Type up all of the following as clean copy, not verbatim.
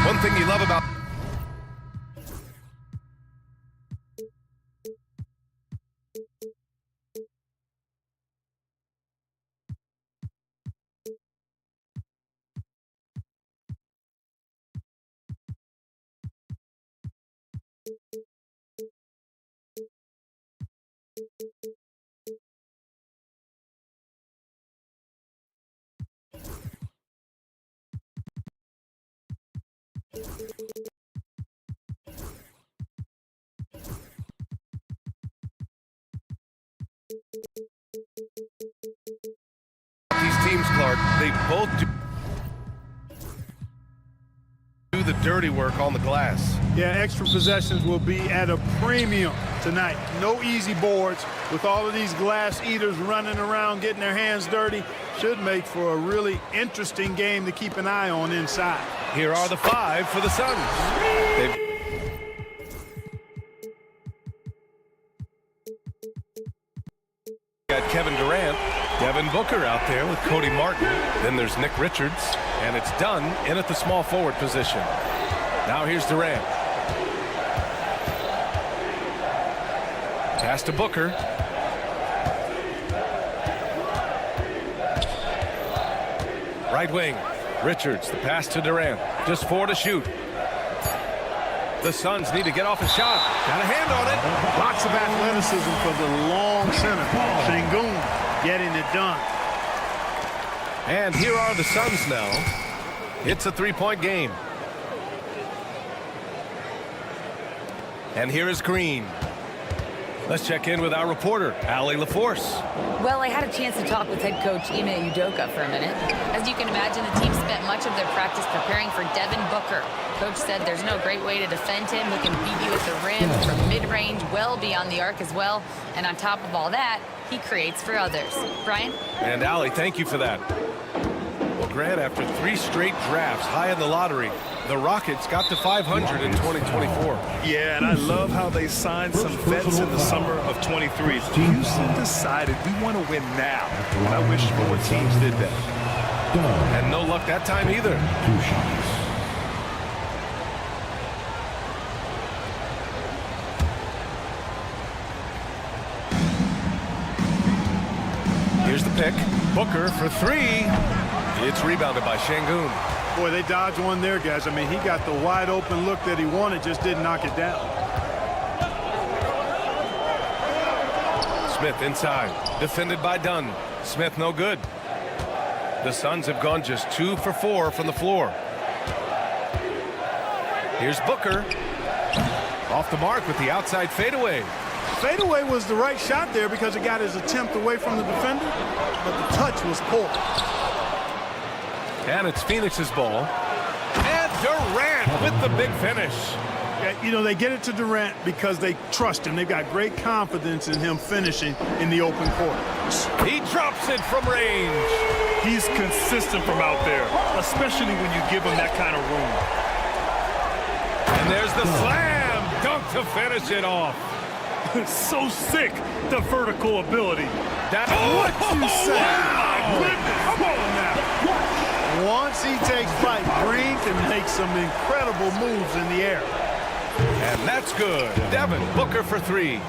One thing you love about these teams, Clark, they both do the dirty work on the glass. Yeah, extra possessions will be at a premium tonight. No easy boards with all of these glass eaters running around, getting their hands dirty. Should make for a really interesting game to keep an eye on inside. Here are the 5 for the Suns. Got Kevin Durant, Devin Booker out there with Cody Martin. Then there's Nick Richards, and it's done in at the small forward position. Now here's Durant. Pass to Booker. Right wing, Richards, the pass to Durant. Just 4 to shoot. The Suns need to get off a shot. Got a hand on it. Lots of athleticism for the long center. Sengun getting it done. And here are the Suns now. It's a 3-point game. And here is Green. Let's check in with our reporter, Allie LaForce. Well, I had a chance to talk with head coach Ime Udoka for a minute. As you can imagine, the team spent much of their practice preparing for Devin Booker. Coach said there's no great way to defend him. He can beat you at the rim from mid-range, well beyond the arc as well. And on top of all that, he creates for others. Brian? And Allie, thank you for that. Well, Grant, after 3 straight drafts high in the lottery, the Rockets got to 500 in 2024. Yeah, and I love how they signed some vets in the summer of 23. Houston decided we want to win now. And I wish more teams did that. And no luck that time either. Here's the pick. Booker for 3. It's rebounded by Sengun. Boy, they dodged one there, guys. I mean, he got the wide open look that he wanted, just didn't knock it down. Smith inside, defended by Dunn. Smith no good. The Suns have gone just 2 for 4 from the floor. Here's Booker. Off the mark with the outside fadeaway. Fadeaway was the right shot there because it got his attempt away from the defender, but the touch was poor. And it's Phoenix's ball. And Durant with the big finish. Yeah, you know, they get it to Durant because they trust him. They've got great confidence in him finishing in the open court. He drops it from range. He's consistent from out there, especially when you give him that kind of room. And there's the slam dunk to finish it off. So sick, the vertical ability. That's what you say. My goodness. Come on now. Once he takes flight, Green can make some incredible moves in the air. And that's good. Devin Booker for 3.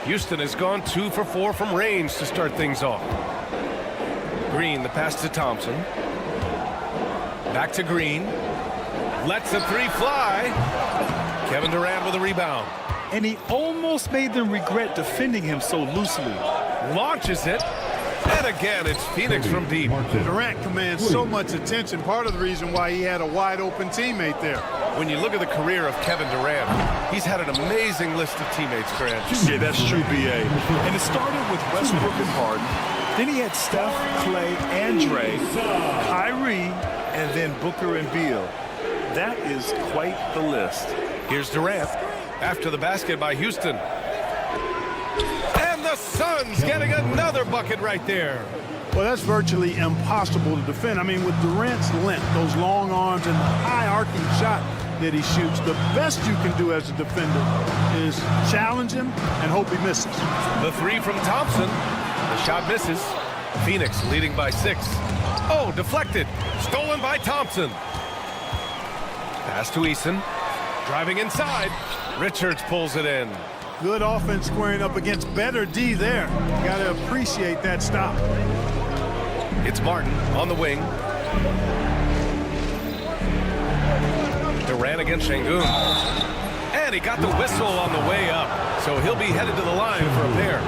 Houston has gone 2 for 4 from range to start things off. Green, the pass to Thompson. Back to Green. Lets the 3 fly. Kevin Durant with a rebound. And he almost made them regret defending him so loosely. Launches it. And again, it's Phoenix from deep. Durant commands so much attention. Part of the reason why he had a wide-open teammate there. When you look at the career of Kevin Durant, he's had an amazing list of teammates, Grant. Yeah, that's true, B.A. And it started with Westbrook and Harden. Then he had Steph, Clay, and Dre, Kyrie, and then Booker and Beal. That is quite the list. Here's Durant after the basket by Houston. And the Suns getting another bucket right there. Well, that's virtually impossible to defend. I mean, with Durant's length, those long arms, and the high arcing shot that he shoots, the best you can do as a defender is challenge him and hope he misses. The 3 from Thompson. The shot misses. Phoenix leading by 6. Oh, deflected. Stolen by Thompson. Pass to Eason. Driving inside. Richards pulls it in. Good offense squaring up against better D there. Got to appreciate that stop. It's Martin on the wing. Durant against Şengün. And he got the whistle on the way up. So he'll be headed to the line for a pair.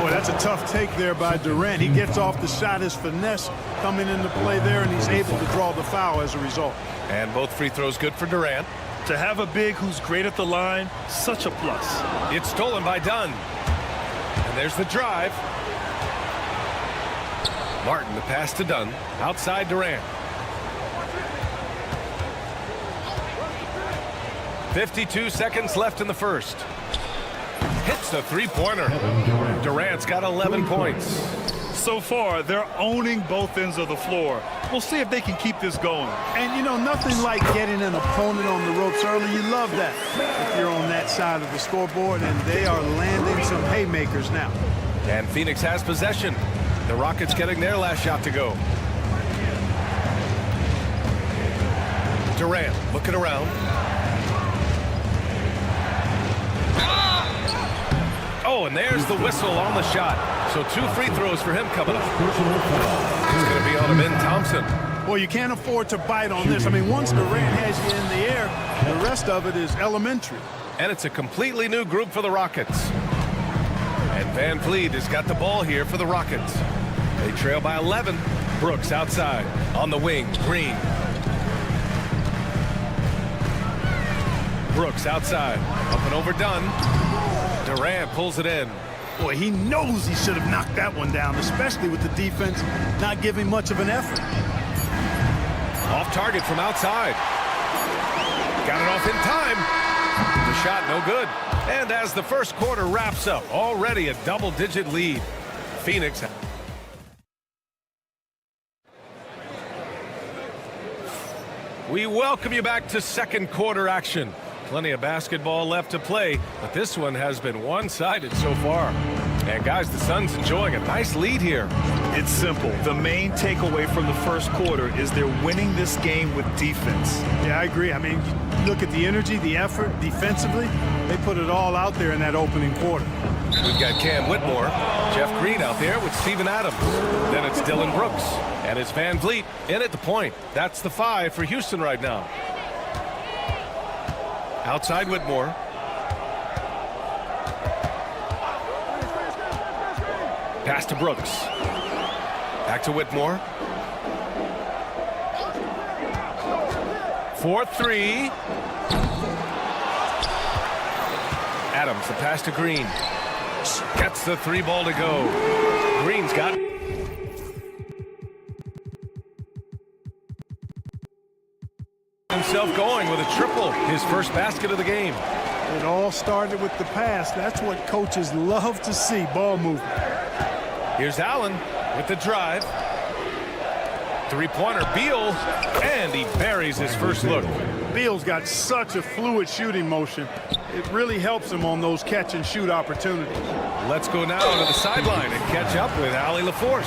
Boy, that's a tough take there by Durant. He gets off the shot. His finesse coming into play there, and he's able to draw the foul as a result. And both free throws good for Durant. To have a big who's great at the line, such a plus. It's stolen by Dunn. And there's the drive. Martin, the pass to Dunn. Outside Durant. 52 seconds left in the first. Hits the three-pointer. Durant's got 11 points. So far, they're owning both ends of the floor. We'll see if they can keep this going. And, you know, nothing like getting an opponent on the ropes early. You love that if you're on that side of the scoreboard, and they are landing some haymakers now. And Phoenix has possession. The Rockets getting their last shot to go. Durant looking around. Oh, and there's the whistle on the shot. So 2 free throws for him coming up. It's going to be on him in Thompson. Well, you can't afford to bite on this. I mean, once Durant has you in the air, the rest of it is elementary. And it's a completely new group for the Rockets. And Van Vliet has got the ball here for the Rockets. They trail by 11. Brooks outside. On the wing, Green. Brooks outside. Up and over Dunn. Durant pulls it in. Boy, he knows he should have knocked that one down, especially with the defense not giving much of an effort. Off target from outside. Got it off in time. The shot no good. And as the first quarter wraps up, already a double-digit lead. Phoenix. We welcome you back to second quarter action. Plenty of basketball left to play, but this one has been one-sided so far. And guys, the Suns enjoying a nice lead here. It's simple. The main takeaway from the first quarter is they're winning this game with defense. Yeah, I agree. I mean, look at the energy, the effort defensively. They put it all out there in that opening quarter. We've got Cam Whitmore, Jeff Green out there with Steven Adams. Then it's Dylan Brooks, and it's Van Vliet in at the point. That's the 5 for Houston right now. Outside Whitmore. Pass to Brooks. Back to Whitmore. 4-3. Adams, the pass to Green. Gets the 3 ball to go. Green's got himself going with a triple, his first basket of the game. It all started with the pass. That's what coaches love to see, ball movement. Here's Allen with the drive. Three-pointer, Beal, and he buries his first look. Beal's got such a fluid shooting motion. It really helps him on those catch-and-shoot opportunities. Let's go now to the sideline and catch up with Allie LaForce.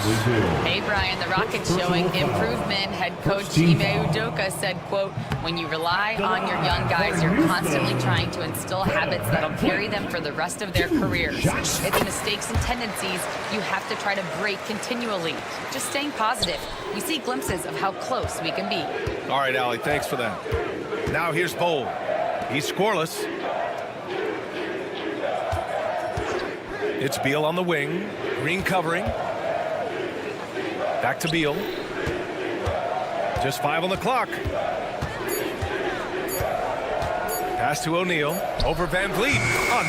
Hey, Brian, the Rockets showing improvement. Head coach Ime Udoka said, quote, when you rely on your young guys, you're constantly trying to instill habits that'll carry them for the rest of their careers. It's mistakes and tendencies you have to try to break continually. Just staying positive. We see glimpses of how close we can be. All right, Allie, thanks for that. Now here's Bowl. He's scoreless. It's Beal on the wing. Green covering. Back to Beal. Just 5 on the clock. Pass to O'Neal. Over Van Vliet.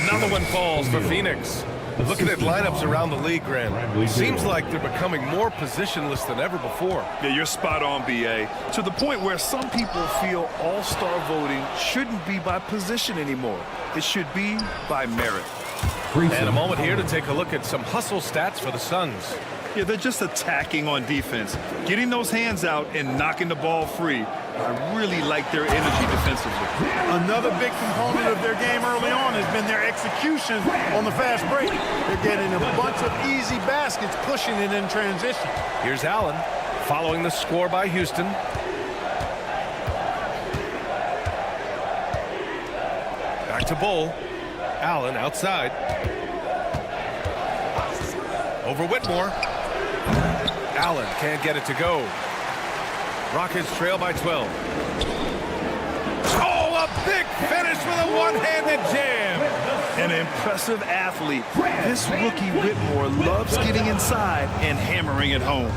Another one falls for Phoenix. Looking at lineups around the league, Grant. Seems like they're becoming more positionless than ever before. Yeah, you're spot on, B.A. To the point where some people feel all-star voting shouldn't be by position anymore. It should be by merit. And a moment here to take a look at some hustle stats for the Suns. Yeah, they're just attacking on defense. Getting those hands out and knocking the ball free. I really like their energy defensively. Another big component of their game early on has been their execution on the fast break. They're getting a bunch of easy baskets, pushing it in transition. Here's Allen. following the score by Houston. Back to Bull. Allen outside. Over Whitmore. Allen can't get it to go. Rockets trail by 12. Oh, a big finish with a one-handed jam. An impressive athlete. This rookie Whitmore loves getting inside and hammering it home.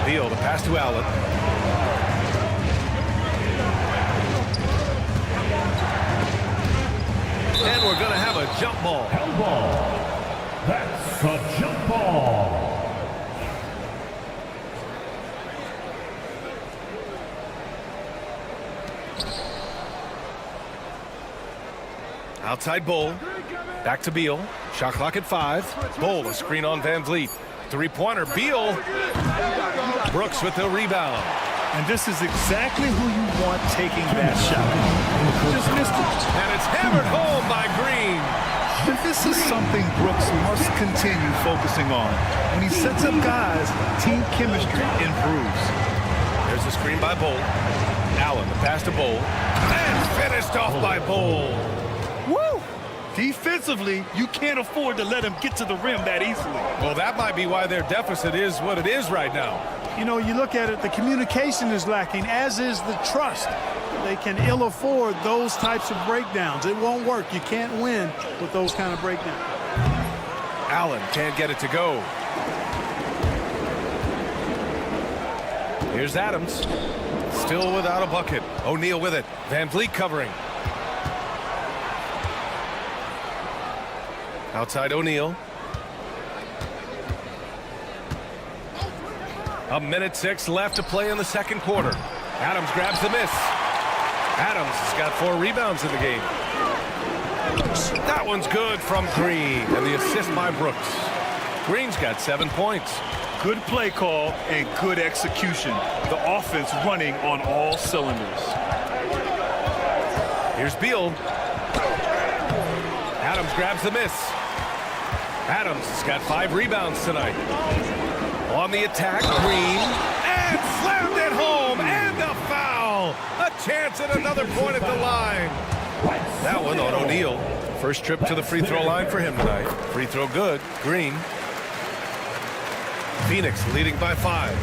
Beal, the pass to Allen. And we're going to have a jump ball. Hell ball. That's a jump ball. Outside Bull. Back to Beal. Shot clock at 5. Bull, a screen on Van Vliet. Three-pointer. Beal. Brooks with the rebound. And this is exactly who you want taking that shot. Just missed it. And it's hammered home by Green. But this is something Brooks must continue focusing on. When he sets up guys, team chemistry improves. There's a screen by Bull. Allen, the pass to Bull. And finished off by Bull. Woo! Defensively, you can't afford to let him get to the rim that easily. Well, that might be why their deficit is what it is right now. You know, you look at it, the communication is lacking, as is the trust. They can ill afford those types of breakdowns. It won't work. You can't win with those kind of breakdowns. Allen can't get it to go. Here's Adams. Still without a bucket. O'Neal with it. Van Vliet covering. Outside O'Neal. A minute 6 left to play in the second quarter. Adams grabs the miss. Adams has got 4 rebounds in the game. That one's good from Green, and the assist by Brooks. Green's got 7 points. Good play call and good execution. The offense running on all cylinders. Here's Beal. Adams grabs the miss. Adams has got 5 rebounds tonight. On the attack, Green, and slammed it home, and a foul. A chance at another point at the line. That one on O'Neal. First trip to the free throw line for him tonight. Free throw good. Green. Phoenix leading by 5.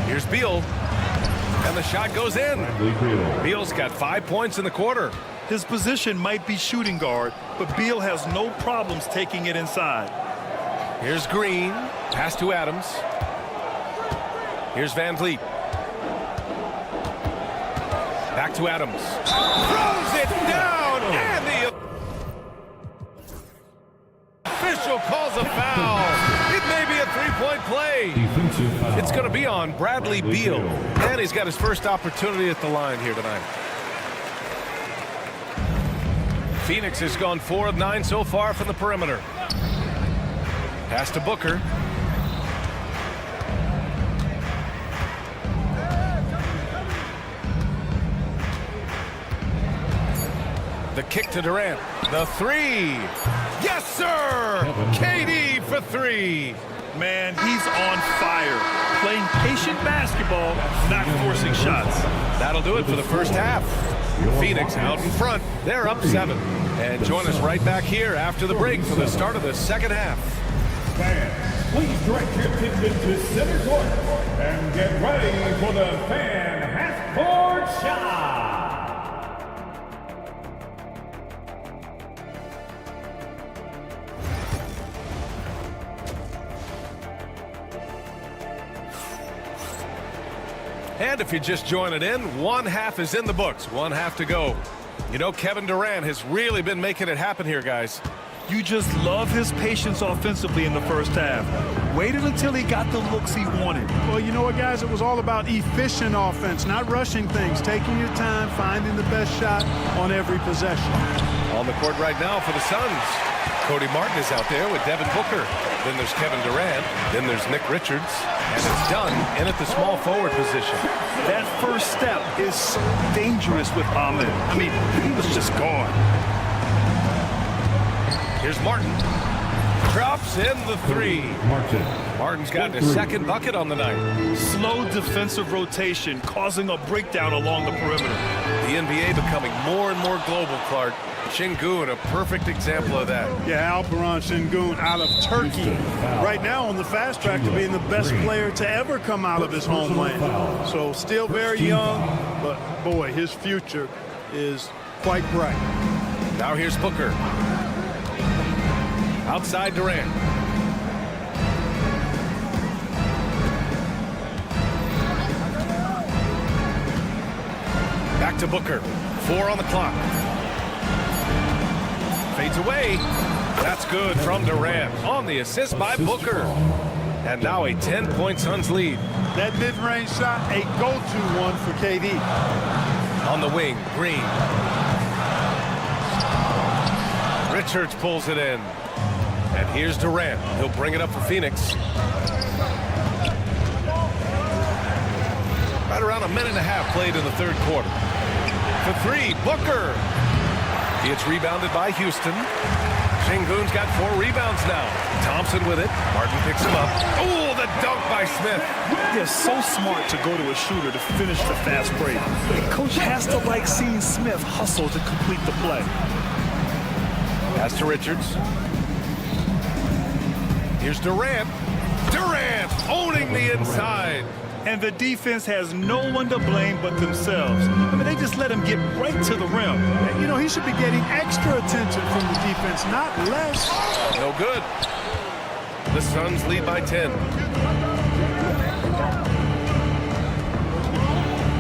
Here's Beal. And the shot goes in. Beal's got 5 points in the quarter. His position might be shooting guard, but Beal has no problems taking it inside. Here's Green. Pass to Adams. Here's Van Vliet. Back to Adams. Throws it down, and the official calls a foul. It may be a three-point play. It's going to be on Bradley Beal, and he's got his first opportunity at the line here tonight. Phoenix has gone 4 of 9 so far from the perimeter. Pass to Booker. The kick to Durant. The 3. Yes, sir! KD for 3. Man, he's on fire. Playing patient basketball, not forcing shots. That'll do it for the first half. Phoenix out in front. They're up 7. And join us right back here after the break for the start of the second half. Fans, please direct your attention to center court and get ready for the fan half-court shot. And if you're just joining in, one half is in the books. One half to go. You know, Kevin Durant has really been making it happen here, guys. You just love his patience offensively in the first half. Waited until he got the looks he wanted. Well, you know what, guys? It was all about efficient offense, not rushing things, taking your time, finding the best shot on every possession. On the court right now for the Suns. Cody Martin is out there with Devin Booker. Then there's Kevin Durant. Then there's Nick Richards. And it's Dunn in at the small forward position. That first step is so dangerous with Ahmed. I mean, he was just gone. Here's Martin. Drops Puts in the three. Martin's gotten his second bucket on the night. Slow defensive rotation causing a breakdown along the perimeter. The NBA becoming more and more global, Clark. Şengün, a perfect example of that. Yeah, Alperen Şengün out of Turkey. Right now on the fast track to being the best player to ever come out of his homeland. So still very young, but boy, his future is quite bright. Now here's Booker. Outside Durant. Back to Booker. 4 on the clock. Fades away. That's good from Durant on the assist by Booker. And now a 10-point Suns lead. That mid-range shot, a go-to one for KD. On the wing, Green. Richards pulls it in. And here's Durant. He'll bring it up for Phoenix. Right around a minute and a half played in the third quarter. For three, Booker. It's rebounded by Houston. Şengün's got 4 rebounds now. Thompson with it. Martin picks him up. Oh, the dunk by Smith. They're so smart to go to a shooter to finish the fast break. The coach has to like seeing Smith hustle to complete the play. Pass to Richards. Here's Durant. Durant owning the inside. And the defense has no one to blame but themselves. I mean, they just let him get right to the rim. You know, he should be getting extra attention from the defense, not less. No good. The Suns lead by 10.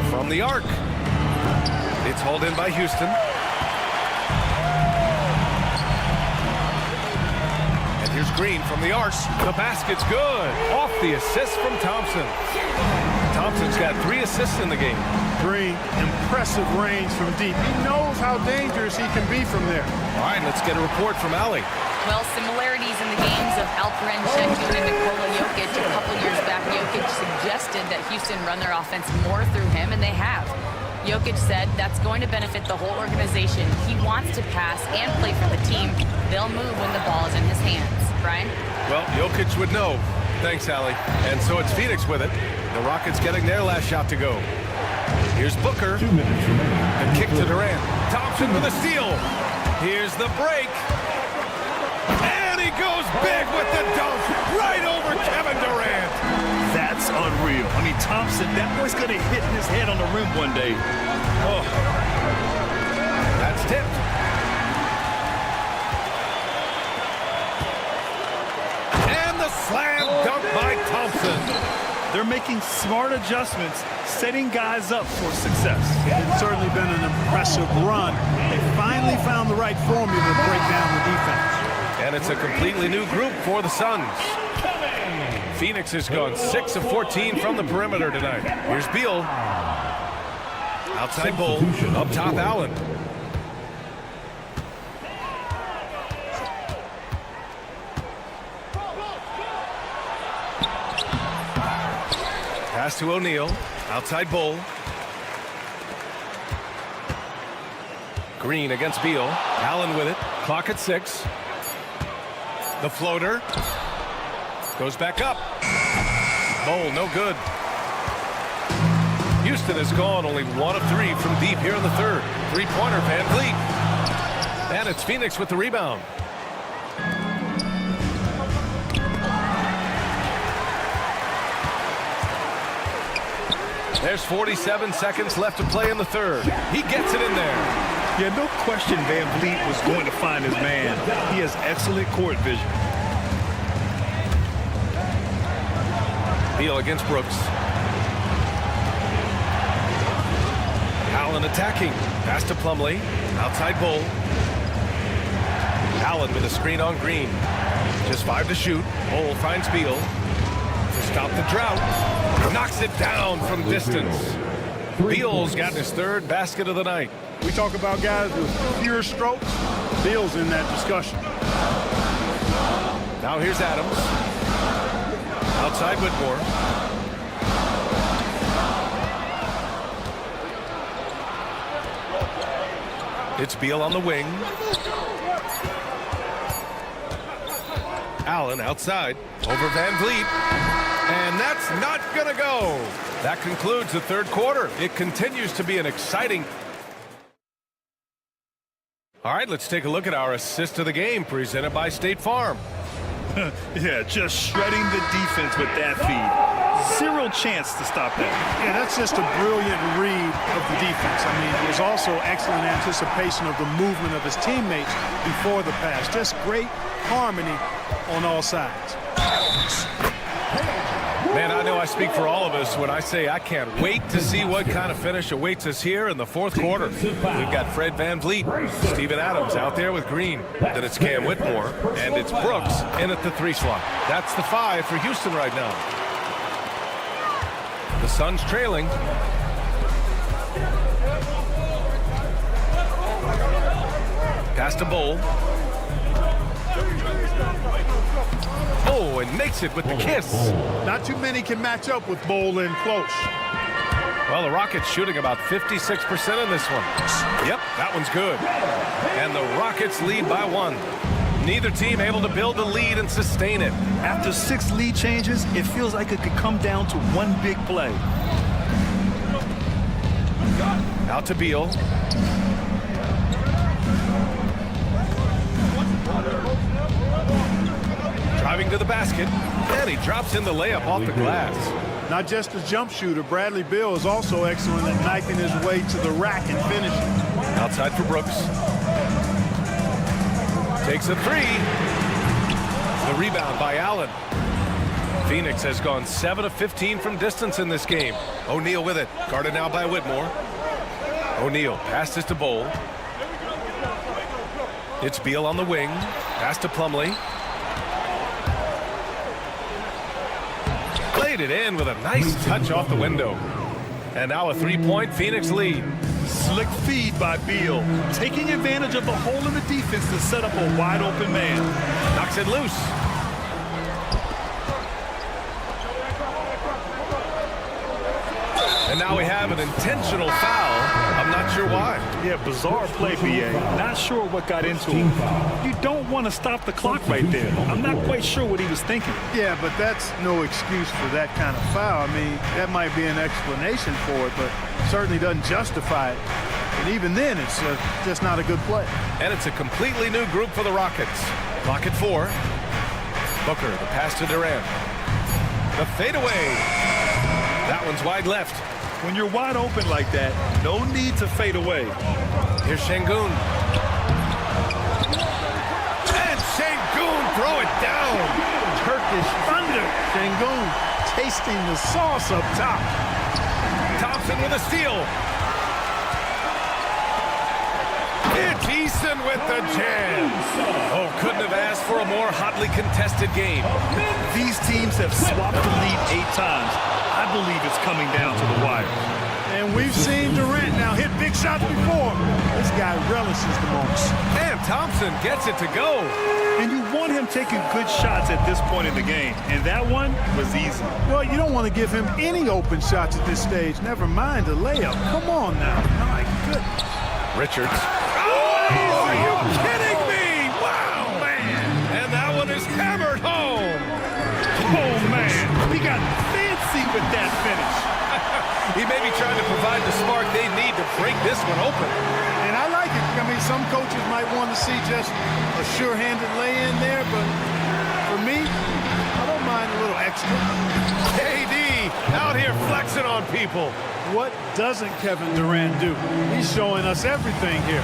From the arc. It's hauled in by Houston. And here's Green from the arc. The basket's good. Off the assist from Thompson. Thompson's got 3 assists in the game. Green, impressive range from deep. He knows how dangerous he can be from there. All right, let's get a report from Allie. Well, similarities in the games of Alperen Şengün and Nikola Jokic. A couple years back, Jokic suggested that Houston run their offense more through him, and they have. Jokic said that's going to benefit the whole organization. He wants to pass and play for the team. They'll move when the ball is in his hands. Brian? Well, Jokic would know. Thanks, Allie. And so it's Phoenix with it. The Rockets getting their last shot to go. Here's Booker. 2 minutes remaining. A kick to Durant. Thompson with a steal. Here's the break. And he goes big with the dunk right over Kevin Durant. That's unreal. I mean, Thompson, that boy's going to hit his head on the rim one day. Oh. That's tipped. And the slam dunk by Thompson. They're making smart adjustments, setting guys up for success. It's certainly been an impressive run. They finally found the right formula to break down the defense. And it's a completely new group for the Suns. Phoenix has gone 6 of 14 from the perimeter tonight. Here's Beal. Outside Bull. Up top, Allen. Pass to O'Neal. Outside Bull. Green against Beal. Allen with it. Clock at 6. The floater. Goes back up. Bull, no good. Houston has gone only 1 of 3 from deep here in the third. 3-pointer, Van Vliet. And it's Phoenix with the rebound. There's 47 seconds left to play in the third. He gets it in there. Yeah, no question Van Vliet was going to find his man. He has excellent court vision. Beal against Brooks. Allen attacking. Pass to Plumlee. Outside Bull. Allen with a screen on Green. Just 5 to shoot. Bull finds Beal. To stop the drought. Knocks it down from distance. Beal's gotten his 3rd basket of the night. We talk about guys with fewer strokes. Beal's in that discussion. Now here's Adams. Outside Whitmore. It's Beal on the wing. Allen outside over Van Vliet. And that's not going to go. That concludes the third quarter. It continues to be an exciting. All right, let's take a look at our assist of the game presented by State Farm. Yeah, just shredding the defense with that feed. Zero chance to stop that. Yeah, that's just a brilliant read of the defense. I mean, it was also excellent anticipation of the movement of his teammates before the pass. Just great harmony on all sides. Man, I know I speak for all of us when I say I can't wait to see what kind of finish awaits us here in the fourth quarter. We've got Fred Van Vliet, Steven Adams out there with Green. Then it's Cam Whitmore, and it's Brooks in at the 3 slot. That's the 5 for Houston right now. The Suns trailing. Pass to Bowl. Oh, and makes it with the kiss. Not too many can match up with Bowl in close. Well, the Rockets shooting about 56% in this one. Yep, that one's good. And the Rockets lead by 1. Neither team able to build a lead and sustain it. After 6 lead changes, it feels like it could come down to one big play. Out to Beal. Driving to the basket, and he drops in the layup off the glass. Not just a jump shooter, Bradley Beal is also excellent at knifing his way to the rack and finishing. Outside for Brooks. Takes a 3. The rebound by Allen. Phoenix has gone 7 of 15 from distance in this game. O'Neal with it, guarded now by Whitmore. O'Neal passes to Bowl. It's Beal on the wing. Pass to Plumlee. Played it in with a nice touch off the window. And now a 3-point Phoenix lead. Slick feed by Beal, taking advantage of the hole in the defense to set up a wide open man. Knocks it loose. And now we have an intentional foul. I'm not sure why. Yeah, bizarre play, BA. Not sure what got into him. You don't want to stop the clock right there. I'm not quite sure what he was thinking. Yeah, but that's no excuse for that kind of foul. I mean, that might be an explanation for it, but certainly doesn't justify it. And even then, it's just not a good play. And it's a completely new group for the Rockets. Clock at 4. Booker, the pass to Durant. The fadeaway. That one's wide left. When you're wide open like that, no need to fade away. Here's Şengün. And Şengün throw it down. Turkish thunder. Şengün tasting the sauce up top. Thompson with a steal. It's Easton with the jam. Oh, couldn't have asked for a more hotly contested game. These teams have swapped the lead 8 times. I believe it's coming down to the wire. And we've seen Durant now hit big shots before. This guy relishes the moment. And Thompson gets it to go. And you want him taking good shots at this point in the game. And that one was easy. Well, you don't want to give him any open shots at this stage. Never mind the layup. Come on now. My goodness. Richards. Oh, are you kidding me? Wow, man. And that one is hammered home. Oh, man. He got fancy with that finish. He may be trying to provide the spark they need to break this one open. And I like it. I mean, some coaches might want to see just a sure-handed lay-in there, but for me, I don't mind a little extra. KD out here flexing on people. What doesn't Kevin Durant do? He's showing us everything here.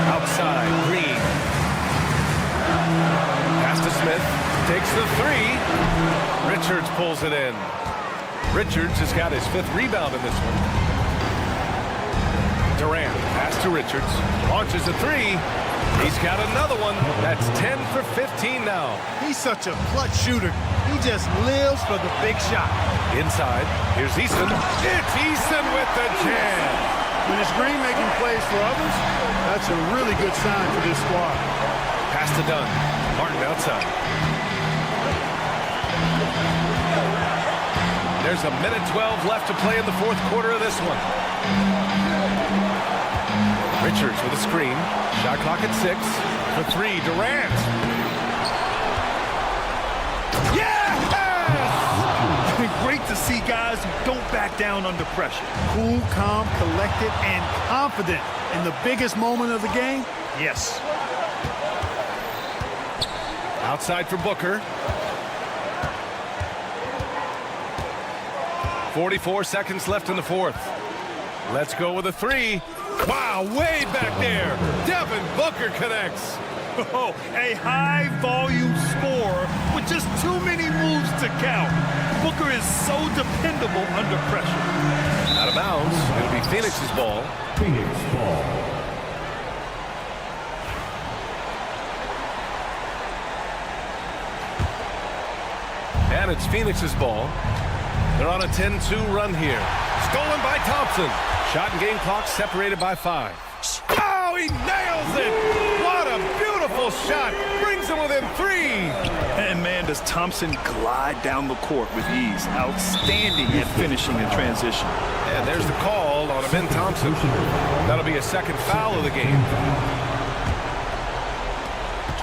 Outside, Green. Pass to Smith. Takes the 3. Richards pulls it in. Richards has got his 5th rebound in this one. Durant, pass to Richards. Launches a 3. He's got another one. That's 10 for 15 now. He's such a clutch shooter. He just lives for the big shot. Inside, here's Easton. It's Easton with the jam. When it's Green making plays for others, that's a really good sign for this squad. Pass to Dunn. Martin outside. There's a minute 12 left to play in the fourth quarter of this one. Richards with a screen. Shot clock at 6. For 3, Durant. Great to see guys who don't back down under pressure. Cool, calm, collected, and confident in the biggest moment of the game. Yes. Outside for Booker. 44 seconds left in the fourth. Let's go with a 3. Wow, way back there. Devin Booker connects. Oh, a high-volume score with just too many moves to count. Booker is so dependable under pressure. Out of bounds. It'll be Phoenix's ball. Phoenix ball. And it's Phoenix's ball. They're on a 10-2 run here. Stolen by Thompson. Shot and game clock separated by 5. Oh, he nails it! What a beautiful shot! Brings him within 3. And man, does Thompson glide down the court with ease. Outstanding at finishing in transition. And there's the call on Ben Thompson. That'll be a second foul of the game.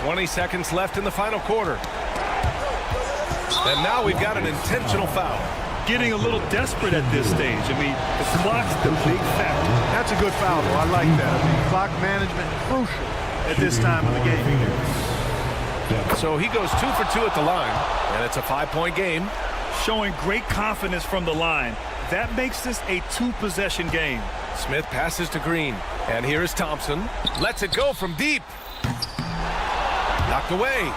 20 seconds left in the final quarter. And now we've got an intentional foul. Getting a little desperate at this stage. I mean, the clock's the big factor. That's a good foul, though. I like that. I mean, clock management crucial at this time of the game. So he goes 2 for 2 at the line, and it's a 5-point game. Showing great confidence from the line. That makes this a 2-possession game. Smith passes to Green, and here is Thompson. Lets it go from deep. Knocked away.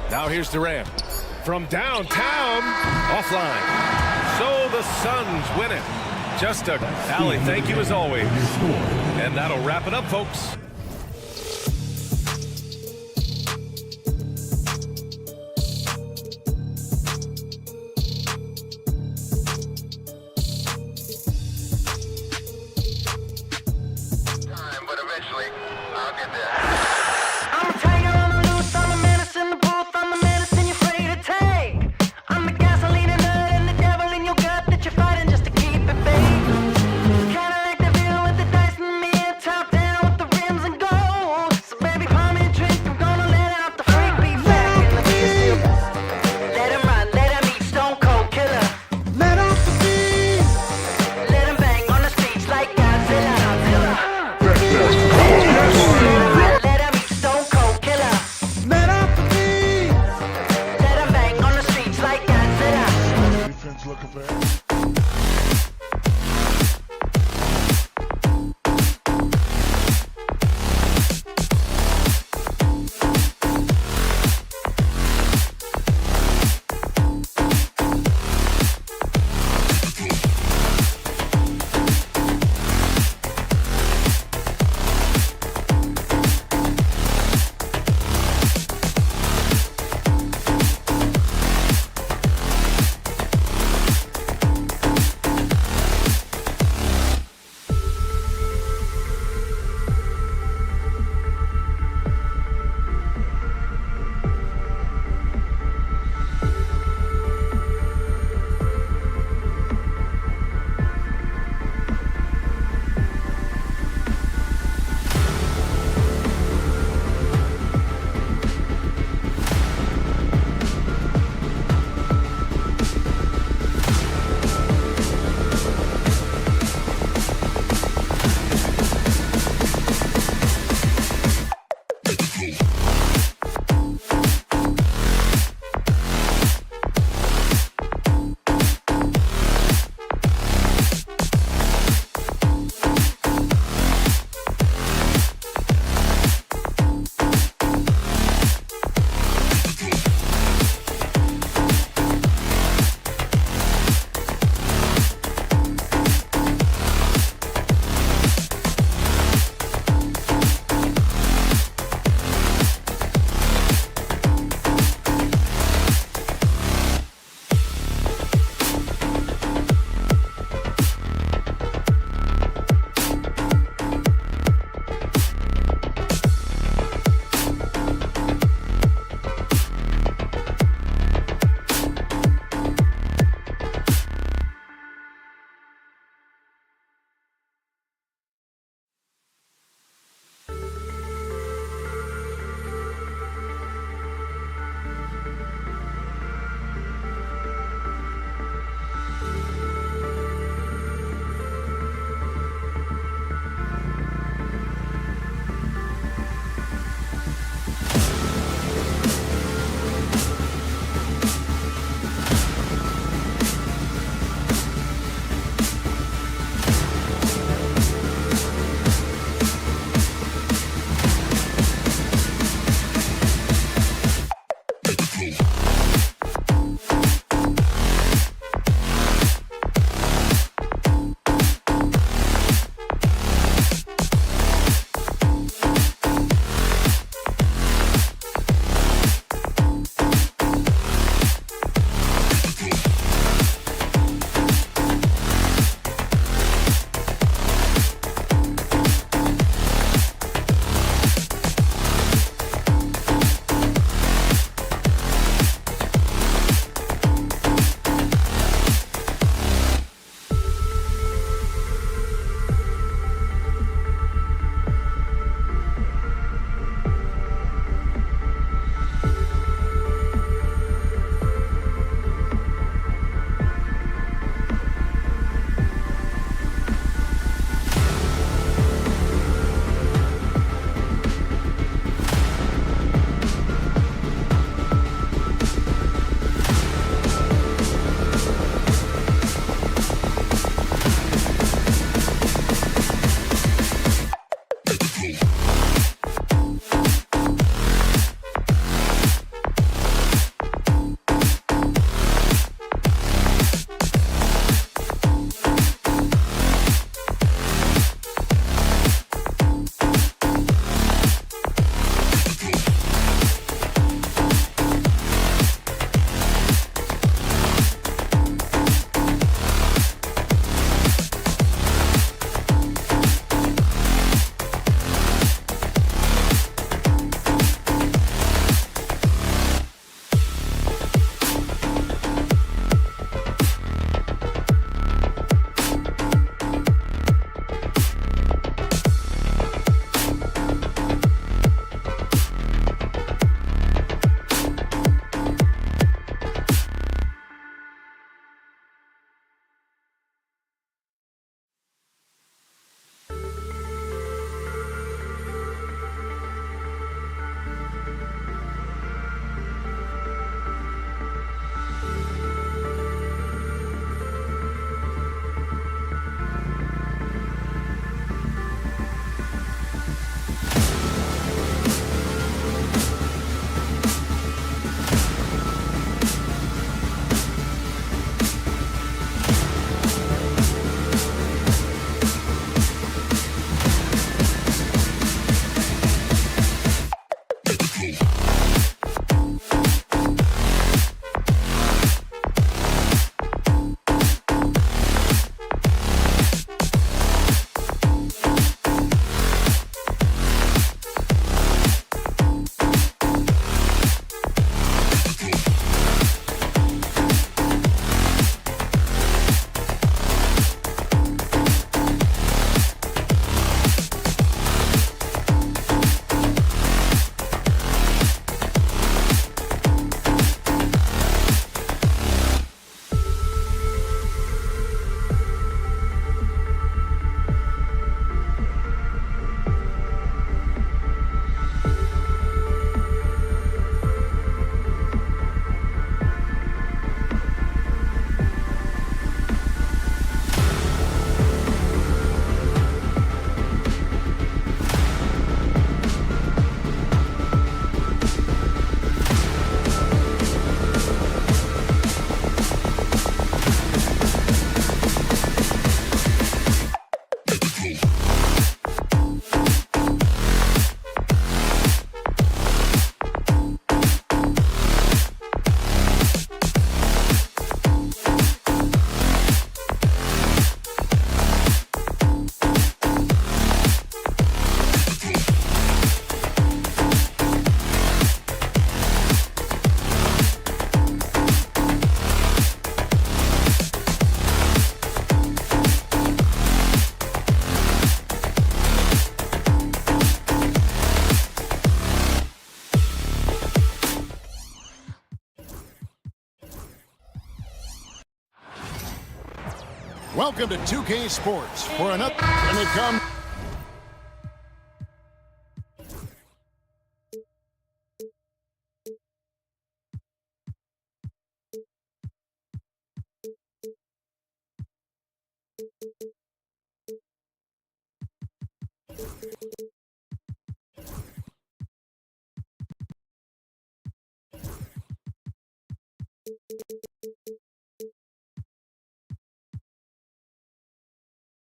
Now here's Durant. From downtown, offline. So the Suns win it. Just a Allie, thank you as always. And that'll wrap it up, folks. But eventually, I'll get there. I'm a tiger on the loose, I'm a menace in the booth, I'm the medicine you're afraid to take. I'm the gasoline and nut and the devil in your gut that you're fighting just to keep it baked. Kinda like the villain with the dice and me, top down with the rims Welcome to 2K Sports for another when it comes.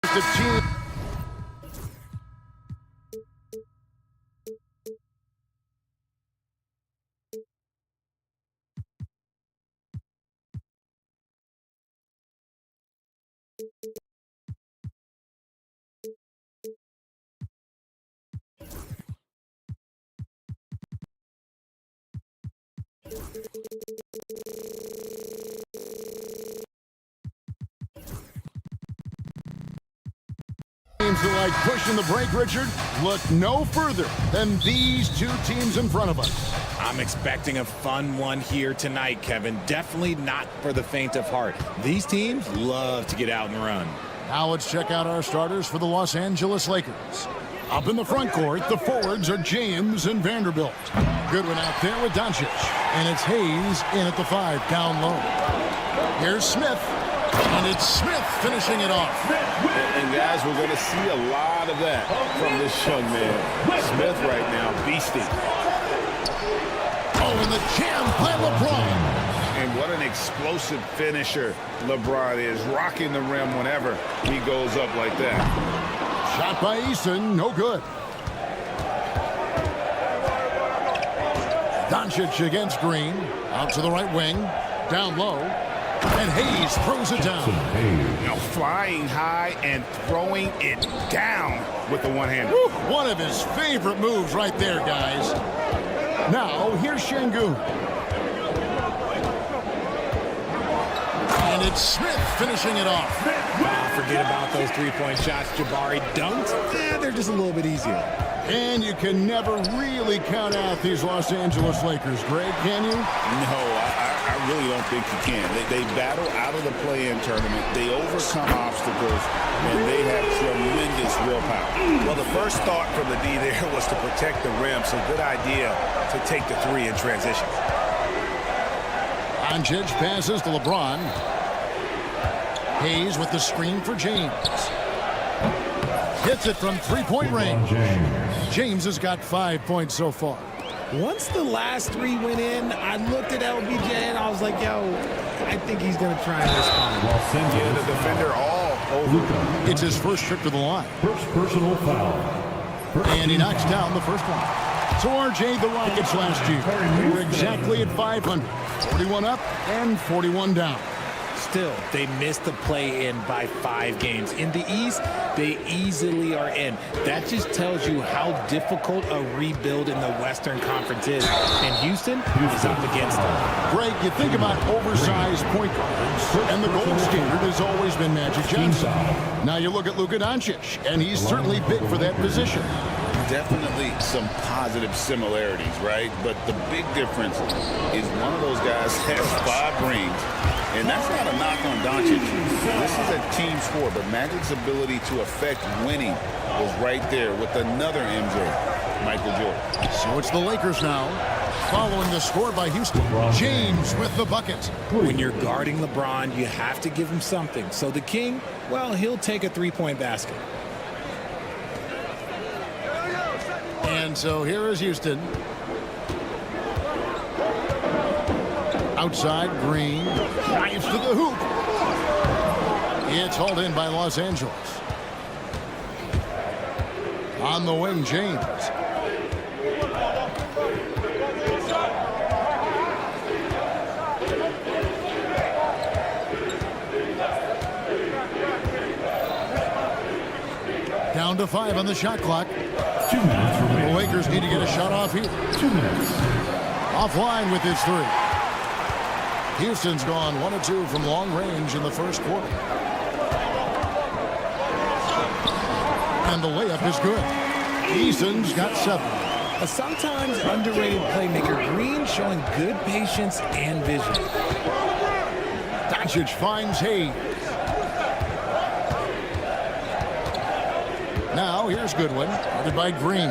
The team. Teams who like pushing the break, Richard, look no further than these two teams in front of us. I'm expecting a fun one here tonight, Kevin. Definitely not for the faint of heart. These teams love to get out and run. Now let's check out our starters for the Los Angeles Lakers. Up in the front court, the forwards are James and Vanderbilt. Goodwin out there with Doncic. And it's Hayes in at the 5, down low. Here's Smith. And it's Smith finishing it off. And guys, we're going to see a lot of that from this young man. Smith right now, beasting. Oh, and the jam by LeBron. And what an explosive finisher LeBron is, rocking the rim whenever he goes up like that. Shot by Eason, no good. Doncic against Green. Out to the right wing. Down low. And Hayes throws it down. You know, flying high and throwing it down with the one-hander. One of his favorite moves right there, guys. Now, here's Şengün. And it's Smith finishing it off. Forget about those three-point shots Jabari dunked. They're just a little bit easier. And you can never really count out these Los Angeles Lakers, Greg, can you? No, I really don't think you can. They battle out of the play-in tournament. They overcome obstacles, and they have tremendous willpower. Well, the first thought from the D there was to protect the rim, so good idea to take the three in transition. Doncic passes to LeBron. Hayes with the screen for James. Hits it from three-point range. James has got 5 points so far. Once the last three went in, I looked at LBJ and I was like, yo, I think he's going to try and respond. Yeah, the defender all over. It's his first trip to the line. First personal foul. And he knocks down the first one. So RJ, the Rockets last year, they were exactly at 500. 41 up and 41 down. Still, they missed the play-in by 5 games. In the East, they easily are in. That just tells you how difficult a rebuild in the Western Conference is. And Houston is up against them. Greg, you think about oversized point guards, and the gold standard has always been Magic Johnson. Now you look at Luka Doncic, and he's certainly big for that position. Definitely some positive similarities, right? But the big difference is one of those guys has 5 rings. And that's not a knock on Doncic. This is a team sport, but Magic's ability to affect winning was right there with another MJ, Michael Jordan. So it's the Lakers now, following the score by Houston. James with the bucket. When you're guarding LeBron, you have to give him something. So the King, well, he'll take a 3-point basket. And so here is Houston. Outside, Green drives to the hoop. It's hauled in by Los Angeles. On the wing, James. Down to 5 on the shot clock. 2 minutes remaining. The Lakers need to get a shot off here. 2 minutes. Offline with his 3. Houston's gone 1 of 2 from long range in the first quarter. And the layup is good. Eason's got 7. A sometimes underrated playmaker, Green showing good patience and vision. Doncic finds Hayes. Now here's Goodwin, guarded by Green.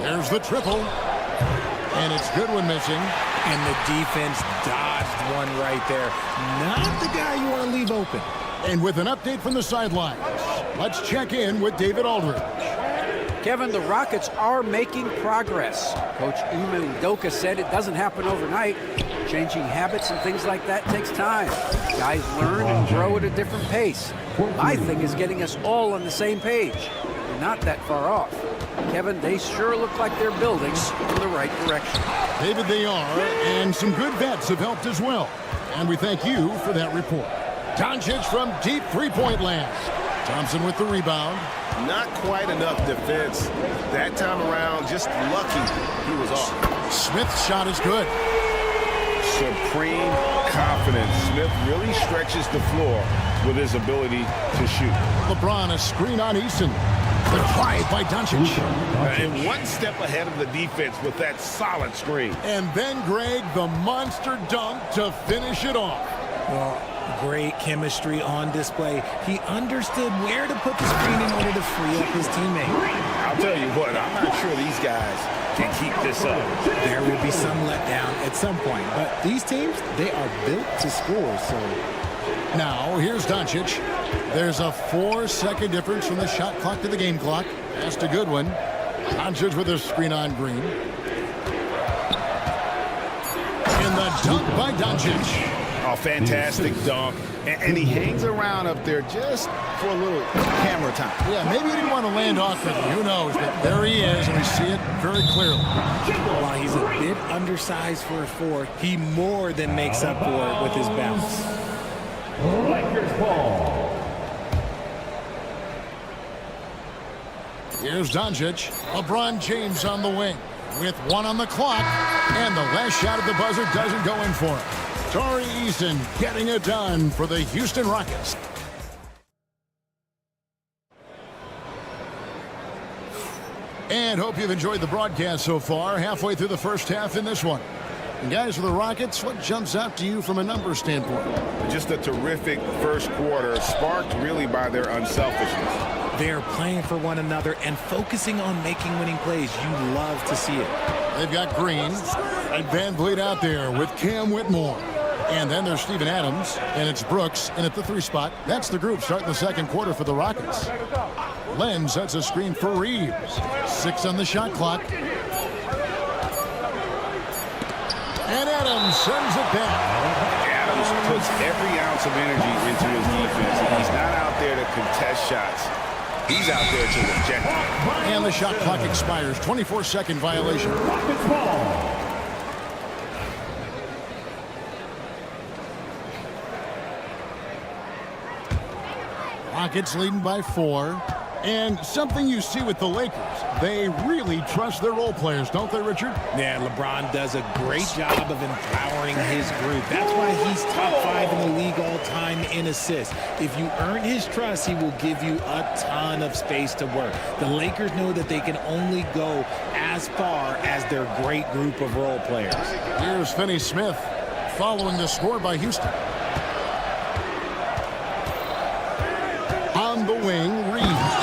There's the triple. And it's Goodwin missing. And the defense dodged one right there. Not the guy you want to leave open. And with an update from the sidelines, let's check in with David Aldridge. Kevin, the Rockets are making progress. Coach Ime Udoka said it doesn't happen overnight. Changing habits and things like that takes time. Guys learn and grow at a different pace. My thing is getting us all on the same page. We're not that far off. Kevin, they sure look like they're building in the right direction. David, they are, and some good vets have helped as well. And we thank you for that report. Doncic from deep three-point land. Thompson with the rebound. Not quite enough defense. That time around, just lucky he was off. Smith's shot is good. Supreme confidence. Smith really stretches the floor with his ability to shoot. LeBron, a screen on Eason. The drive by Doncic. And one step ahead of the defense with that solid screen. And then, Greg, the monster dunk to finish it off. Well, great chemistry on display. He understood where to put the screen in order to free up his teammate. I'll tell you what, I'm not sure these guys can keep this up. There will be some letdown at some point, but these teams, they are built to score, so. Now, here's Doncic. There's a 4-second difference from the shot clock to the game clock. Pass to Goodwin. Doncic with a screen on Green. And the dunk by Doncic. Oh, fantastic dunk. And he hangs around up there just for a little camera time. Yeah, maybe he didn't want to land awkwardly. Who knows? But there he is, and we see it very clearly. While he's a bit undersized for a 4, he more than makes up for it with his bounce. Lakers ball. Here's Doncic. LeBron James on the wing with 1 on the clock. And the last shot of the buzzer doesn't go in for it. Tari Eason getting it done for the Houston Rockets. And hope you've enjoyed the broadcast so far. Halfway through the first half in this one. And guys, for the Rockets, what jumps out to you from a numbers standpoint? Just a terrific first quarter, sparked really by their unselfishness. They're playing for one another and focusing on making winning plays. You love to see it. They've got Green and Van Vliet out there with Cam Whitmore. And then there's Steven Adams, and it's Brooks in at the 3 spot. That's the group starting the second quarter for the Rockets. Len sets a screen for Reeves. 6 on the shot clock. And Adams sends it down. Adams puts every ounce of energy into his defense. He's not out there to contest shots. He's out there to reject it. And the shot clock expires. 24-second violation. Rockets ball. Rockets leading by 4. And something you see with the Lakers, they really trust their role players, don't they, Richard? Yeah, LeBron does a great job of empowering his group. That's why he's top 5 in the league all time in assists. If you earn his trust, he will give you a ton of space to work. The Lakers know that they can only go as far as their great group of role players. Here's Finney-Smith following the score by Houston. On the wing, Reeves.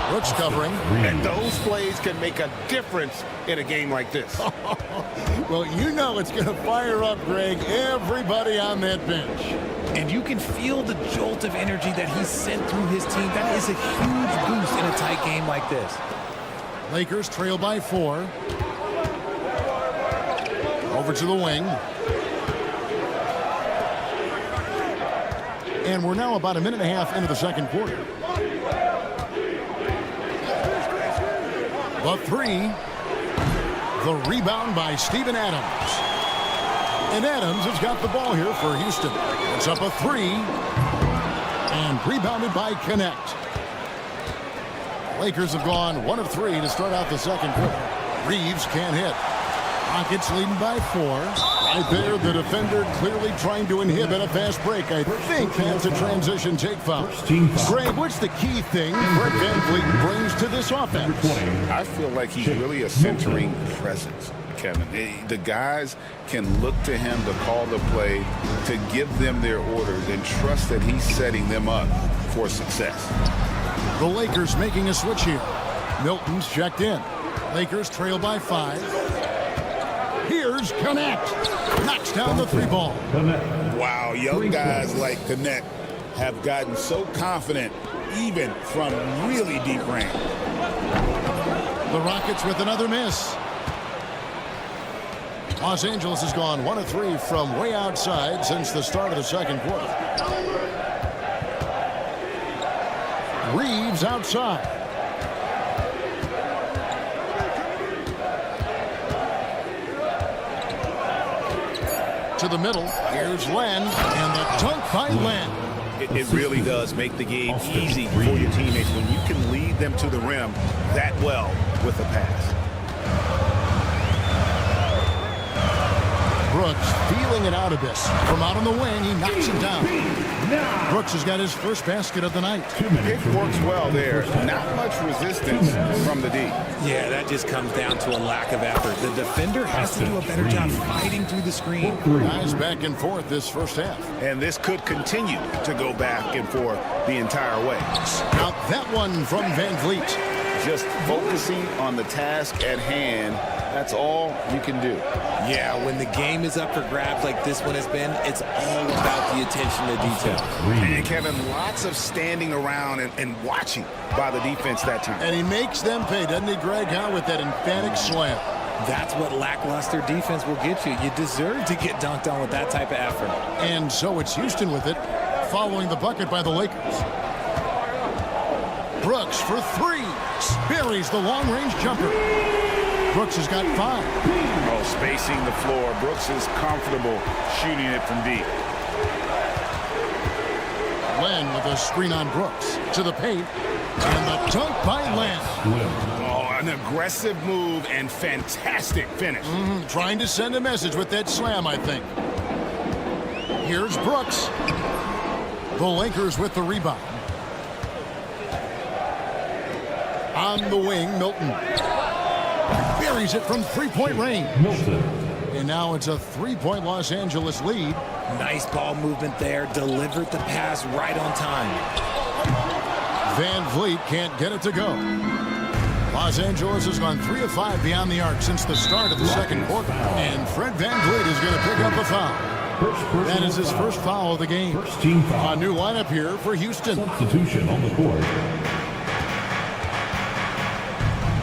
Brooks covering. And those plays can make a difference in a game like this. Well, you know it's going to fire up, Greg, everybody on that bench. And you can feel the jolt of energy that he sent through his team. That is a huge boost in a tight game like this. Lakers trail by 4. Over to the wing. And we're now about a minute and a half into the second quarter. The 3. The rebound by Steven Adams. And Adams has got the ball here for Houston. It's up a 3. And rebounded by Connect. Lakers have gone 1 of 3 to start out the second quarter. Reeves can't hit. Rockets leading by 4. Right there, the defender clearly trying to inhibit a fast break. I think that's a transition take foul. Greg, what's the key thing Fred VanVleet brings to this offense? I feel like he's really a centering presence, Kevin. The guys can look to him to call the play, to give them their orders, and trust that he's setting them up for success. The Lakers making a switch here. Milton's checked in. Lakers trail by 5. Here's Connect. Knocks down the 3 ball. Wow, young guys like Connect have gotten so confident even from really deep range. The Rockets with another miss. Los Angeles has gone 1 of 3 from way outside since the start of the second quarter. Reeves outside. To the middle. Here's Len, and the dunk by Len. It really does make the game easy for your teammates when you can lead them to the rim that well with a pass. Brooks feeling it out of this. From out on the wing, he knocks it down. Brooks has got his first basket of the night. It works well there. Not much resistance from the D. Yeah, that just comes down to a lack of effort. The defender has to do a better job fighting through the screen. Guys back and forth this first half. And this could continue to go back and forth the entire way. Now that one from Van Vliet. Just focusing on the task at hand. That's all you can do. Yeah, when the game is up for grabs like this one has been, it's all about the attention to detail. And Kevin, lots of standing around and watching by the defense that time. And he makes them pay, doesn't he, Greg, huh, with that emphatic slam. That's what lackluster defense will get you. You deserve to get dunked on with that type of effort. And so it's Houston with it, following the bucket by the Lakers. Brooks for 3. Buries the long-range jumper. Brooks has got 5. Oh, spacing the floor. Brooks is comfortable shooting it from deep. Len with a screen on Brooks. To the paint. And the dunk by Len. Oh, an aggressive move and fantastic finish. Trying to send a message with that slam, I think. Here's Brooks. The Lakers with the rebound. On the wing, Milton. Buries it from 3-point range. And now it's a 3-point Los Angeles lead. Nice ball movement there. Delivered the pass right on time. Van Vliet can't get it to go. Los Angeles has gone 3 of 5 beyond the arc since the start of the second quarter. And Fred Van Vliet is going to pick up a foul. That is his first foul of the game. First team foul. A new lineup here for Houston. Substitution on the court.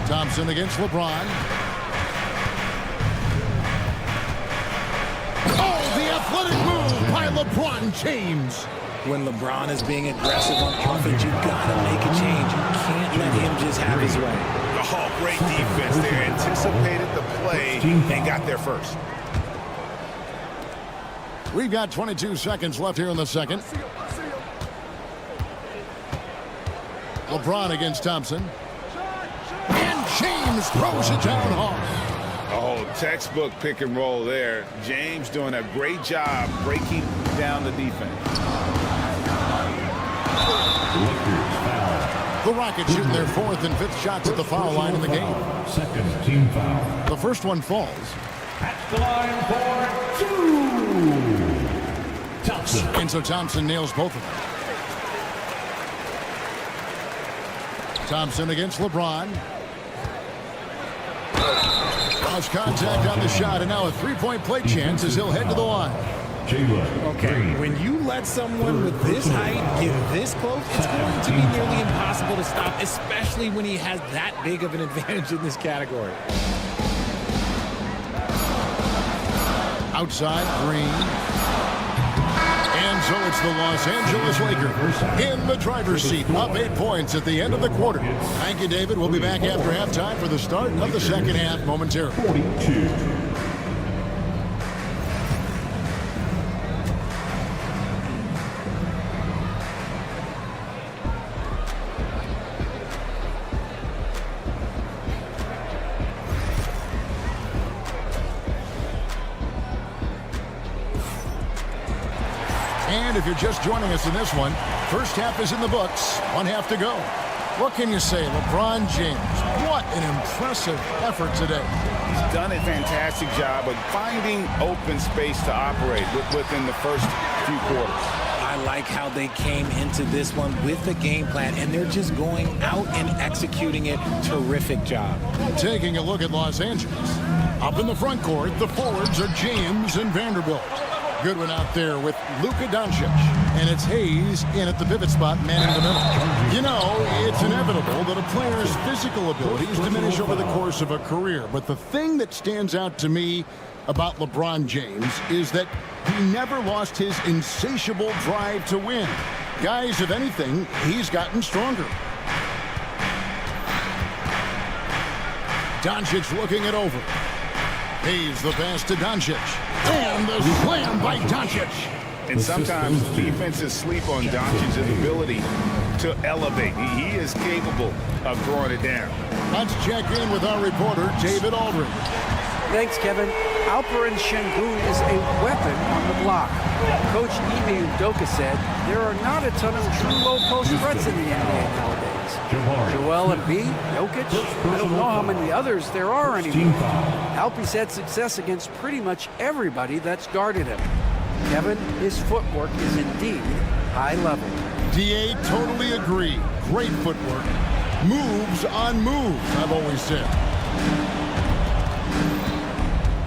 Thompson against LeBron. Oh, the athletic move by LeBron James. When LeBron is being aggressive on offense, you've got to make a change. You can't let him just have his way. Oh, great defense there. Anticipated the play and got there first. We've got 22 seconds left here in the second. LeBron against Thompson. And James throws it down hard. Oh, textbook pick and roll there. James doing a great job breaking down the defense. The Rockets shooting their 4th and 5th shots at the foul line in the game. Second team foul. The first one falls. At the line for 2. Thompson. And so Thompson nails both of them. Thompson against LeBron. Lost contact on the shot, and now a 3-point play chance as he'll head to the line. Okay, when you let someone with this height get this close, it's going to be nearly impossible to stop, especially when he has that big of an advantage in this category. Outside, Green. And so it's the Los Angeles Lakers in the driver's seat, up 8 points at the end of the quarter. Thank you, David. We'll be back after halftime for the start of the second half momentarily. 42. And if you're just joining us in this one, first half is in the books. 1 half to go. What can you say? LeBron James, what an impressive effort today. He's done a fantastic job of finding open space to operate within the first few quarters. I I like how they came into this one with a game plan, and they're just going out and executing it. Terrific job. Taking a look at Los Angeles. Up in the front court, the forwards are James and Vanderbilt. Good one out there with Luka Doncic. And it's Hayes in at the pivot spot, manning the middle. You know, it's inevitable that a player's physical abilities diminish over the course of a career. But the thing that stands out to me about LeBron James is that he never lost his insatiable drive to win. Guys, if anything, he's gotten stronger. Doncic looking it over. Hayes the pass to Doncic. And the slam by Doncic. And sometimes defenses sleep on Doncic's ability to elevate. He is capable of throwing it down. Let's check in with our reporter, David Aldridge. Thanks, Kevin. Alperen Şengün is a weapon on the block. Coach Ime Udoka said there are not a ton of true low-post threats in the NBA nowadays. Joel Embiid, Jokic, I don't know how many others there are anymore. Alpie's had success against pretty much everybody that's guarded him. Kevin, his footwork is indeed high level. DA, totally agree. Great footwork. Moves on moves, I've always said.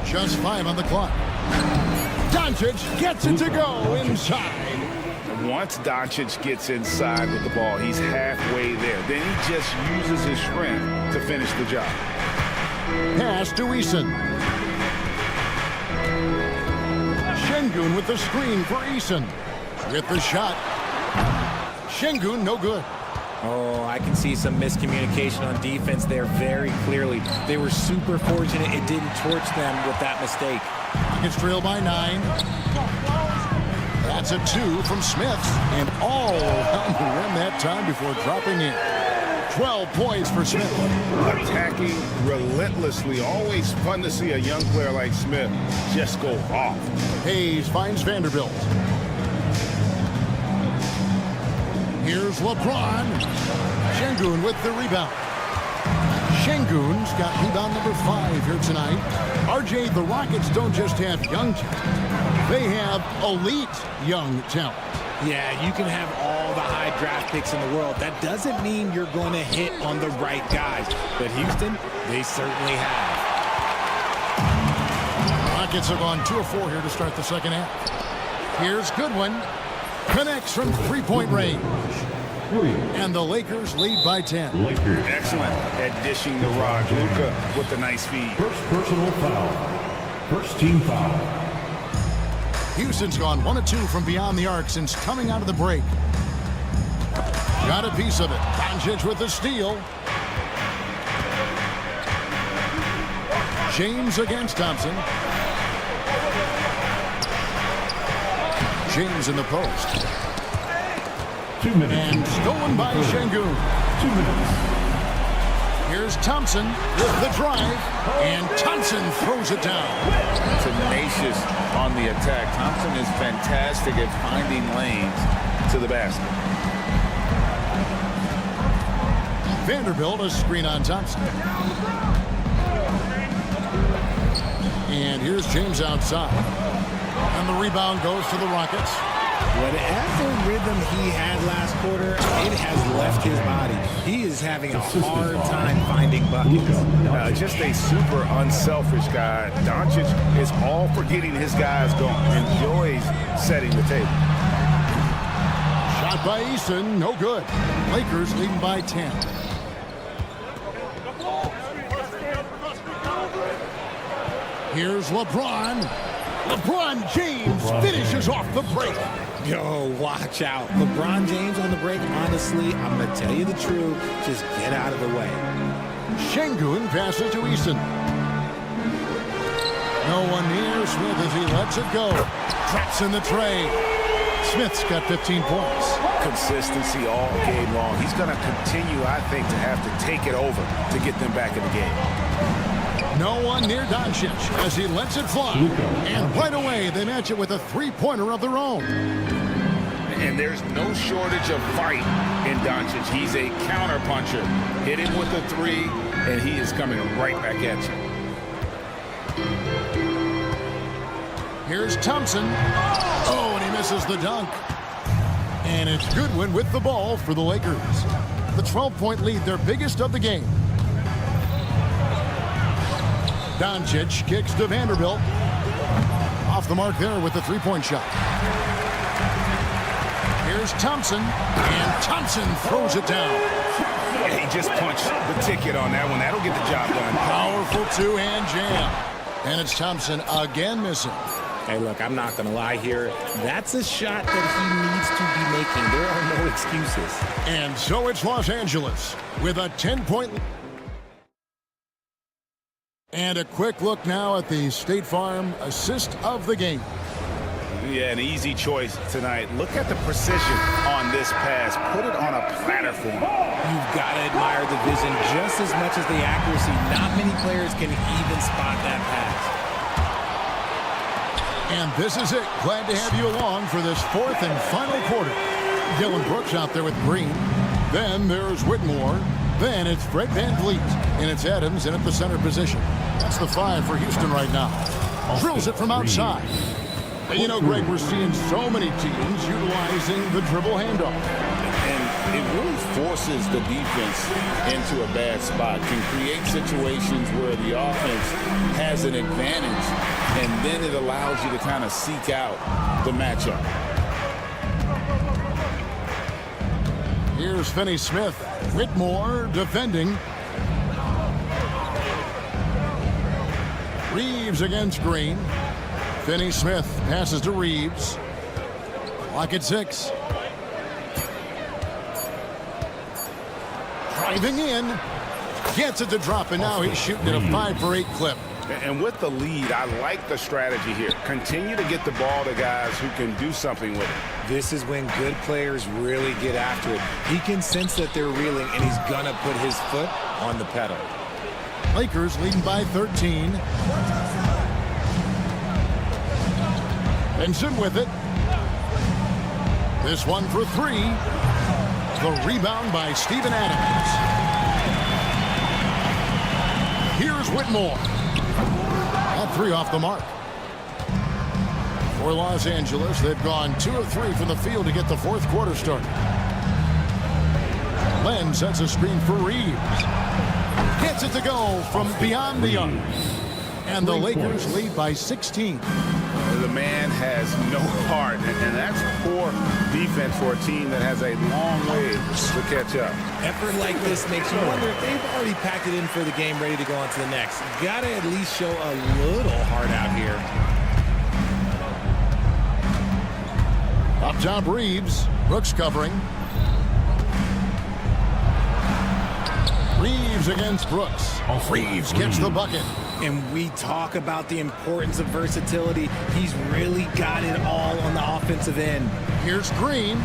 Just 5 on the clock. Doncic gets it to go inside. Once Doncic gets inside with the ball, he's halfway there. Then he just uses his strength to finish the job. Pass to Eason. Şengün with the screen for Eason. With the shot. Şengün, no good. Oh, I can see some miscommunication on defense there very clearly. They were super fortunate it didn't torch them with that mistake. It's trailed by 9. That's a 2 from Smith. And all around the rim that time before dropping in. 12 points for Smith. Attacking relentlessly. Always fun to see a young player like Smith just go off. Hayes finds Vanderbilt. Here's LeBron. Şengün with the rebound. Şengün's got rebound number 5 here tonight. RJ, the Rockets don't just have young talent. They have elite young talent. Yeah, you can have all the high draft picks in the world. That doesn't mean you're going to hit on the right guys. But Houston, they certainly have. Rockets have gone 2 of 4 here to start the second half. Here's Goodwin. Connects from three-point range. And the Lakers lead by 10. Excellent at dishing the rock. Luka with the nice feed. First personal foul. First team foul. Houston's gone 1 of 2 from beyond the arc since coming out of the break. Got a piece of it. Doncic with the steal. James against Thompson. James in the post. 2 minutes. And stolen by Şengün. 2 minutes. Here's Thompson with the drive. And Thompson throws it down. Tenacious on the attack. Thompson is fantastic at finding lanes to the basket. Vanderbilt a screen on Thompson. And here's James outside. And the rebound goes to the Rockets. Whatever rhythm he had last quarter, it has left his body. He is having a hard time finding buckets. Just a super unselfish guy. Doncic is all for getting his guys going. Enjoys setting the table. Shot by Eason, no good. Lakers leading by 10. Here's LeBron. LeBron James finishes off the break. Yo, watch out. LeBron James on the break, honestly, I'm going to tell you the truth. Just get out of the way. Şengün passes to Eason. No one near Smith as he lets it go. Traps in the tray. Smith's got 15 points. Consistency all game long. He's going to continue, I think, to have to take it over to get them back in the game. No one near Doncic as he lets it fly. And right away, they match it with a three-pointer of their own. And there's no shortage of fight in Doncic. He's a counter-puncher. Hit him with a 3, and he is coming right back at you. Here's Thompson. Oh, and he misses the dunk. And it's Goodwin with the ball for the Lakers. The 12-point lead, their biggest of the game. Doncic kicks to Vanderbilt. Off the mark there with the three-point shot. Here's Thompson, and Thompson throws it down. Yeah, he just punched the ticket on that one. That'll get the job done. Powerful two-hand jam. And it's Thompson again missing. Hey, look, I'm not going to lie here. That's a shot that he needs to be making. There are no excuses. And so it's Los Angeles with a 10-point lead. And a quick look now at the State Farm assist of the game. Yeah, an easy choice tonight. Look at the precision on this pass. Put it on a platter for him. You've got to admire the vision just as much as the accuracy. Not many players can even spot that pass. And this is it. Glad to have you along for this fourth and final quarter. Dylan Brooks out there with Green. Then there's Whitmore. Then it's Fred VanVleet. And it's Adams in at the center position. That's the 5 for Houston right now. Drills it from outside. You know, Greg, we're seeing so many teams utilizing the dribble handoff. And it really forces the defense into a bad spot. Can create situations where the offense has an advantage, and then it allows you to kind of seek out the matchup. Here's Finney Smith. Whitmore defending. Reeves against Green. Finney Smith passes to Reeves. Clock at 6. Driving in. Gets it to drop, and now he's shooting at a 5 for 8 clip. And with the lead, I like the strategy here. Continue to get the ball to guys who can do something with it. This is when good players really get after it. He can sense that they're reeling, and he's going to put his foot on the pedal. Lakers leading by 13. Benson with it. This one for 3. The rebound by Steven Adams. Here's Whitmore. That 3 off the mark. For Los Angeles, they've gone 2 of 3 from the field to get the fourth quarter started. Len sets a screen for Reeves. Gets it to go from beyond the arc. And the Lakers lead by 16. The man has no heart, and that's poor defense for a team that has a long way to catch up. Effort like this makes you wonder if they've already packed it in for the game, ready to go on to the next. Got to at least show a little heart out here. Up top, Reeves. Brooks covering. Reeves against Brooks. Reeves gets the bucket. And we talk about the importance of versatility. He's really got it all on the offensive end. Here's Green,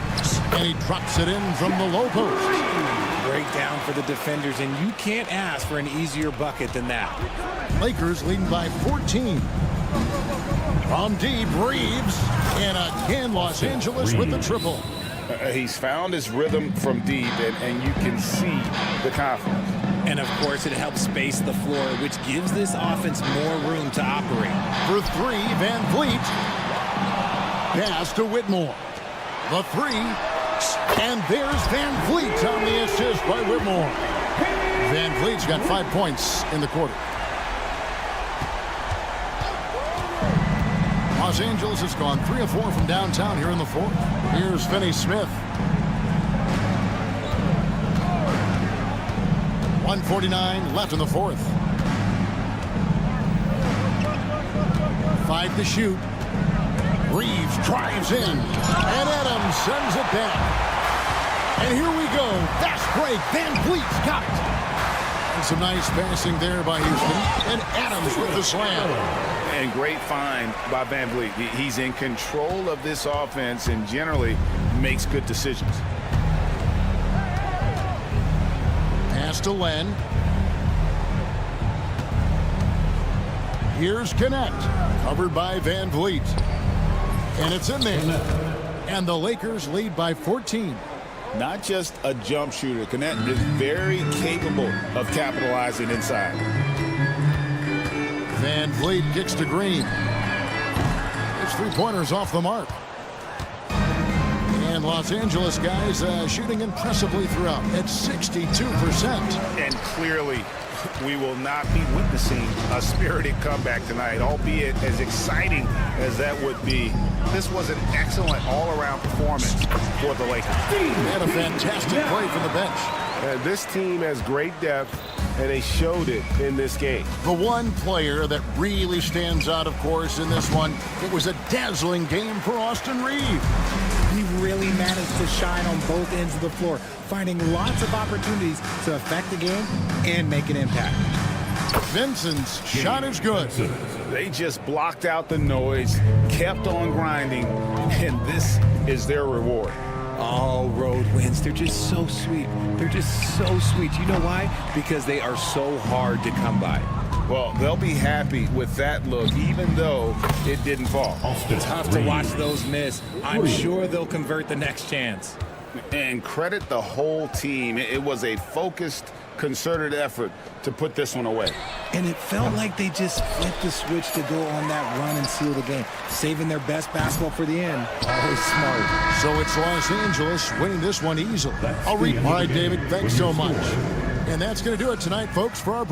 and he drops it in from the low post. Breakdown for the defenders, and you can't ask for an easier bucket than that. Lakers leading by 14. From deep, Reeves, and again Los Angeles with the triple. He's found his rhythm from deep, and you can see the confidence. And, of course, it helps space the floor, which gives this offense more room to operate. For 3, VanVleet. Pass to Whitmore. The 3. And there's VanVleet on the assist by Whitmore. VanVleet's got 5 points in the quarter. Los Angeles has gone 3 of 4 from downtown here in the fourth. Here's Finney Smith. 1:49 left in the fourth. 5 to shoot. Reeves drives in, and Adams sends it back. And here we go. Fast break. VanVleet's got it. And some nice passing there by Houston. And Adams with the slam. And great find by VanVleet. He's in control of this offense and generally makes good decisions. Pass to Len. Here's Connect, covered by VanVleet. And it's in there. And the Lakers lead by 14. Not just a jump shooter. Connect is very capable of capitalizing inside. VanVleet kicks to Green. His 3-pointers off the mark. And Los Angeles guys shooting impressively throughout at 62%. And clearly, we will not be witnessing a spirited comeback tonight, albeit as exciting as that would be. This was an excellent all-around performance for the Lakers. And a fantastic play from the bench. And this team has great depth, and they showed it in this game. The one player that really stands out, of course, in this one, it was a dazzling game for Austin Reeves. He really managed to shine on both ends of the floor, finding lots of opportunities to affect the game and make an impact. Vincent's shot is good. They just blocked out the noise, kept on grinding, and this is their reward. All road wins. They're just so sweet. They're just so sweet. You know why? Because they are so hard to come by. Well, they'll be happy with that look, even though it didn't fall. Tough to watch those miss. I'm sure they'll convert the next chance. And credit the whole team. It was a focused, concerted effort to put this one away. And it felt like they just flipped the switch to go on that run and seal the game, saving their best basketball for the end. Always smart. So it's Los Angeles winning this one easily. All right, David, thanks so much. And that's going to do it tonight, folks, for our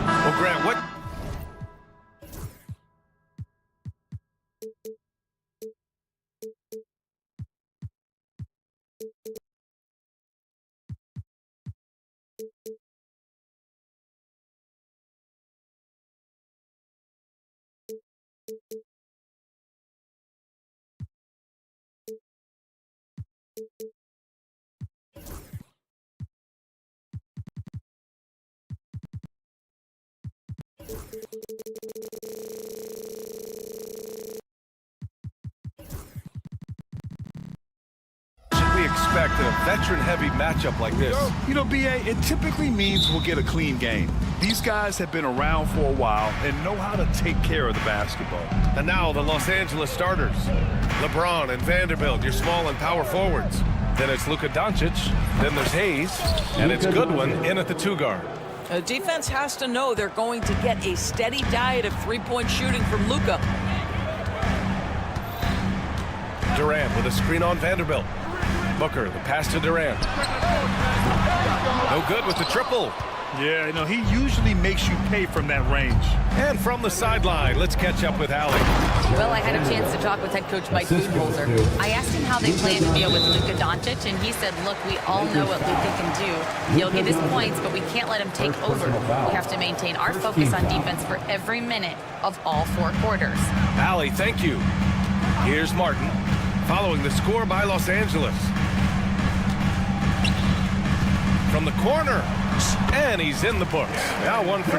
Well, Grant, what? Should we expect in a veteran-heavy matchup like this? You know, B.A., it typically means we'll get a clean game. These guys have been around for a while and know how to take care of the basketball. And now the Los Angeles starters. LeBron and Vanderbilt, your small and power forwards. Then it's Luka Doncic. Then there's Hayes. And it's Goodwin in at the 2-guard. Defense has to know they're going to get a steady diet of three-point shooting from Luka. Durant with a screen on Vanderbilt. Booker, the pass to Durant. No good with the triple. Yeah, you know, he usually makes you pay from that range. And from the sideline, let's catch up with Allie. Well, I had a chance to talk with head coach Mike Budenholzer. I asked him how they plan to deal with Luka Doncic, and he said, look, we all know what Luka can do. He'll get his points, but we can't let him take over. We have to maintain our focus on defense for every minute of all 4 quarters. Allie, thank you. Here's Martin, following the score by Los Angeles. From the corner, and he's in the books. Now 1 for 2.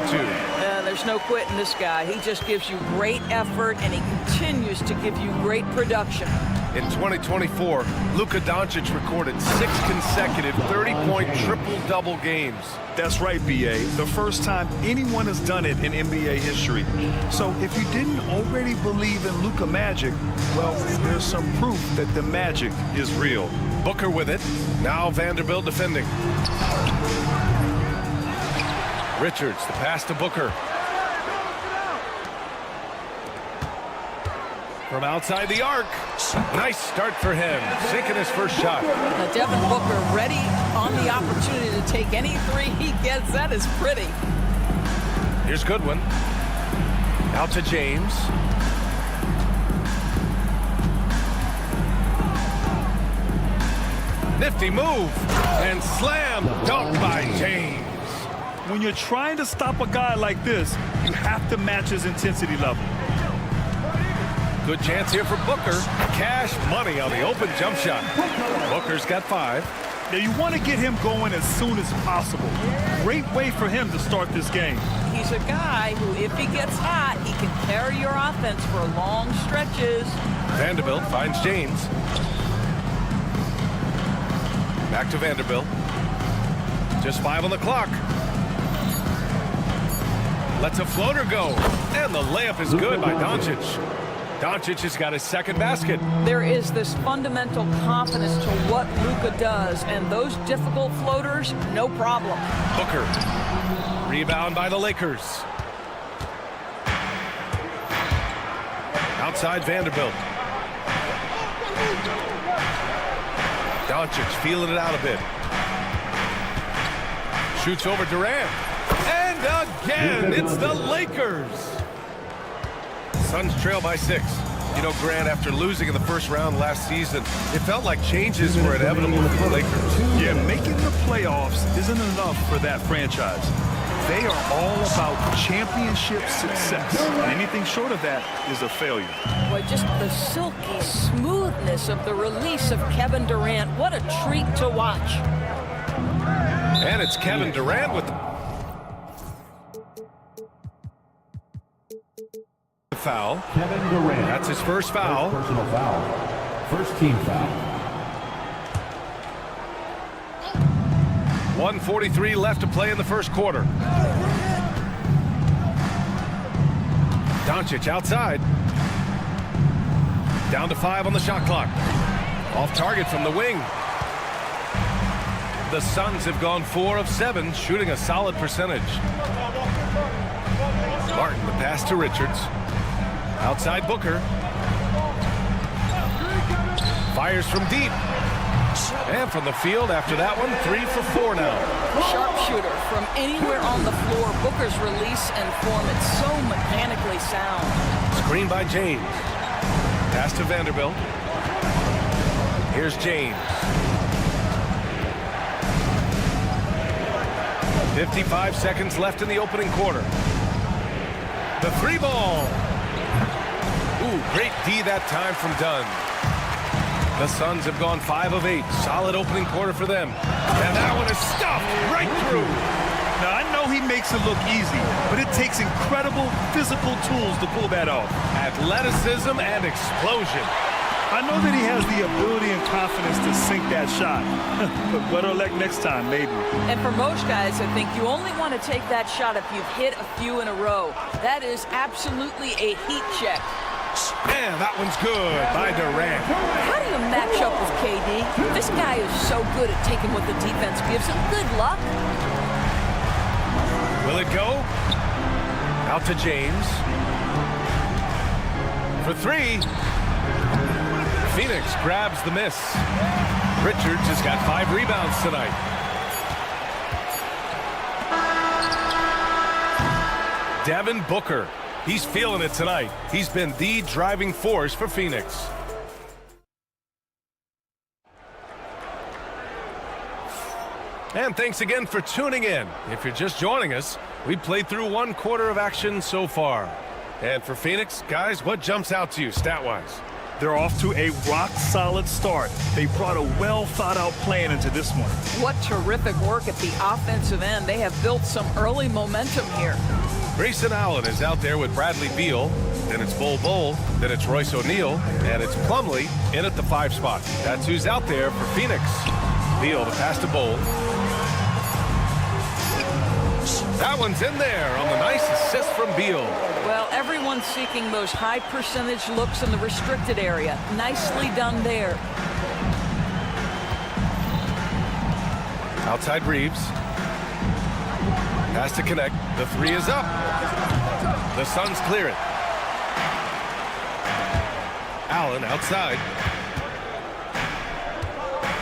There's no quitting this guy. He just gives you great effort, and he continues to give you great production. In 2024, Luka Doncic recorded 6 consecutive 30-point triple-double games. That's right, B.A. The first time anyone has done it in NBA history. So if you didn't already believe in Luka magic, well, there's some proof that the magic is real. Booker with it. Now Vanderbilt defending. Richards, the pass to Booker. From outside the arc. Nice start for him. Sinking his first shot. Devin Booker ready on the opportunity to take any 3 he gets. That is pretty. Here's Goodwin. Out to James. Nifty move. And slam dunk by James. When you're trying to stop a guy like this, you have to match his intensity level. Good chance here for Booker. Cash money on the open jump shot. Booker's got 5. Now you want to get him going as soon as possible. Great way for him to start this game. He's a guy who, if he gets hot, he can carry your offense for long stretches. Vanderbilt finds James. Back to Vanderbilt. Just 5 on the clock. Lets a floater go. And the layup is good by Doncic. Doncic has got his second basket. There is this fundamental confidence to what Luka does, and those difficult floaters, no problem. Booker. Rebound by the Lakers. Outside Vanderbilt. Doncic feeling it out a bit. Shoots over Durant. And again, it's the Lakers. Suns trail by 6. You know, Grant, after losing in the first round last season, it felt like changes were inevitable for the Lakers. Yeah, making the playoffs isn't enough for that franchise. They are all about championship success. Anything short of that is a failure. Boy, just the silky smoothness of the release of Kevin Durant. What a treat to watch. And it's Kevin Durant with the foul. Kevin Durant. That's his first foul. Personal foul. First team foul. 1:43 left to play in the first quarter. Doncic outside. Down to 5 on the shot clock. Off target from the wing. The Suns have gone 4 of 7, shooting a solid percentage. Martin, the pass to Richards. Outside Booker. Fires from deep. And from the field after that one, 3 for 4 now. Sharpshooter from anywhere on the floor. Booker's release and form, it's so mechanically sound. Screen by James. Pass to Vanderbilt. Here's James. 55 seconds left in the opening quarter. The 3 ball. Ooh, great D that time from Dunn. The Suns have gone 5 of 8. Solid opening quarter for them. And that one is stuffed right through. Now, I know he makes it look easy, but it takes incredible physical tools to pull that off. Athleticism and explosion. I know that he has the ability and confidence to sink that shot. But better luck next time, maybe. And for most guys, I think you only want to take that shot if you've hit a few in a row. That is absolutely a heat check. Man, that one's good by Durant. How do you match up with KD? This guy is so good at taking what the defense gives him. Good luck. Will it go? Out to James. For 3. Phoenix grabs the miss. Richards has got 5 rebounds tonight. Devin Booker. He's feeling it tonight. He's been the driving force for Phoenix. And thanks again for tuning in. If you're just joining us, we played through 1 quarter of action so far. And for Phoenix, guys, what jumps out to you stat-wise? They're off to a rock-solid start. They brought a well-thought-out plan into this one. What terrific work at the offensive end. They have built some early momentum here. Grayson Allen is out there with Bradley Beal. Then it's Bol, then it's Royce O'Neal, and it's Plumlee in at the 5 spot. That's who's out there for Phoenix. Beal, the pass to Bol. That one's in there on the nice assist from Beal. Well, everyone's seeking those high percentage looks in the restricted area. Nicely done there. Outside Reeves. Has to connect. The 3 is up. The Suns clear it. Allen outside.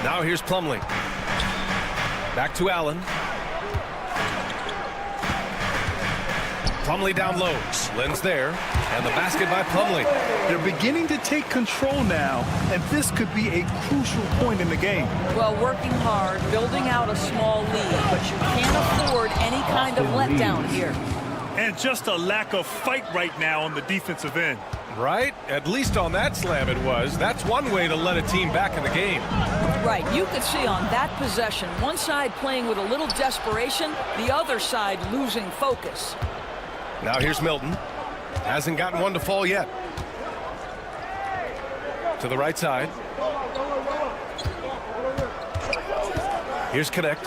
Now here's Plumlee. Back to Allen. Plumlee down low. Len's there. And the basket by Plumlee. They're beginning to take control now, and this could be a crucial point in the game. Well, working hard, building out a small lead, but you can't afford any kind of letdown here. And just a lack of fight right now on the defensive end. Right? At least on that slam it was. That's one way to let a team back in the game. Right. You could see on that possession, one side playing with a little desperation, the other side losing focus. Now here's Milton. Hasn't gotten one to fall yet. To the right side. Here's Connect.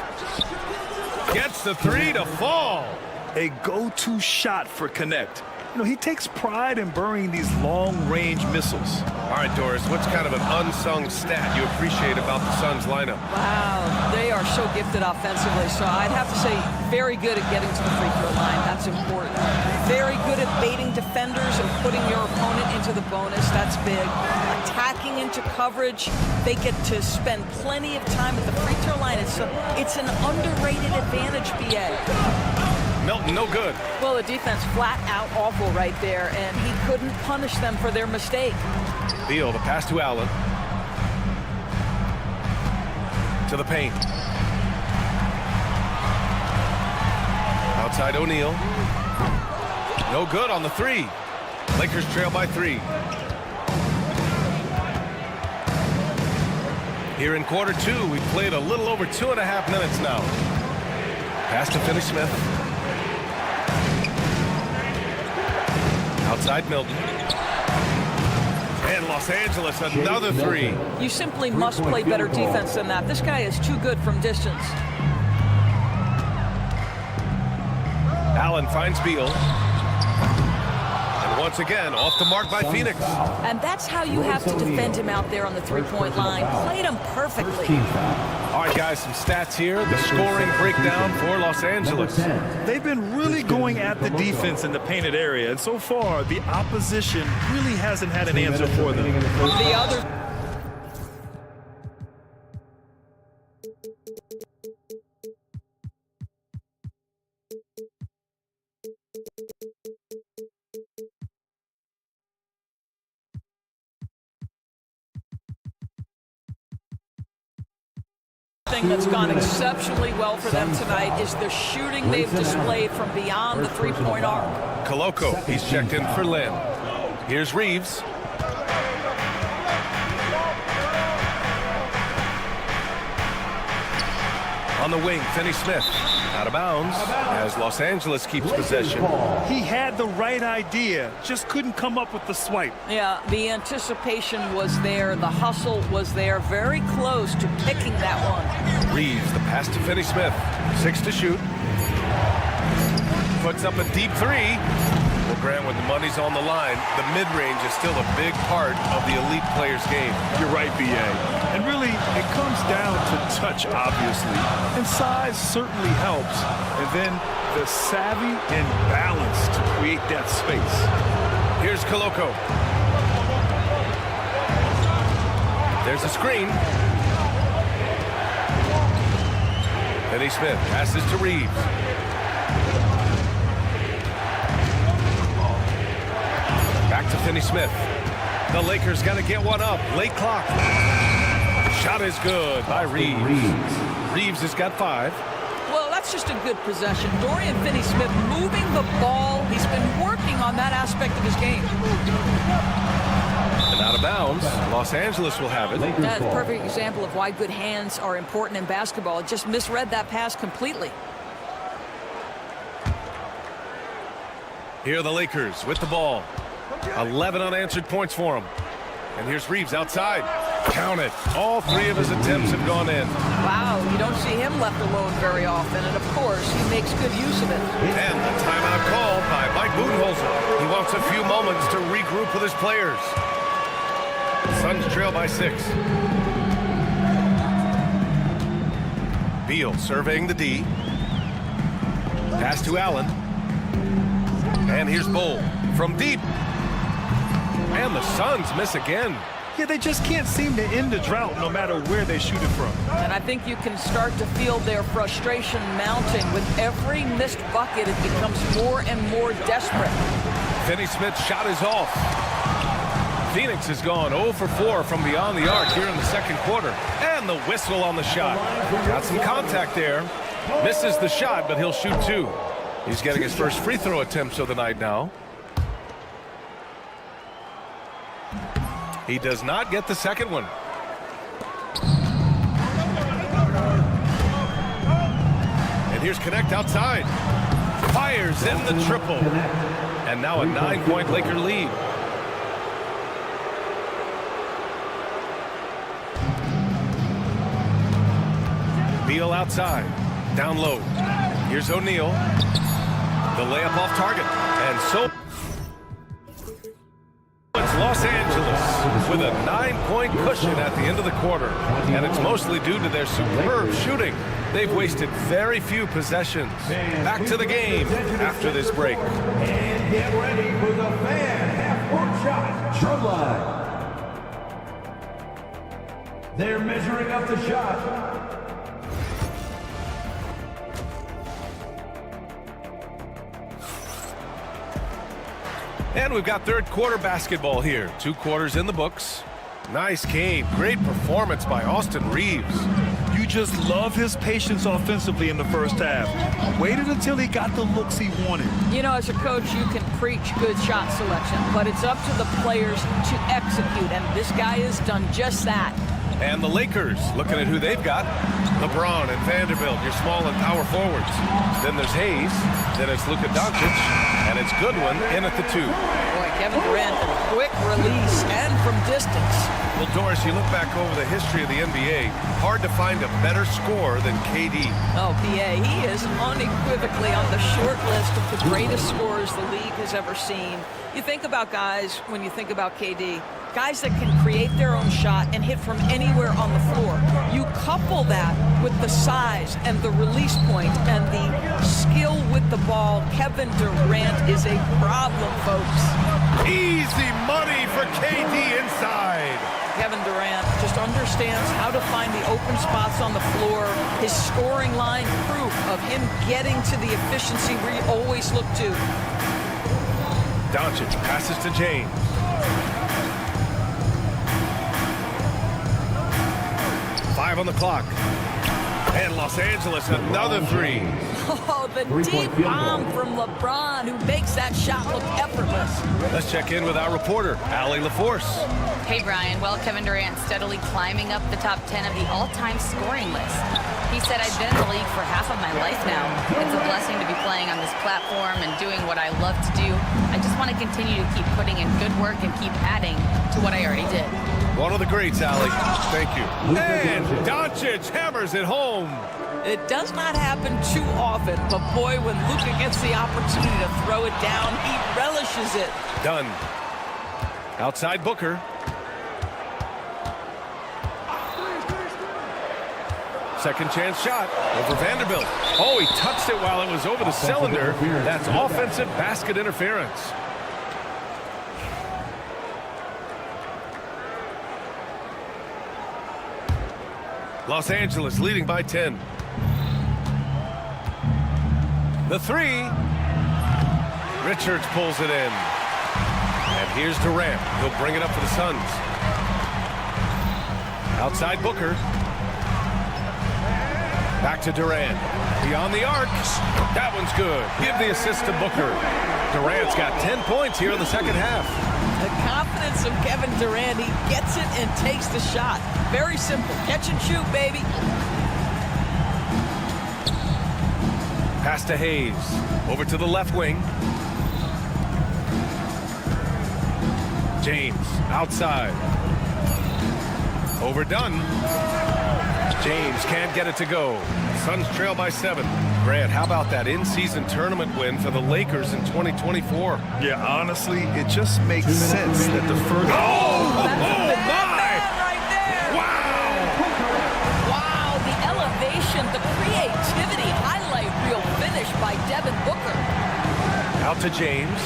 Gets the 3 to fall. A go-to shot for Connect. You know, he takes pride in burying these long-range missiles. All right, Doris, what's kind of an unsung stat you appreciate about the Suns lineup? Wow, they are so gifted offensively. So I'd have to say very good at getting to the free throw line. That's important. Very good at baiting defenders and putting your opponent into the bonus. That's big. Attacking into coverage. They get to spend plenty of time at the free throw line. It's an underrated advantage, BA. Milton, no good. Well, the defense flat out awful right there, and he couldn't punish them for their mistake. Beal, the pass to Allen. To the paint. Outside O'Neal. No good on the 3. Lakers trail by 3. Here in quarter 2, we've played a little over 2.5 minutes now. Pass to Finney-Smith. Outside Milton. And Los Angeles, another 3. You simply must play better defense than that. This guy is too good from distance. Allen finds Beal. And once again, off the mark by Phoenix. And that's how you have to defend him out there on the three-point line. Played him perfectly. All right, guys, some stats here. The scoring breakdown for Los Angeles. They've been really going at the defense in the painted area, and so far, the opposition really hasn't had an answer for them. thing that's gone exceptionally well for them tonight is the shooting they've displayed from beyond the three-point arc. Koloko, he's checked in for Lynn. Here's Reeves. On the wing, Finney-Smith. Out of bounds as Los Angeles keeps possession. He had the right idea, just couldn't come up with the swipe. Yeah, the anticipation was there. The hustle was there. Very close to picking that one. Reeves, the pass to Finney-Smith. 6 to shoot. Puts up a deep three. Well, Grant, when the money's on the line, the mid-range is still a big part of the elite player's game. You're right, B.A. And really, it comes down to touch, obviously. And size certainly helps. And then the savvy and balance to create that space. Here's Koloko. There's a screen. Finney-Smith passes to Reeves. Back to Finney-Smith. The Lakers got to get one up. Late clock. Shot is good by Reeves. Reeves has got 5. Well, that's just a good possession. Dorian Finney-Smith moving the ball. He's been working on that aspect of his game. And out of bounds. Los Angeles will have it. That's a perfect example of why good hands are important in basketball. It just misread that pass completely. Here are the Lakers with the ball. 11 unanswered points for him. And here's Reeves outside. Count it. All 3 of his attempts have gone in. Wow, you don't see him left alone very often. And, of course, he makes good use of it. And the timeout called by Mike Budenholzer. He wants a few moments to regroup with his players. Suns trail by 6. Beal surveying the D. Pass to Allen. And here's Bull from deep. And the Suns miss again. Yeah, they just can't seem to end the drought no matter where they shoot it from. And I think you can start to feel their frustration mounting. With every missed bucket, it becomes more and more desperate. Finney-Smith's shot is off. Phoenix has gone 0 for 4 from beyond the arc here in the second quarter. And the whistle on the shot. Got some contact there. Misses the shot, but he'll shoot 2. He's getting his first free throw attempts of the night now. He does not get the second one. And here's Connect outside. Fires in the triple. And now a 9-point Laker lead. Beal outside. Down low. Here's O'Neal. The layup off target. And so it's Los Angeles with a 9-point cushion at the end of the quarter. And it's mostly due to their superb shooting. They've wasted very few possessions. Back to the game after this break. And get ready for the fan half-court shot. Drum line. They're measuring up the shot. And we've got third quarter basketball here. 2 quarters in the books. Nice game. Great performance by Austin Reeves. You just love his patience offensively in the first half. Waited until he got the looks he wanted. You know, as a coach, you can preach good shot selection, but it's up to the players to execute, and this guy has done just that. And the Lakers, looking at who they've got. LeBron and Vanderbilt, your small and power forwards. Then there's Hayes. Then it's Luka Doncic. And it's Goodwin in at the 2. Boy, Kevin Durant, quick release and from distance. Well, Doris, you look back over the history of the NBA, hard to find a better scorer than KD. Oh, PA, he is unequivocally on the short list of the greatest scorers the league has ever seen. You think about guys, when you think about KD, guys that can create their own shot and hit from anywhere on the floor. You couple that with the size and the release point and the skill with the ball. Kevin Durant is a problem, folks. Easy money for KD inside. Kevin Durant just understands how to find the open spots on the floor. His scoring line, proof of him getting to the efficiency we always look to. Doncic passes to James. On the clock. And Los Angeles, another three. Oh, the deep bomb from LeBron, who makes that shot look effortless. Let's check in with our reporter, Allie LaForce. Hey, Brian. Well, Kevin Durant steadily climbing up the top 10 of the all-time scoring list. He said, I've been in the league for half of my life now. It's a blessing to be playing on this platform and doing what I love to do. I just want to continue to keep putting in good work and keep adding to what I already did. One of the greats, Allie. Thank you. And Doncic hammers it home. It does not happen too often, but boy, when Luka gets the opportunity to throw it down, he relishes it. Done. Outside Booker. Second chance shot over Vanderbilt. Oh, he touched it while it was over the cylinder. That's offensive basket interference. Los Angeles leading by 10. The three. Richards pulls it in. And here's Durant. He'll bring it up for the Suns. Outside Booker. Back to Durant. Beyond the arc. That one's good. Give the assist to Booker. Durant's got 10 points here in the second half. The confidence of Kevin Durant. He gets it and takes the shot. Very simple. Catch and shoot, baby. Pass to Hayes. Over to the left wing. James outside. Overdone. James can't get it to go. Suns trail by 7. Grant, how about that in-season tournament win for the Lakers in 2024? Yeah, honestly, it just makes sense that the first... Oh my! Right there. Wow, the elevation, the creativity, highlight reel finish by Devin Booker. Out to James.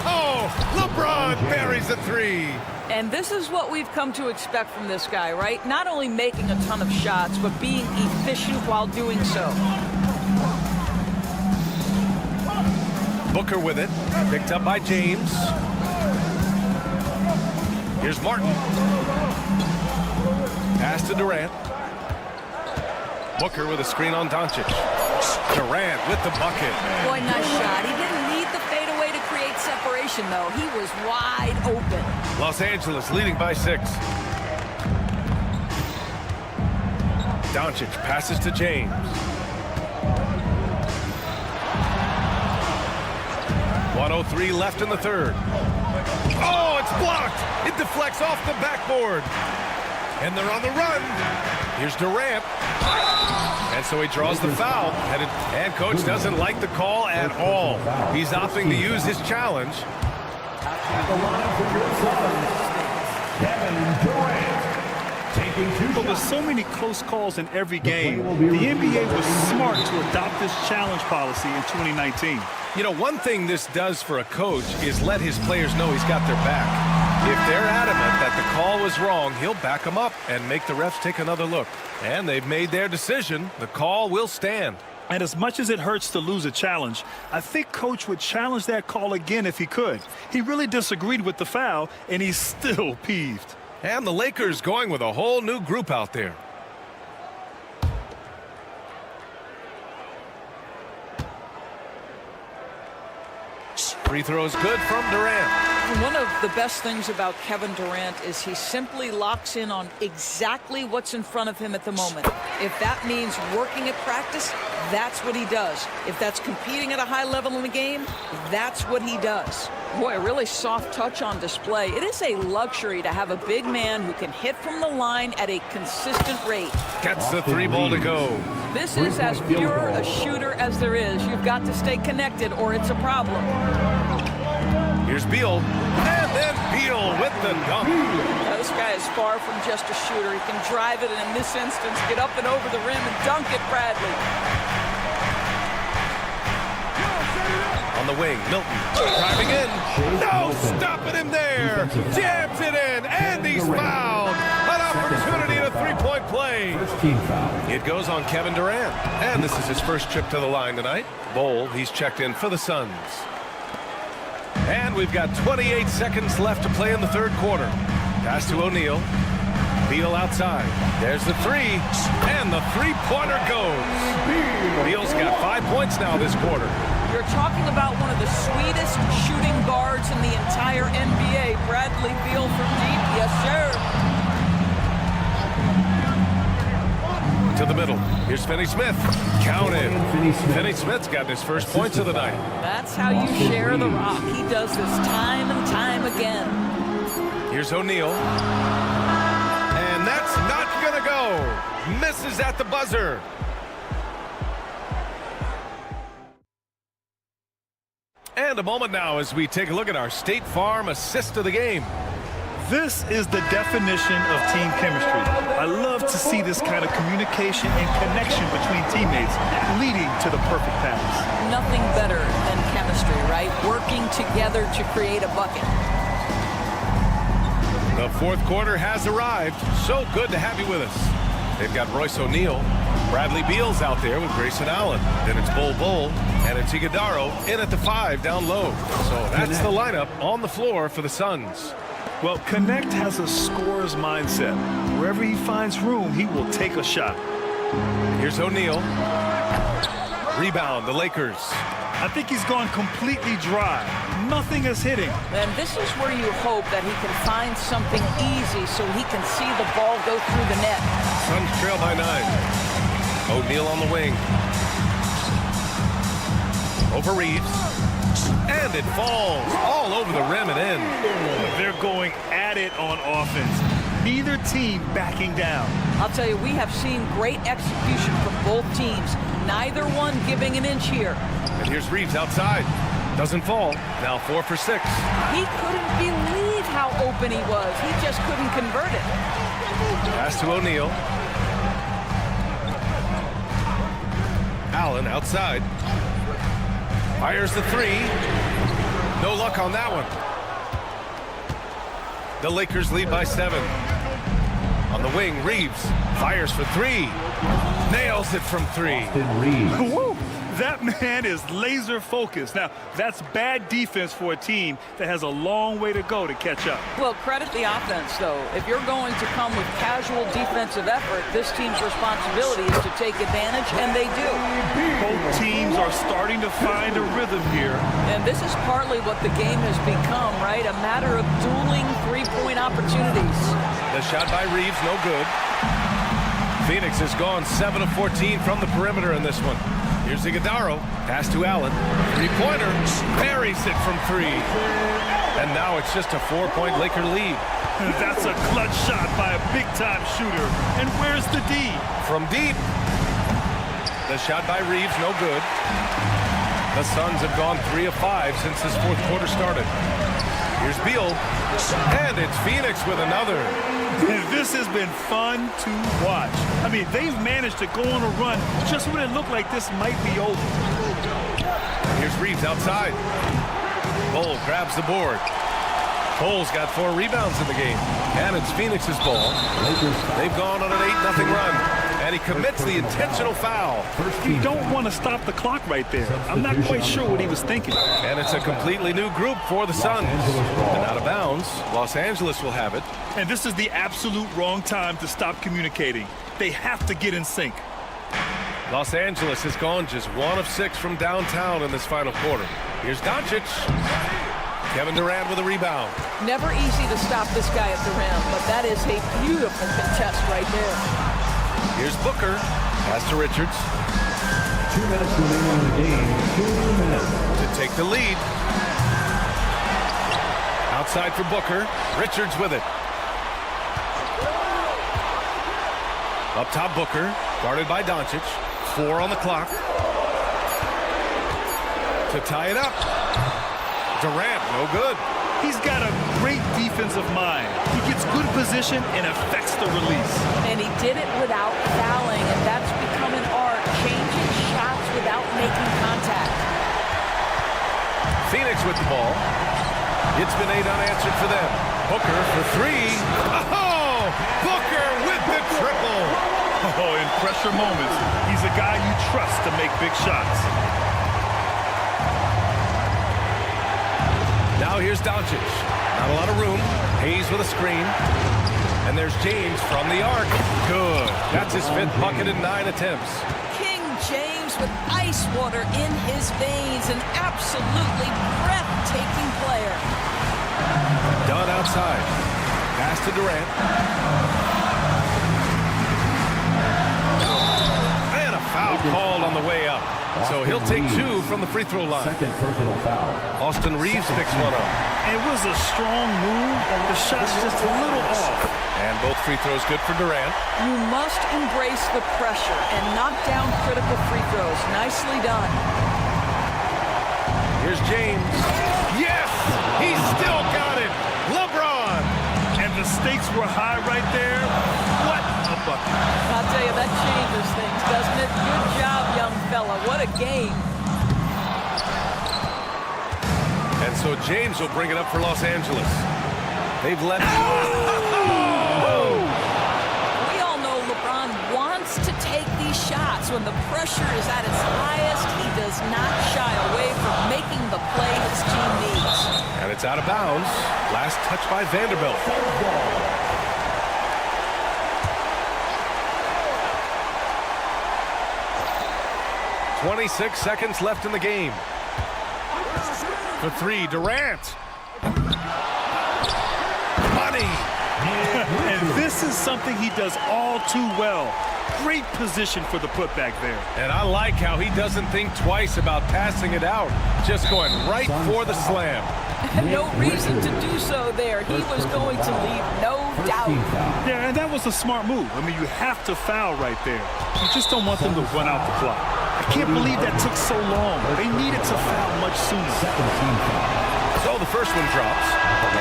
Oh, LeBron buries a three. And this is what we've come to expect from this guy, right? Not only making a ton of shots, but being efficient while doing so. Booker with it. Picked up by James. Here's Martin. Pass to Durant. Booker with a screen on Doncic. Durant with the bucket. Boy, nice shot. He didn't need the fadeaway to create separation, though. He was wide open. Los Angeles leading by 6. Doncic passes to James. 1:03 left in the third. Oh, it's blocked. It deflects off the backboard. And they're on the run. Here's Durant. And so he draws the foul. And coach doesn't like the call at all. He's opting to use his challenge. At the line for your Suns, Kevin Durant. Well, there's so many close calls in every game. The NBA was smart to adopt this challenge policy in 2019. You know, one thing this does for a coach is let his players know he's got their back. If they're adamant that the call was wrong, he'll back them up and make the refs take another look. And they've made their decision. The call will stand. And as much as it hurts to lose a challenge, I think Coach would challenge that call again if he could. He really disagreed with the foul, and he's still peeved. And the Lakers going with a whole new group out there. Free throws good from Durant. One of the best things about Kevin Durant is he simply locks in on exactly what's in front of him at the moment. If that means working at practice, that's what he does. If that's competing at a high level in the game, that's what he does. Boy, a really soft touch on display. It is a luxury to have a big man who can hit from the line at a consistent rate. Gets the three ball to go. This is as pure a shooter as there is. You've got to stay connected or it's a problem. Here's Beal. And then Beal with the dunk. Now, this guy is far from just a shooter. He can drive it and in this instance get up and over the rim and dunk it, Bradley. On the wing, Milton driving in. No stopping him there. Jams it in, and he's fouled. An opportunity at a three-point play. It goes on Kevin Durant. And this is his first trip to the line tonight. Bowl, he's checked in for the Suns. And we've got 28 seconds left to play in the third quarter. Pass to O'Neal. Beal outside. There's the three, and the three-pointer goes. Beal's got 5 points now this quarter. You're talking about one of the sweetest shooting guards in the entire NBA. Bradley Beal from deep. Yes, sir. To the middle. Here's Finney-Smith. Count it. Finney-Smith's got his first points of the night. That's how you share the rock. He does this time and time again. Here's O'Neal. And that's not going to go. Misses at the buzzer. And a moment now as we take a look at our State Farm assist of the game. This is the definition of team chemistry. I love to see this kind of communication and connection between teammates leading to the perfect pass. Nothing better than chemistry, right? Working together to create a bucket. The fourth quarter has arrived. So good to have you with us. They've got Royce O'Neal. Bradley Beal's out there with Grayson Allen. Then it's Bol, and it's Iguodaro in at the 5 down low. So that's the lineup on the floor for the Suns. Well, Connect has a scorer's mindset. Wherever he finds room, he will take a shot. Here's O'Neal. Rebound, the Lakers. I think he's gone completely dry. Nothing is hitting. And this is where you hope that he can find something easy so he can see the ball go through the net. Suns trail by 9. O'Neal on the wing. Over Reeves. And it falls all over the rim and in. They're going at it on offense. Neither team backing down. I'll tell you, we have seen great execution from both teams. Neither one giving an inch here. And here's Reeves outside. Doesn't fall. Now 4 for 6. He couldn't believe how open he was. He just couldn't convert it. Pass to O'Neal. Allen outside. Fires the 3. No luck on that one. The Lakers lead by 7. On the wing, Reeves fires for 3. Nails it from 3. Woo! That man is laser focused. Now, that's bad defense for a team that has a long way to go to catch up. Well, credit the offense, though. If you're going to come with casual defensive effort, this team's responsibility is to take advantage, and they do. Both teams are starting to find a rhythm here. And this is partly what the game has become, right? A matter of dueling three-point opportunities. The shot by Reeves, no good. Phoenix has gone 7 of 14 from the perimeter in this one. Here's Iguodaro. Pass to Allen. Three-pointer. Buries it from 3. And now it's just a 4-point Laker lead. That's a clutch shot by a big-time shooter. And where's the D? From deep. The shot by Reeves, no good. The Suns have gone 3 of 5 since this fourth quarter started. Here's Beal. And it's Phoenix with another. This has been fun to watch. I mean, they've managed to go on a run just when it looked like this might be over. Here's Reeves outside. Bol grabs the board. Bol's got 4 rebounds in the game. And it's Phoenix's ball. They've gone on an 8-0 run. And he commits the intentional foul. You don't want to stop the clock right there. I'm not quite sure what he was thinking. And it's a completely new group for the Suns. And out of bounds, Los Angeles will have it. And this is the absolute wrong time to stop communicating. They have to get in sync. Los Angeles has gone just 1 of 6 from downtown in this final quarter. Here's Doncic. Kevin Durant with a rebound. Never easy to stop this guy at the rim, but that is a beautiful contest right there. Here's Booker. Pass to Richards. 2 minutes remaining in the game. 2 minutes. To take the lead. Outside for Booker. Richards with it. Up top, Booker. Guarded by Doncic. 4 on the clock. To tie it up. Durant, no good. He's got a great defensive mind. He gets good position and affects the release. And he did it without fouling, and that's become an art, changing shots without making contact. Phoenix with the ball. It's been 8 unanswered for them. Booker for 3. Oh! Booker with the triple. Oh, in pressure moments, he's a guy you trust to make big shots. Now here's Doncic. Not a lot of room. Hayes with a screen. And there's James from the arc. Good. That's his 5th bucket in 9 attempts. King James with ice water in his veins. An absolutely breathtaking player. Dunn outside. Pass to Durant. And a foul called on the way up. So he'll take 2 from the free throw line. Second personal foul. Austin Reeves picks one up. It was a strong move. The shot's just a little off. And both free throws good for Durant. You must embrace the pressure and knock down critical free throws. Nicely done. Here's James. Yes! He's still got it! LeBron! And the stakes were high right there. What a bucket. I'll tell you, that changes things, doesn't it? Good job, young fella. What a game. And so James will bring it up for Los Angeles. They've let... We all know LeBron wants to take these shots. When the pressure is at its highest, he does not shy away from making the play his team needs. And it's out of bounds. Last touch by Vanderbilt. 26 seconds left in the game. For 3, Durant. Money. And this is something he does all too well. Great position for the putback there. And I like how he doesn't think twice about passing it out. Just going right for the slam. No reason to do so there. He was going to leave no doubt. Yeah, and that was a smart move. I mean, you have to foul right there. You just don't want them to run out the clock. I can't believe that took so long. They needed to foul much sooner. So the first one drops,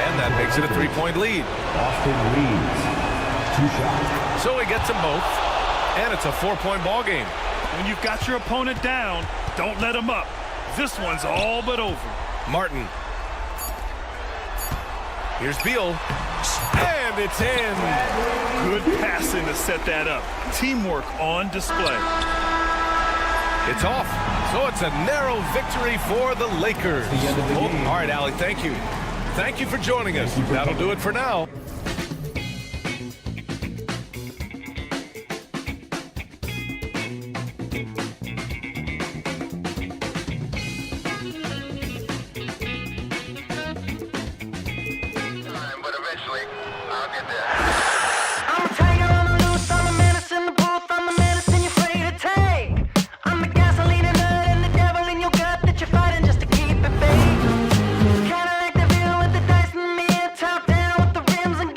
and that makes it a 3-point lead. Austin Reeves, 2 shots. So he gets them both, and it's a 4-point ball game. When you've got your opponent down, don't let him up. This one's all but over. Martin. Here's Beal. And it's in. Good passing to set that up. Teamwork on display. It's off. So it's a narrow victory for the Lakers. The end of the game. All right, Allie, thank you. Thank you for joining us. That'll do it for now. But eventually, I'll get there. I'm a tiger on the loose, I'm a menace in the booth, I'm the medicine you're afraid to take. I'm the gasoline and nut and the devil in your gut that you're fighting just to keep it baked. Kinda like the view with the dice in the mirror, top down with the rims and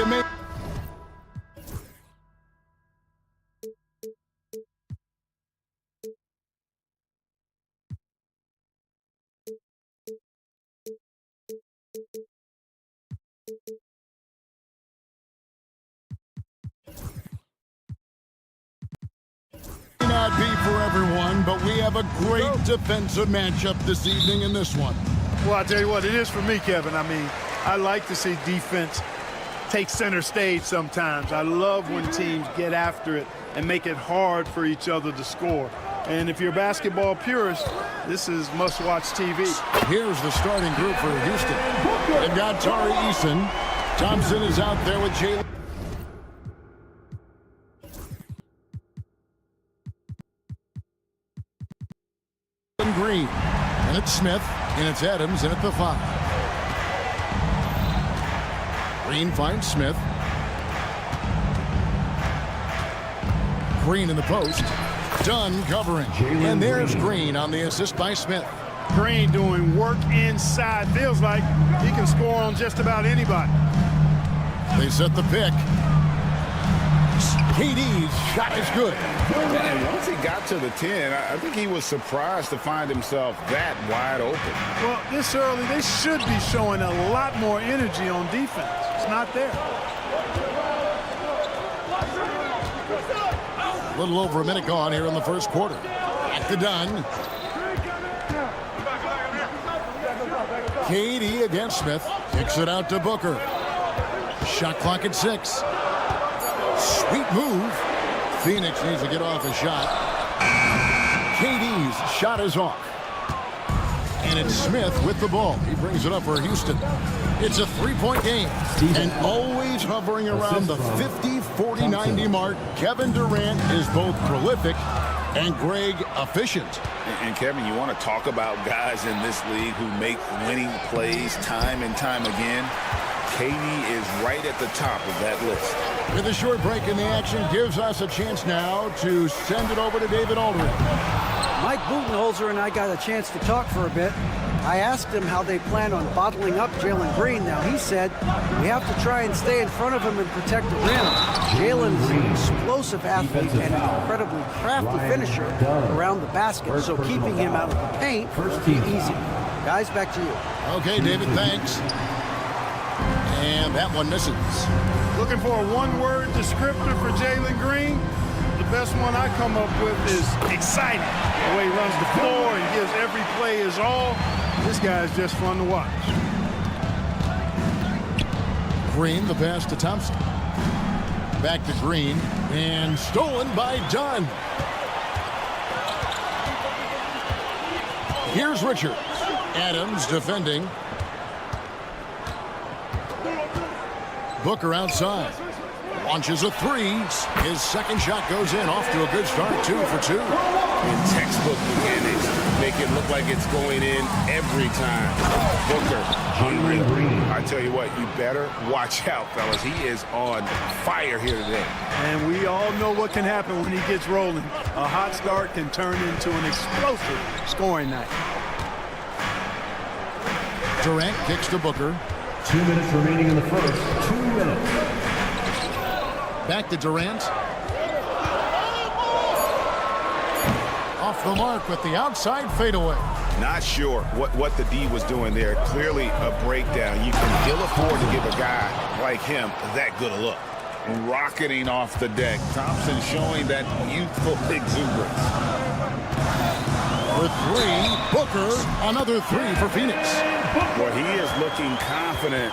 you may. Not be for everyone, but we have a great defensive matchup this evening in this one. Well, I'll tell you what, it is for me, Kevin. I mean, I like to see defense take center stage sometimes. I love when teams get after it and make it hard for each other to score. And if you're a basketball purist, this is must-watch TV. Here's the starting group for Houston. They've got Tari Eason. Thompson is out there with Jalen Green. And it's Smith, and it's Adams, and at the 5. Green finds Smith. Green in the post. Dunn covering. And there's Green on the assist by Smith. Green doing work inside. Feels like he can score on just about anybody. They set the pick. KD's shot is good. And once he got to the 10, I think he was surprised to find himself that wide open. Well, this early, they should be showing a lot more energy on defense. It's not there. A little over a minute gone here in the first quarter. Back to Dunn. KD against Smith. Kicks it out to Booker. Shot clock at 6. Sweet move. Phoenix needs to get off a shot. KD's shot is off. And it's Smith with the ball. He brings it up for Houston. It's a 3-point game. And always hovering around the 50, 40, 90 mark. Kevin Durant is both prolific and Greg efficient. And Kevin, you want to talk about guys in this league who make winning plays time and time again. KD is right at the top of that list. With a short break in the action, gives us a chance now to send it over to David Aldridge. Mike Budenholzer and I got a chance to talk for a bit. I asked him how they plan on bottling up Jalen Green. Now, he said we have to try and stay in front of him and protect the rim. Jalen's an explosive athlete and an incredibly crafty finisher around the basket, so keeping him out of the paint will be easy. Guys, back to you. Okay, David, thanks. And that one misses. Looking for a one-word descriptor for Jalen Green? The best one I come up with is exciting. The way he runs the floor and gives every play his all. This guy is just fun to watch. Green, the pass to Thompson. Back to Green. And stolen by Dunn. Here's Richards. Adams defending. Booker outside. Launches a 3. His second shot goes in. Off to a good start. 2 for 2. In textbook mechanics, make it look like it's going in every time. Booker, unreal. I tell you what, you better watch out, fellas. He is on fire here today. And we all know what can happen when he gets rolling. A hot start can turn into an explosive scoring night. Durant kicks to Booker. 2 minutes remaining in the first. 2 minutes. Back to Durant. Off the mark with the outside fadeaway. Not sure what the D was doing there. Clearly a breakdown. You can ill afford to give a guy like him that good a look. Rocketing off the deck. Thompson showing that youthful exuberance. For 3, Booker, another 3 for Phoenix. Well, he is looking confident.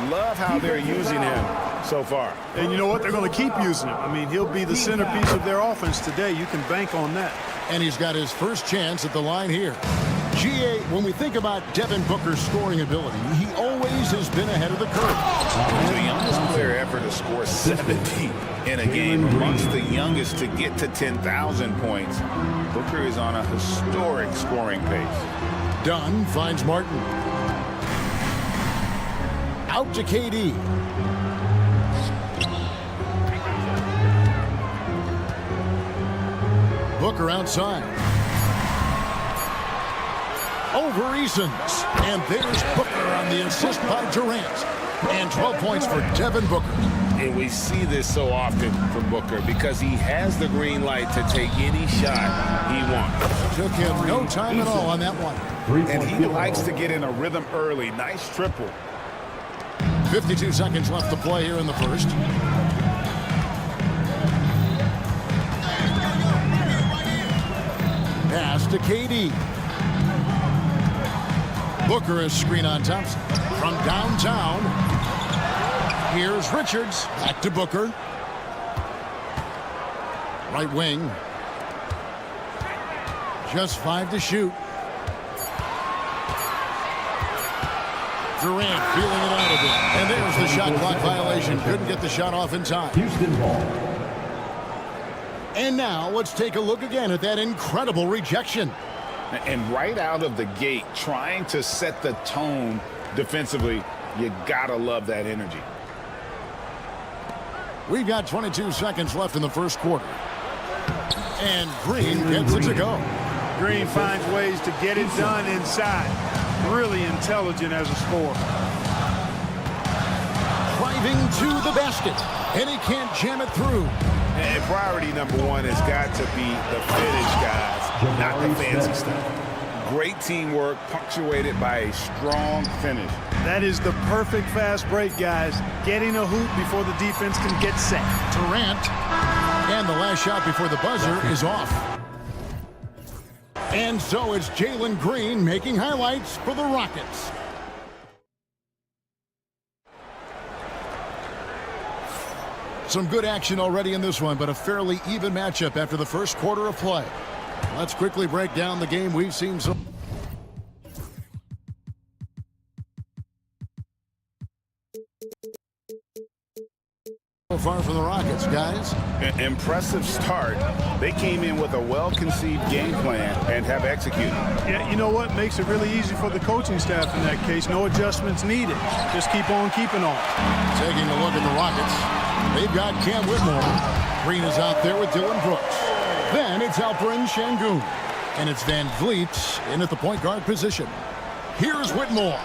Love how they're using him so far. And you know what? They're going to keep using him. I mean, he'll be the centerpiece of their offense today. You can bank on that. And he's got his first chance at the line here. GA, when we think about Devin Booker's scoring ability, he always has been ahead of the curve. The youngest player ever to score 70 in a game, amongst the youngest to get to 10,000 points. Booker is on a historic scoring pace. Dunn finds Martin. Out to KD. Booker outside. Over Easons. And there's Booker on the assist by Durant. And 12 points for Devin Booker. And we see this so often from Booker because he has the green light to take any shot he wants. Took him no time at all on that one. And he likes to get in a rhythm early. Nice triple. 52 seconds left to play here in the first. Pass to KD. Booker is screen on Thompson. From downtown, here's Richards. Back to Booker. Right wing. Just 5 to shoot. Durant feeling it out of it. And there's the shot clock violation. Couldn't get the shot off in time. Houston ball. And now let's take a look again at that incredible rejection. And right out of the gate, trying to set the tone defensively, you gotta love that energy. We've got 22 seconds left in the first quarter. And Green gets it to go. Green finds ways to get it done inside. Really intelligent as a scorer. Driving to the basket. And he can't jam it through. And priority number one has got to be the finish, guys, not the fancy stuff. Great teamwork, punctuated by a strong finish. That is the perfect fast break, guys. Getting a hoop before the defense can get set. Durant. And the last shot before the buzzer is off. And so it's Jalen Green making highlights for the Rockets. Some good action already in this one, but a fairly even matchup after the first quarter of play. Let's quickly break down the game we've seen so far from the Rockets, guys. Impressive start. They came in with a well-conceived game plan and have executed. Yeah, you know what? Makes it really easy for the coaching staff in that case. No adjustments needed. Just keep on keeping on. Taking a look at the Rockets. They've got Cam Whitmore. Green is out there with Dylan Brooks. Then it's Alperen Şengün. And it's Van Vliet in at the point guard position. Here's Whitmore.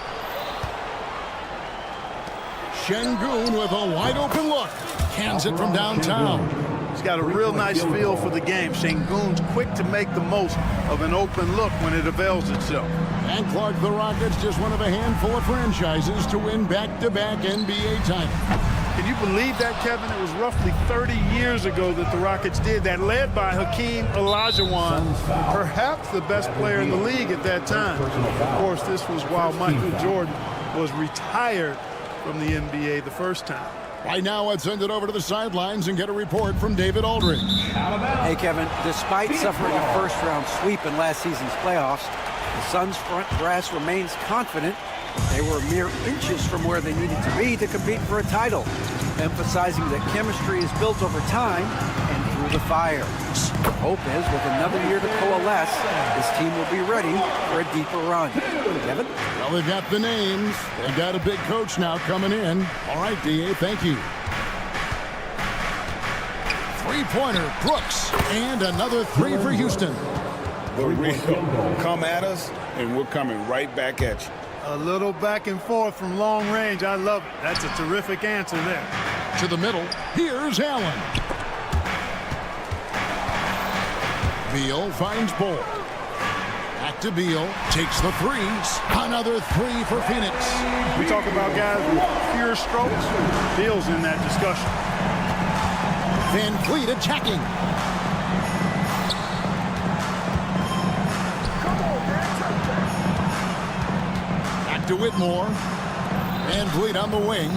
Şengün with a wide open look. Cans it from downtown. He's got a real nice feel for the game. Şengün's quick to make the most of an open look when it avails itself. And Clark, the Rockets just one of a handful of franchises to win back-to-back NBA titles. Can you believe that, Kevin? It was roughly 30 years ago that the Rockets did that, led by Hakeem Olajuwon, perhaps the best player in the league at that time. Of course, this was while Michael Jordan was retired from the NBA the first time. Right now, let's send it over to the sidelines and get a report from David Aldridge. Hey, Kevin, despite suffering a first-round sweep in last season's playoffs, the Suns' front brass remains confident they were mere inches from where they needed to be to compete for a title, emphasizing that chemistry is built over time and through the fire. Hope is, with another year to coalesce, this team will be ready for a deeper run. Kevin? Well, they've got the names. They've got a big coach now coming in. All right, D.A., thank you. Three-pointer, Brooks, and another three for Houston. The real come at us, and we're coming right back at you. A little back and forth from long range. I love it. That's a terrific answer there. To the middle. Here's Allen. Beal finds Bull. Back to Beal. Takes the threes. Another three for Phoenix. We talk about guys with pure strokes. Beal's in that discussion. Van Vliet attacking. To Whitmore. Van Vliet on the wing.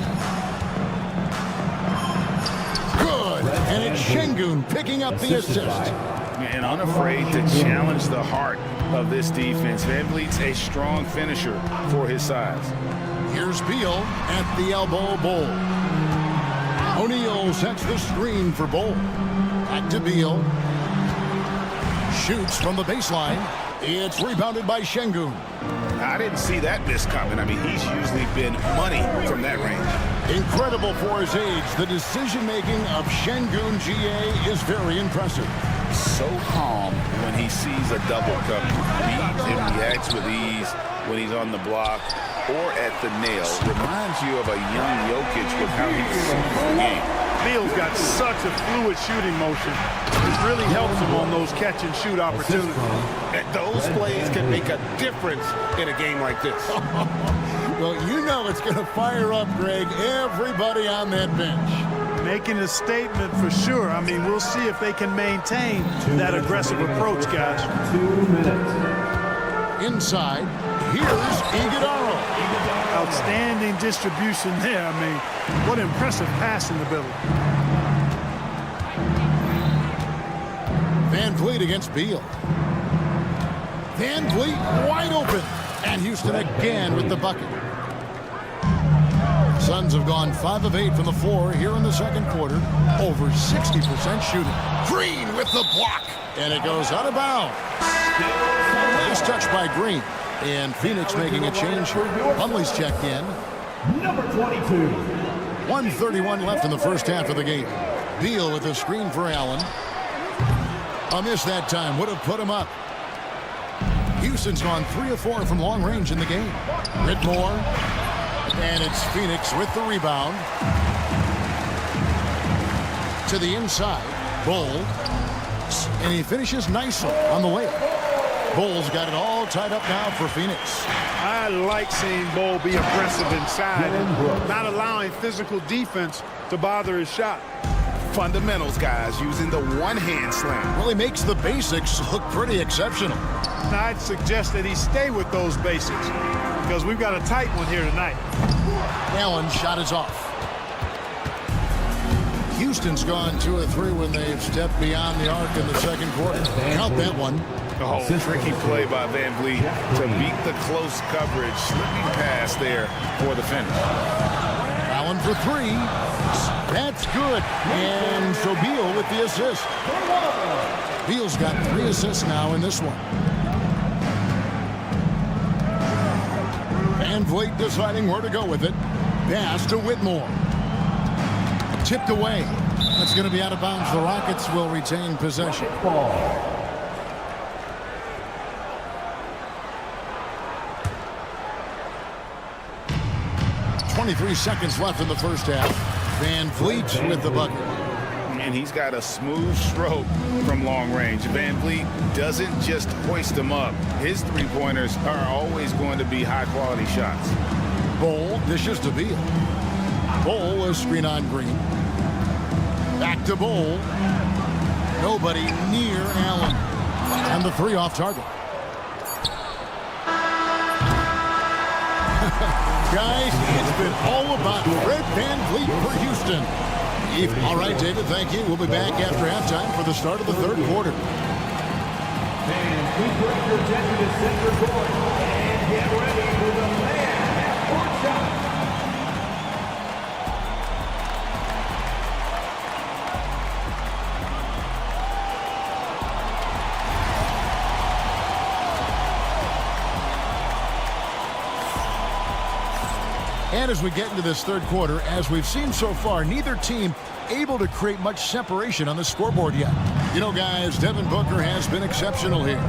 Good. And it's Şengün picking up the assist. And unafraid to challenge the heart of this defense. Van Vliet's a strong finisher for his size. Here's Beal at the elbow. Bull. O'Neal sets the screen for Bull. Back to Beal. Shoots from the baseline. It's rebounded by Şengün. I didn't see that miss coming. I mean, he's usually been money from that range. Incredible for his age. The decision-making of Şengün GA is very impressive. So calm when he sees a double coming. Reads and reacts with ease. when he's on the block or at the nail. Reminds you of a young Jokic with how he sees the game. Beal's got such a fluid shooting motion. It really helps him on those catch-and-shoot opportunities. And those plays can make a difference in a game like this. Well, you know it's going to fire up, Greg, everybody on that bench. Making a statement for sure. I mean, we'll see if they can maintain that aggressive approach, guys. 2 minutes. Inside, here's Iguodala. Outstanding distribution there. I mean, what impressive passing ability. Van Vliet against Beal. Van Vliet wide open. And Houston again with the bucket. Suns have gone 5 of 8 from the floor here in the second quarter. Over 60% shooting. Green with the block. And it goes out of bounds. Nice touch by Green. And Phoenix making a change here. Plumlee's checked in. Number 22. 1:31 left in the first half of the game. Beal with a screen for Allen. A miss that time. Would have put him up. Houston's gone 3 of 4 from long range in the game. Whitmore. And it's Phoenix with the rebound. To the inside. Bull. And he finishes nicely on the way. Bull's got it all tied up now for Phoenix. I like seeing Bull be aggressive inside and not allowing physical defense to bother his shot. Fundamentals, guys, using the one-hand slam. Really makes the basics look pretty exceptional. Now, I'd suggest that he stay with those basics because we've got a tight one here tonight. Allen's shot is off. Houston's gone 2 of 3 when they've stepped beyond the arc in the second quarter. Count that one. Oh, tricky play by Van Vliet to beat the close coverage. Slipping pass there for the finish. Allen for 3. That's good. And so Beal with the assist. Beal's got 3 assists now in this one. Van Vliet deciding where to go with it. Pass to Whitmore. Tipped away. That's going to be out of bounds. The Rockets will retain possession. 23 seconds left in the first half. Van Vliet with the bucket. And he's got a smooth stroke from long range. Van Vliet doesn't just hoist them up. His three-pointers are always going to be high-quality shots. Bull dishes to Beal. Bull a screen on Green. Back to Bull. Nobody near Allen. And the 3 off target. Guys, it's been all about Fred Van Vliet for Houston. All right, David, thank you. We'll be back after halftime for the start of the third quarter. And we bring your attention to center court and get ready for the man half-court shot. And as we get into this third quarter, as we've seen so far, neither team able to create much separation on the scoreboard yet. You know, guys, Devin Booker has been exceptional here.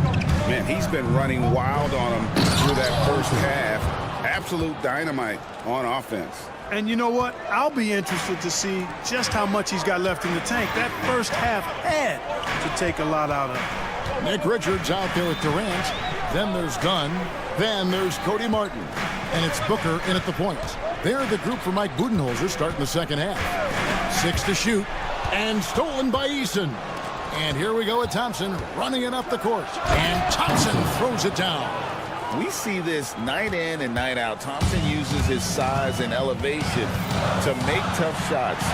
Man, he's been running wild on them through that first half. Absolute dynamite on offense. And you know what? I'll be interested to see just how much he's got left in the tank. That first half had to take a lot out of him. Nick Richards out there with Durant. Then there's Dunn. Then there's Cody Martin. And it's Booker in at the point. They're the group for Mike Budenholzer starting the second half. 6 to shoot. And stolen by Eason. And here we go with Thompson running it up the court. And Thompson throws it down. We see this night in and night out. Thompson uses his size and elevation to make tough shots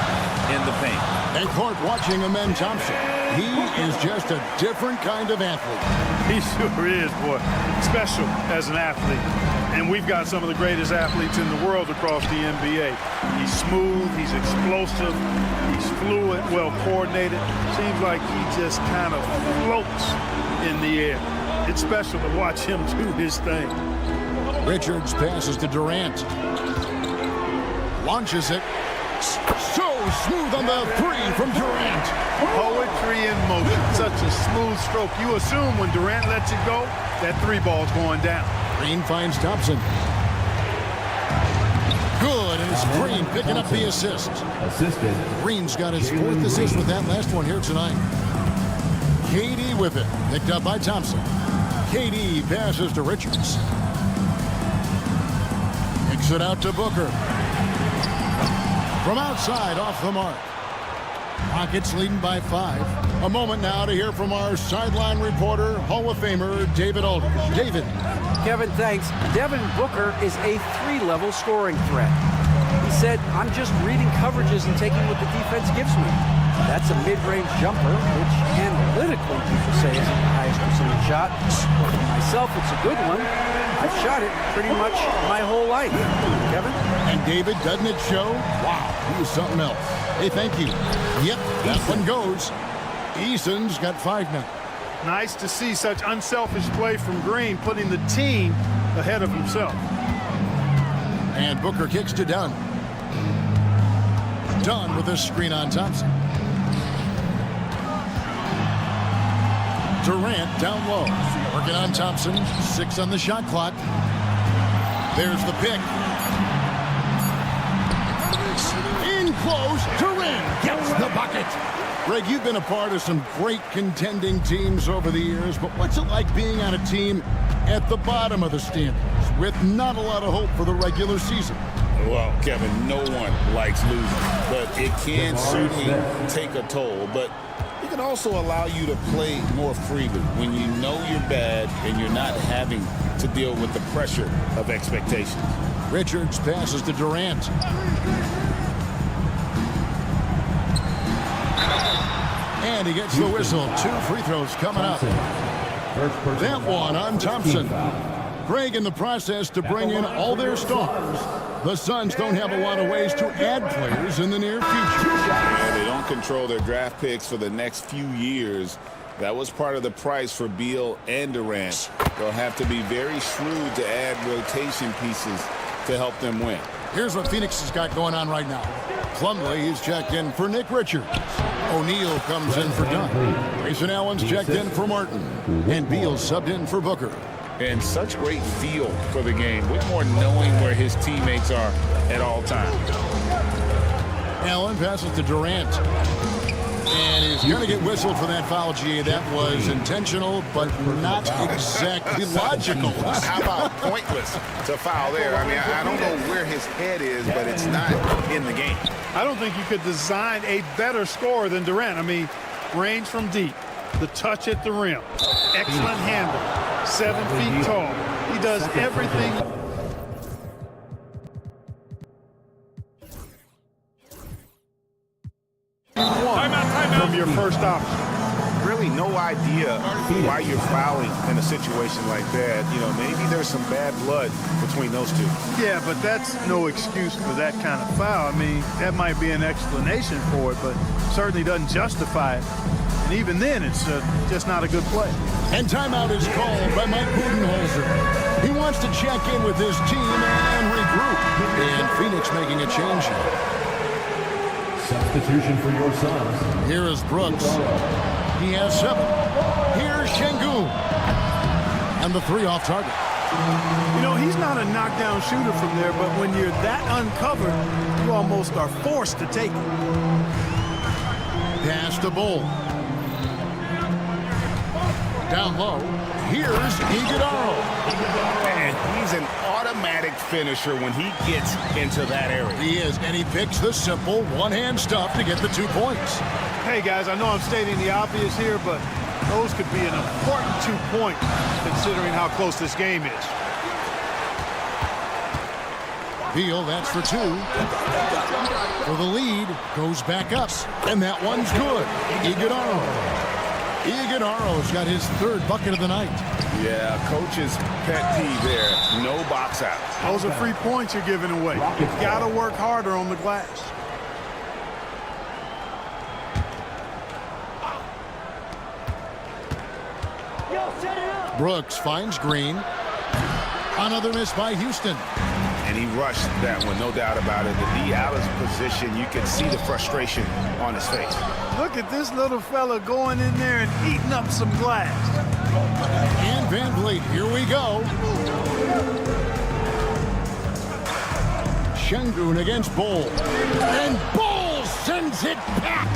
in the paint. And court watching Amen Thompson. He is just a different kind of athlete. He sure is, boy. Special as an athlete. And we've got some of the greatest athletes in the world across the NBA. He's smooth, he's explosive, he's fluid, well coordinated. Seems like he just kind of floats in the air. It's special to watch him do his thing. Richards passes to Durant. Launches it. So smooth on the 3 from Durant. Poetry in motion. Such a smooth stroke. You assume when Durant lets it go, that 3 ball's going down. Green finds Thompson. Good, and it's Green picking up the assist. Green's got his 4th assist with that last one here tonight. KD with it, picked up by Thompson. KD passes to Richards. Kicks it out to Booker. From outside, off the mark. Rockets leading by 5. A moment now to hear from our sideline reporter, Hall of Famer David Aldridge. David. Kevin, thanks. Devin Booker is a 3-level scoring threat. He said, I'm just reading coverages and taking what the defense gives me. That's a mid-range jumper, which analytically people say isn't the highest percentage shot. But for myself, it's a good one. I've shot it pretty much my whole life. Kevin? And David, doesn't it show? Wow, he was something else. Hey, thank you. Yep, that one goes. Eason's got 5 now. Nice to see such unselfish play from Green, putting the team ahead of himself. And Booker kicks to Dunn. Dunn with a screen on Thompson. Durant down low. Working on Thompson. 6 on the shot clock. There's the pick. In close. Durant gets the bucket. Greg, you've been a part of some great contending teams over the years, but what's it like being on a team at the bottom of the standings with not a lot of hope for the regular season? Well, Kevin, no one likes losing, but it can certainly take a toll. But it can also allow you to play more freely when you know you're bad and you're not having to deal with the pressure of expectations. Richards passes to Durant. And he gets the whistle. 2 free throws coming up. That one on Thompson. Greg in the process to bring in all their stars. The Suns don't have a lot of ways to add players in the near future. Yeah, they don't control their draft picks for the next few years. That was part of the price for Beal and Durant. They'll have to be very shrewd to add rotation pieces to help them win. Here's what Phoenix has got going on right now. Plumlee is checked in for Nick Richards. O'Neal comes in for Dunn. Grayson Allen's checked in for Martin. And Beal subbed in for Booker. And such great feel for the game. Whitmore knowing where his teammates are at all times. Allen passes to Durant. And he's going to get whistled for that foul, G. That was intentional, but not exactly logical. How about pointless to foul there? I mean, I don't know where his head is, but it's not in the game. I don't think you could design a better scorer than Durant. I mean, range from deep, the touch at the rim, excellent handle, 7 feet tall. He does everything. From your first option. Really no idea why you're fouling in a situation like that. You know, maybe there's some bad blood between those two. Yeah, but that's no excuse for that kind of foul. I mean, that might be an explanation for it, but certainly doesn't justify it. And even then, it's just not a good play. And timeout is called by Mike Budenholzer. He wants to check in with his team and regroup. And Phoenix making a change here. Substitution for your Suns. Here is Brooks. He has 7. Here's Şengün. And the 3 off target. You know, he's not a knockdown shooter from there, but when you're that uncovered, you almost are forced to take it. Pass to Bull. Down low. Here's Iguodala. And he's an automatic finisher when he gets into that area. He is, and he picks the simple one-hand stuff to get the 2 points. Hey, guys, I know I'm stating the obvious here, but those could be an important 2 points considering how close this game is. Beal, that's for 2. For the lead, goes back up, and that one's good. Iguodala's got his 3rd bucket of the night. Yeah, coach's pet peeve there. No box out. Those are free points you're giving away. You've got to work harder on the glass. Brooks finds Green. Another miss by Houston. And he rushed that one, no doubt about it. The D out of position, you can see the frustration on his face. Look at this little fella going in there and eating up some glass. And Van Vliet. Here we go. Şengün against Bull. And Bull sends it back.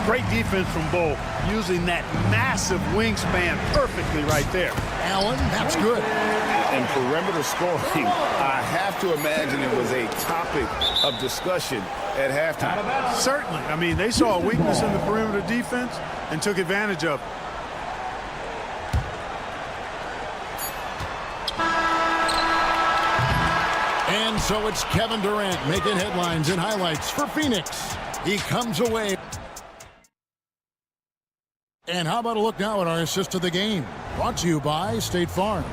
Great defense from Bull, using that massive wingspan perfectly right there. Allen, that's good. And perimeter scoring, I have to imagine it was a topic of discussion at halftime. Certainly. I mean, they saw a weakness in the perimeter defense and took advantage of it. And so it's Kevin Durant making headlines and highlights for Phoenix. He comes away. And how about a look now at our assist of the game? Brought to you by State Farm.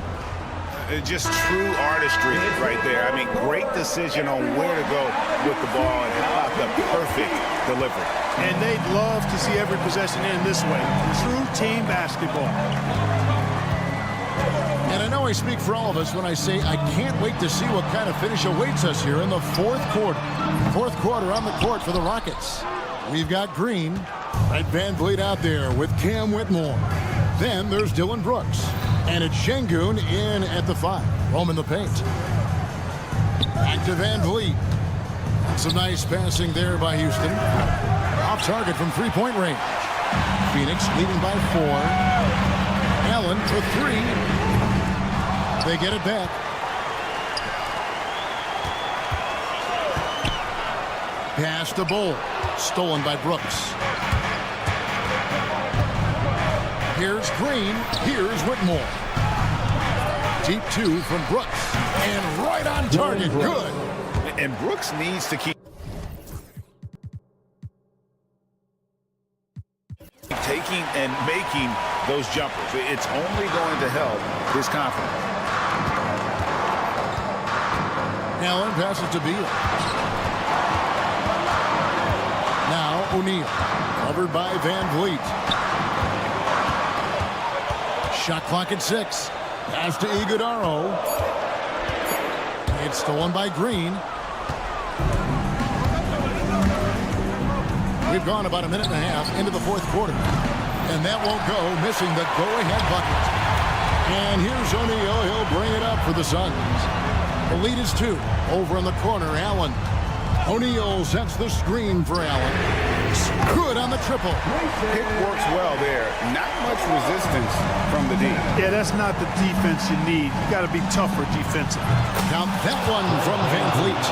Just true artistry right there. I mean, great decision on where to go with the ball, and how about the perfect delivery. And they'd love to see every possession end this way. True team basketball. And I know I speak for all of us when I say I can't wait to see what kind of finish awaits us here in the fourth quarter. Fourth quarter on the court for the Rockets. We've got Green, right, Van Vliet out there with Cam Whitmore. Then there's Dylan Brooks. And it's Şengün in at the 5. Roam in the paint. Back to Van Vliet. Some nice passing there by Houston. Off target from three-point range. Phoenix leading by 4. Allen for 3. They get it back. Pass to Bull. Stolen by Brooks. Here's Green. Here's Whitmore. Deep 2 from Brooks. And right on target. Good. And Brooks needs to keep taking and making those jumpers. It's only going to help his confidence. Allen passes to Beal. Now O'Neal. Covered by Van Vliet. Shot clock at 6. Pass to Iguodaro. It's stolen by Green. We've gone about a minute and a half into the fourth quarter. And that won't go, missing the go-ahead bucket. And here's O'Neal. He'll bring it up for the Suns. The lead is 2. Over in the corner, Allen. O'Neal sets the screen for Allen. Good on the triple. It works well there. Not much resistance from the D. Yeah, that's not the defense you need. You got to be tougher defensive. Count that one from Van Vliet.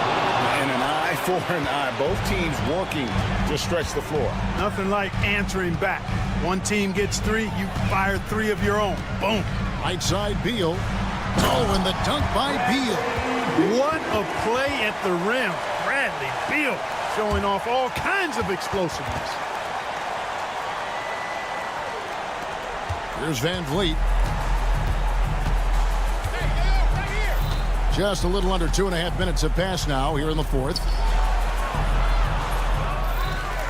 And an eye for an eye. Both teams working to stretch the floor. Nothing like answering back. One team gets 3, you fire 3 of your own. Boom. Right side, Beal. Oh, and the dunk by Beal. What a play at the rim. Bradley Beal showing off all kinds of explosiveness. Here's Van Vliet. Just a little under 2.5 minutes have passed now here in the fourth.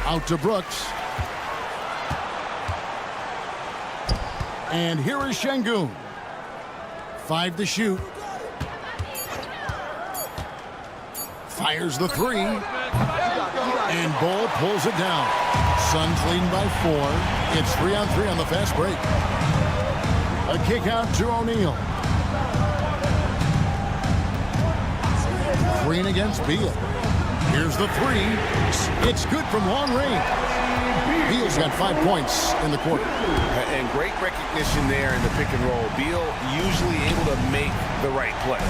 Out to Brooks. And here is Şengün. 5 to shoot. Fires the 3. And Bull pulls it down. Suns leading by 4. It's 3-on-3 on the fast break. A kick out to O'Neal. Green against Beal. Here's the 3. It's good from long range. Beal's got 5 points in the quarter. And great recognition there in the pick and roll. Beal usually able to make the right play.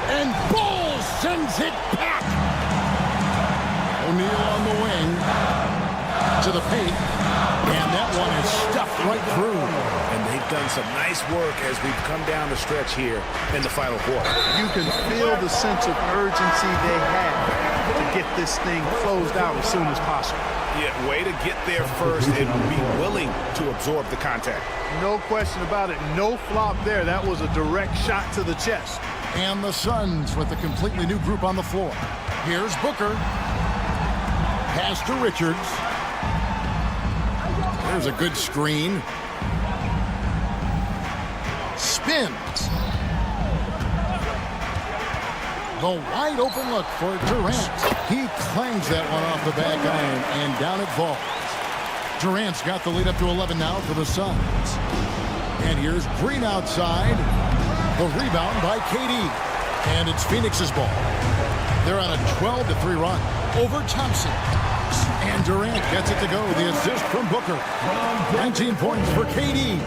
And Bull sends it back. O'Neal on the wing to the paint. And that one is stuffed right through. And they've done some nice work as we've come down the stretch here in the final quarter. You can feel the sense of urgency they have to get this thing closed out as soon as possible. Yeah, way to get there first and be willing to absorb the contact. No question about it. No flop there. That was a direct shot to the chest. And the Suns with a completely new group on the floor. Here's Booker. Pass to Richards. There's a good screen. Spins. The wide open look for Durant. He clangs that one off the back iron, and down it falls. Durant's got the lead up to 11 now for the Suns. And here's Green outside. The rebound by KD. And it's Phoenix's ball. They're on a 12-3 run over Thompson. And Durant gets it to go. The assist from Booker. 19 points for KD.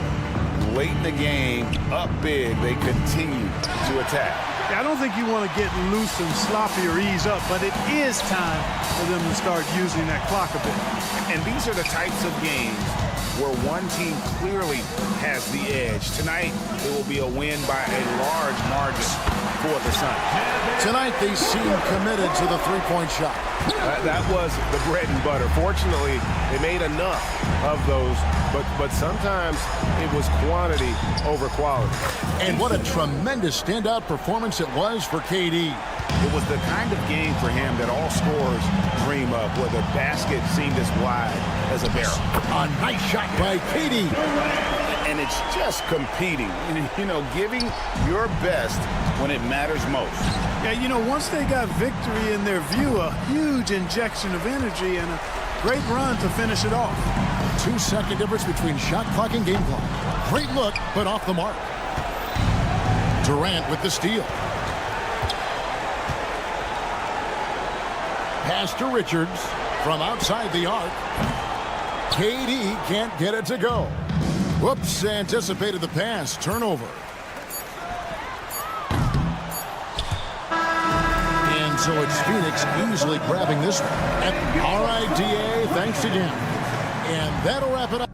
Late in the game, up big, they continue to attack. Yeah, I don't think you want to get loose and sloppy or ease up, but it is time for them to start using that clock a bit. And these are the types of games where one team clearly has the edge. Tonight, it will be a win by a large margin for the Suns. Tonight, they seem committed to the three-point shot. That was the bread and butter. Fortunately, they made enough of those, but sometimes it was quantity over quality. And what a tremendous standout performance it was for KD. It was the kind of game for him that all scorers dream of, where the basket seemed as wide as a barrel. A nice shot by KD. And it's just competing, you know, giving your best when it matters most. Yeah, you know, once they got victory in their view, a huge injection of energy and a great run to finish it off. 2-second difference between shot clock and game clock. Great look, but off the mark. Durant with the steal. Pass to Richards from outside the arc. KD can't get it to go. Whoops, anticipated the pass. Turnover. And so it's Phoenix easily grabbing this one. And all right, DA, thanks again. And that'll wrap it up.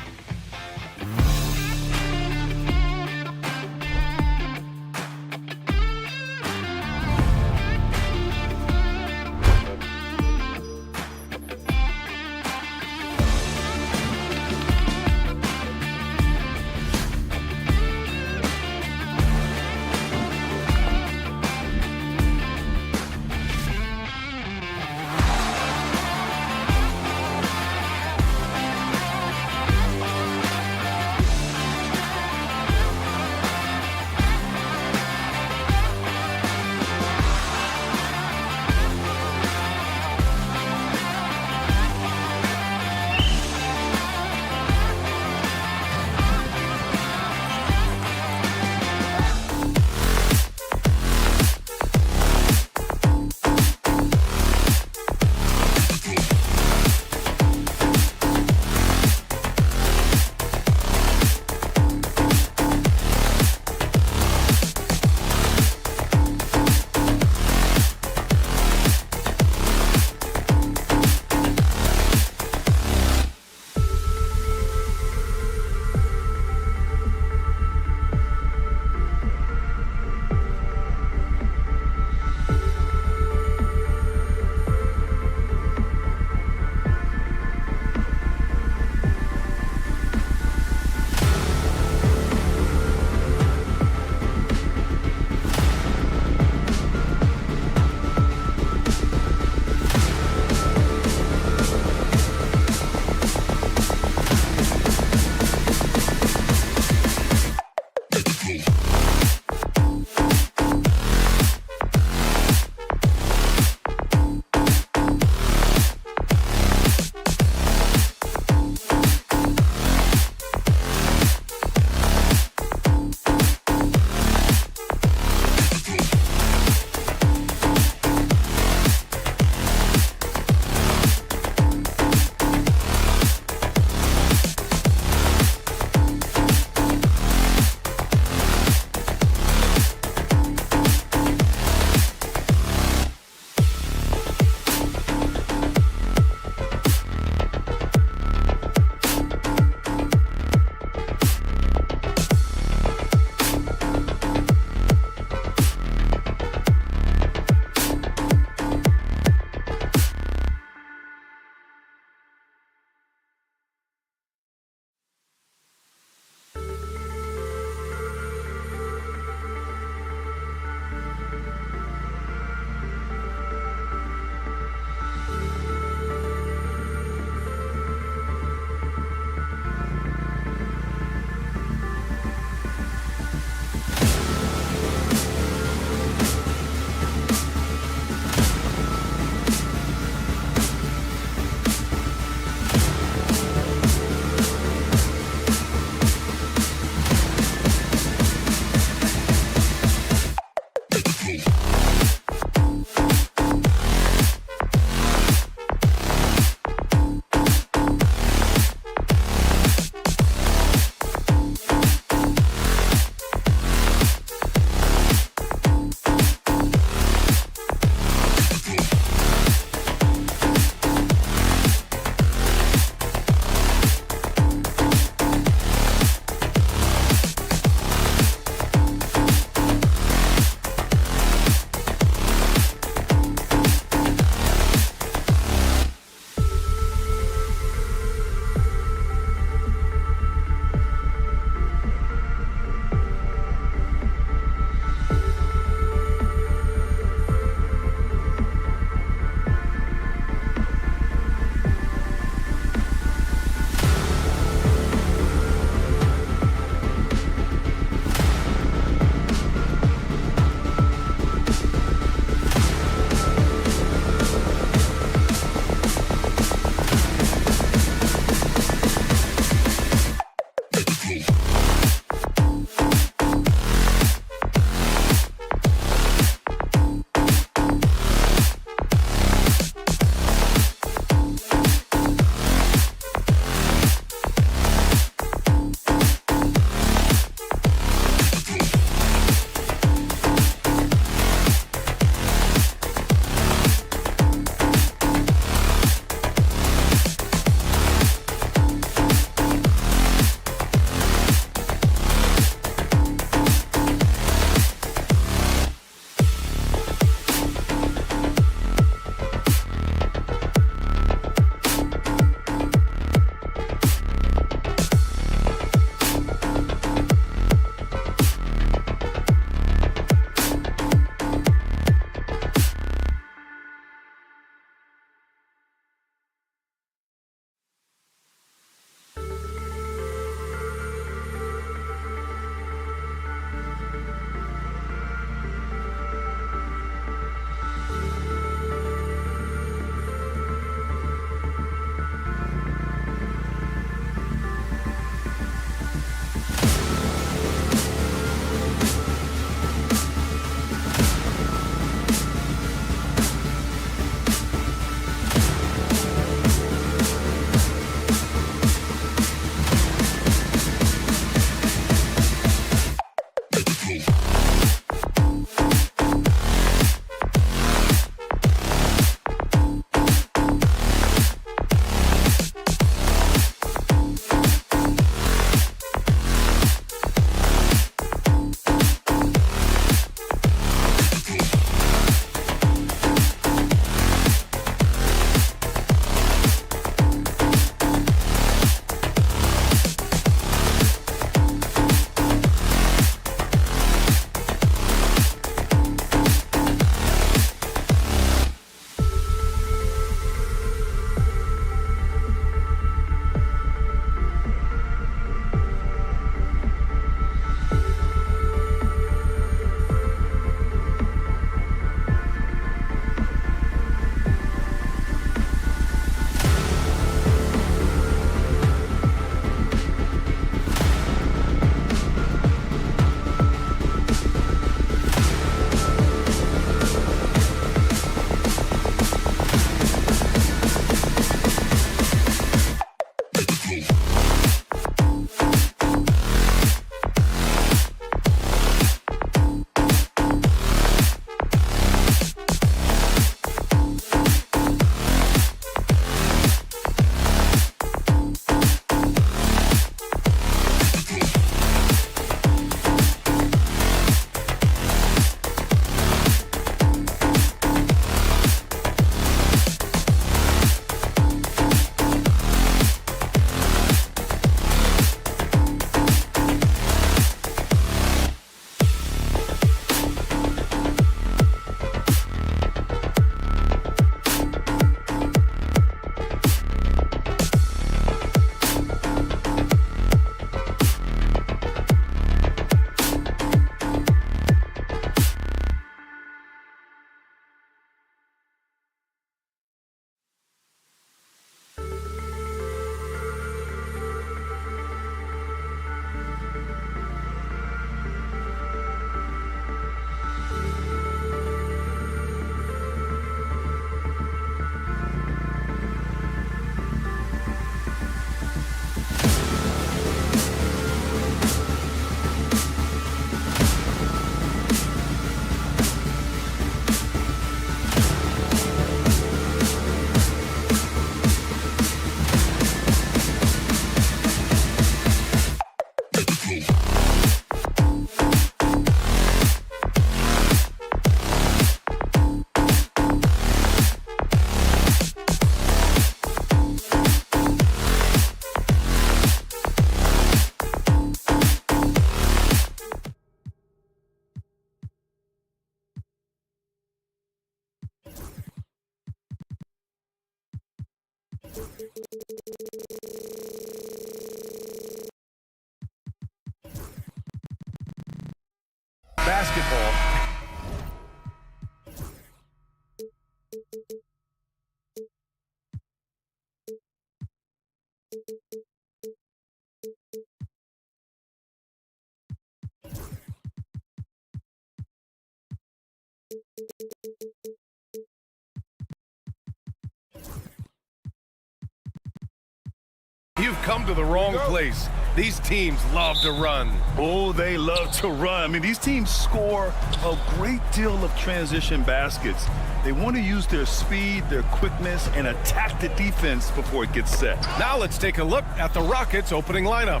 You've come to the wrong place. These teams love to run. Oh, they love to run. I mean, these teams score a great deal of transition baskets. They want to use their speed, their quickness, and attack the defense before it gets set. Now let's take a look at the Rockets' opening lineup.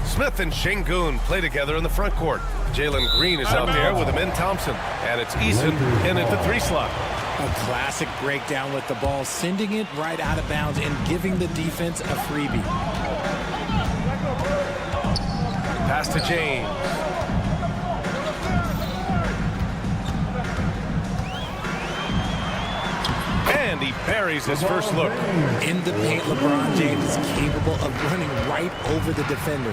Smith and Şengün play together in the front court. Jalen Green is out there with Amin Thompson. And it's Eason in at the 3 slot. A classic breakdown with the ball, sending it right out of bounds and giving the defense a freebie. Pass to James. And he buries his first look. In the paint, LeBron James is capable of running right over the defender.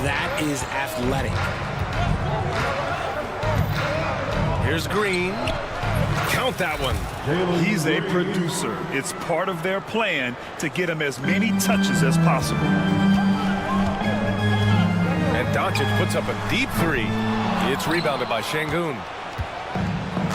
That is athletic. Here's Green. Count that one. He's a producer. It's part of their plan to get him as many touches as possible. And Doncic puts up a deep 3. It's rebounded by Şengün.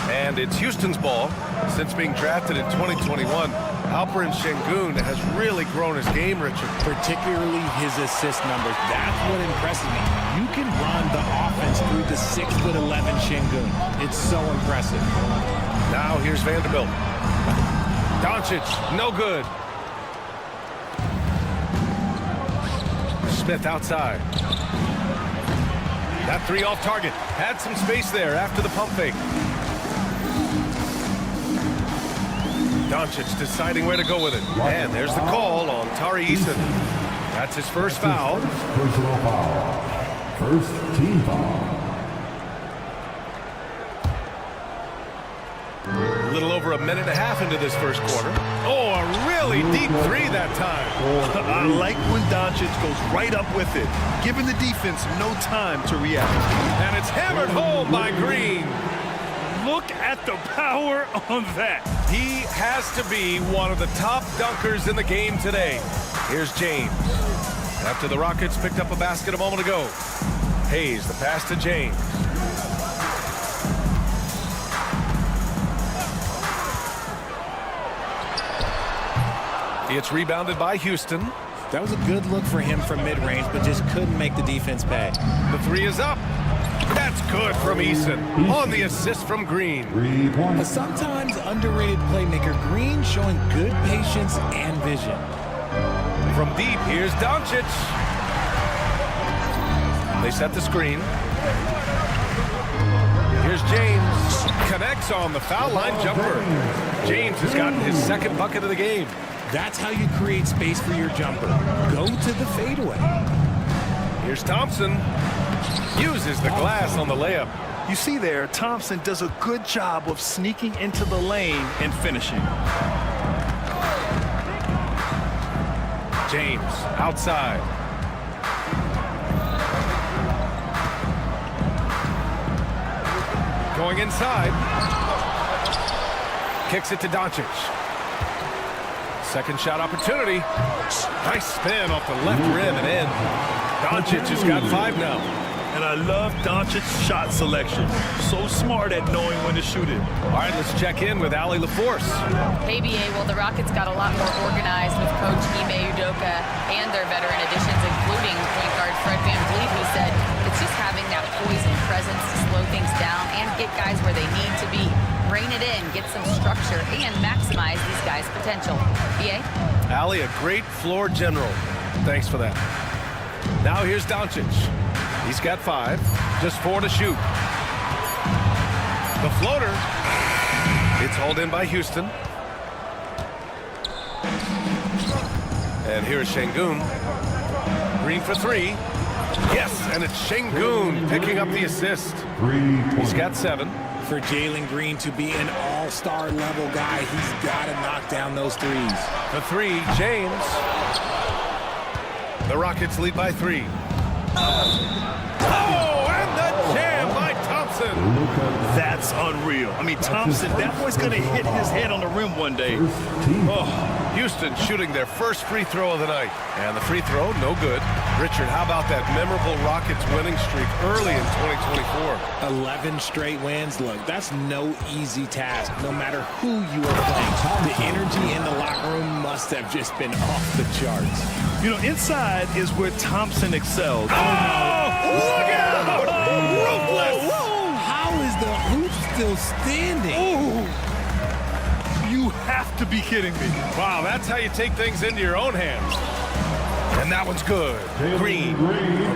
And it's Houston's ball. Since being drafted in 2021, Alperen Şengün has really grown his game, Richard. Particularly his assist numbers. That's what impresses me. You can run the offense through the 6'11" Şengün. It's so impressive. Now here's Vanderbilt. Doncic, no good. Smith outside. That 3 off target. Had some space there after the pump fake. Doncic deciding where to go with it. And there's the call on Tari Eason. That's his first foul. Personal foul. First team foul. A little over a minute and a half into this first quarter. Oh, a really deep 3 that time. I like when Doncic goes right up with it, giving the defense no time to react. And it's hammered home by Green. Look at the power on that. He has to be one of the top dunkers in the game today. Here's James. After the Rockets picked up a basket a moment ago. Hayes, the pass to James. It's rebounded by Houston. That was a good look for him from mid-range, but just couldn't make the defense pay. The 3 is up. That's good from Eason on the assist from Green. A sometimes underrated playmaker, Green showing good patience and vision. From deep, here's Doncic. They set the screen. Here's James. Connects on the foul line jumper. James has gotten his second bucket of the game. That's how you create space for your jumper. Go to the fadeaway. Here's Thompson. Uses the glass on the layup. You see there, Thompson does a good job of sneaking into the lane and finishing. James outside. Going inside. Kicks it to Doncic. Second shot opportunity. Nice spin off the left rim and in. Doncic has got 5 now. And I love Doncic's shot selection. So smart at knowing when to shoot it. All right, let's check in with Allie LaForce. Hey, BA, well, the Rockets got a lot more organized with Coach Ime Udoka and their veteran additions, including point guard Fred VanVleet, who said it's just having that poise and presence to slow things down and get guys where they need to be. Rein it in, get some structure, and maximize these guys' potential. BA? Allie, a great floor general. Thanks for that. Now here's Doncic. He's got 5, just 4 to shoot. The floater. It's hauled in by Houston. And here's Şengün. Green for 3. Yes, and it's Şengün picking up the assist. He's got 7. For Jalen Green to be an all-star level guy, he's got to knock down those threes. The 3, James. The Rockets lead by 3. Oh, and the jam by Thompson. That's unreal. I mean, Thompson, that boy's going to hit his head on the rim one day. Oh, Houston shooting their first free throw of the night. And the free throw, no good. Richard, how about that memorable Rockets winning streak early in 2024? 11 straight wins. Look, that's no easy task, no matter who you are playing. The energy in the locker room must have just been off the charts. You know, inside is where Thompson excelled. Oh, look out! Ruthless! How is the hoop still standing? You have to be kidding me. Wow, that's how you take things into your own hands. And that one's good. Green.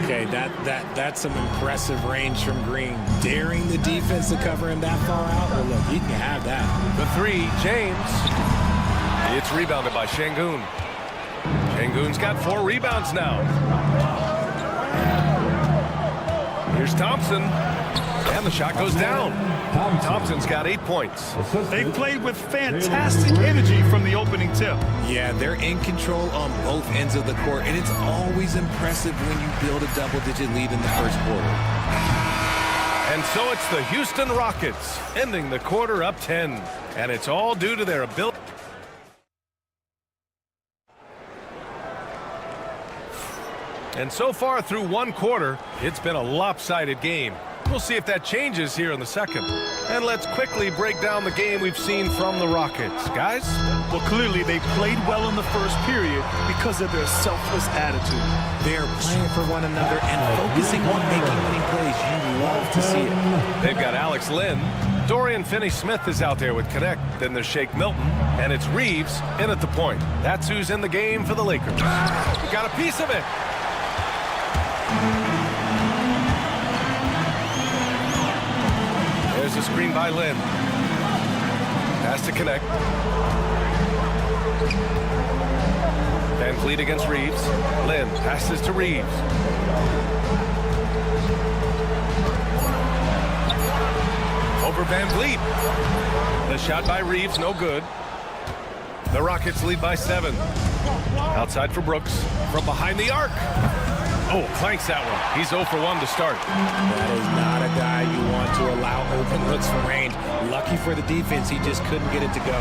Okay, that's some impressive range from Green. Daring the defense to cover him that far out. Well, look, he can have that. The three, James. It's rebounded by Şengün. Şengün's got 4 rebounds now. Here's Thompson. And the shot goes down. Thompson's got 8 points. They played with fantastic energy from the opening tip. Yeah, they're in control on both ends of the court, and it's always impressive when you build a double-digit lead in the first quarter. And so it's the Houston Rockets ending the quarter up 10. And it's all due to their ability. And so far through one quarter, it's been a lopsided game. We'll see if that changes here in the second. And let's quickly break down the game we've seen from the Rockets. Guys? Well, clearly they played well in the first period because of their selfless attitude. They're playing for one another and focusing on making winning plays. You love to see it. They've got Alex Lynn. Dorian Finney-Smith is out there with Connect. Then there's Shake Milton. And it's Reeves in at the point. That's who's in the game for the Lakers. Got a piece of it. There's a screen by Lynn. Pass to Connect. Van Vliet against Reeves. Lynn passes to Reeves. Over Van Vliet. The shot by Reeves, no good. The Rockets lead by 7. Outside for Brooks. From behind the arc. Oh, clanks that one. He's 0 for 1 to start. That is not a guy you want to allow open looks from range. Lucky for the defense, he just couldn't get it to go.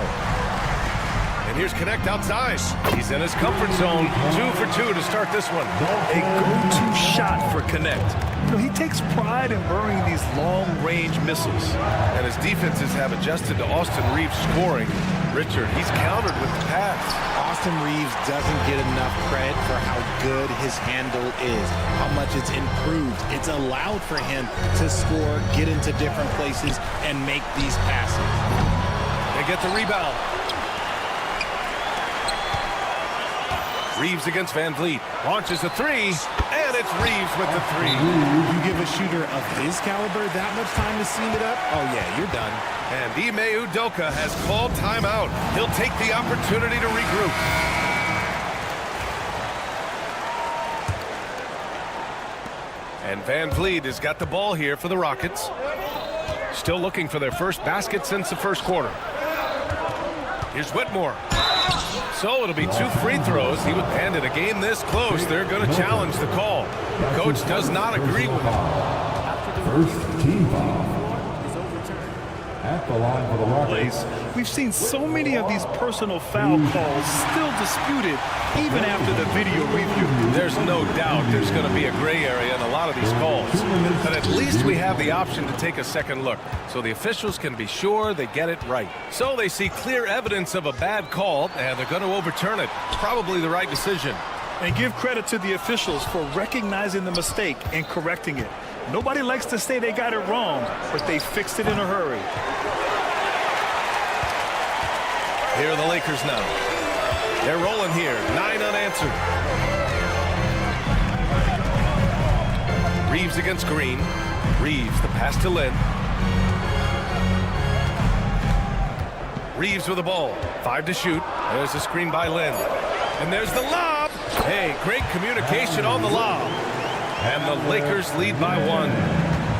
And here's Connect outside. He's in his comfort zone. 2 for 2 to start this one. A go-to shot for Connect. You know, he takes pride in burying these long-range missiles. And his defenses have adjusted to Austin Reeves scoring. Richard, he's countered with the pass. Austin Reeves doesn't get enough credit for how good his handle is, how much it's improved. It's allowed for him to score, get into different places, and make these passes. They get the rebound. Reeves against Van Vliet. Launches a 3, and it's Reeves with the 3. You give a shooter of his caliber that much time to seal it up? Oh, yeah, you're done. And Ime Udoka has called timeout. He'll take the opportunity to regroup. And Van Vliet has got the ball here for the Rockets. Still looking for their first basket since the first quarter. Here's Whitmore. So it'll be 2 free throws. And in a game this close, they're going to challenge the call. Coach does not agree with it. First team foul. At the line for the Rockets. We've seen so many of these personal foul calls still disputed even after the video review. There's no doubt there's going to be a gray area in a lot of these calls. But at least we have the option to take a second look so the officials can be sure they get it right. So they see clear evidence of a bad call and they're going to overturn it. Probably the right decision. And give credit to the officials for recognizing the mistake and correcting it. Nobody likes to say they got it wrong, but they fixed it in a hurry. Here are the Lakers now. They're rolling here, 9 unanswered. Reeves against Green. Reeves, the pass to Lynn. Reeves with the ball, 5 to shoot. There's a screen by Lynn. And there's the lob. Hey, great communication on the lob. And the Lakers lead by 1.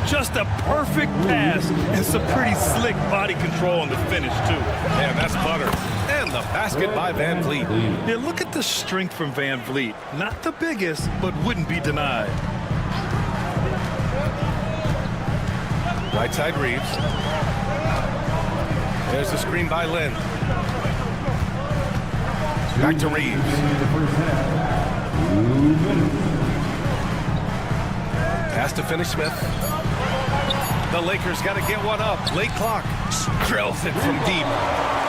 Just a perfect pass and some pretty slick body control on the finish, too. Man, that's butter. And the basket by Van Vliet. Yeah, look at the strength from Van Vliet. Not the biggest, but wouldn't be denied. Right side Reeves. There's the screen by Lynn. Back to Reeves. Pass to Finney-Smith. The Lakers got to get one up. Late clock. Drills it from deep.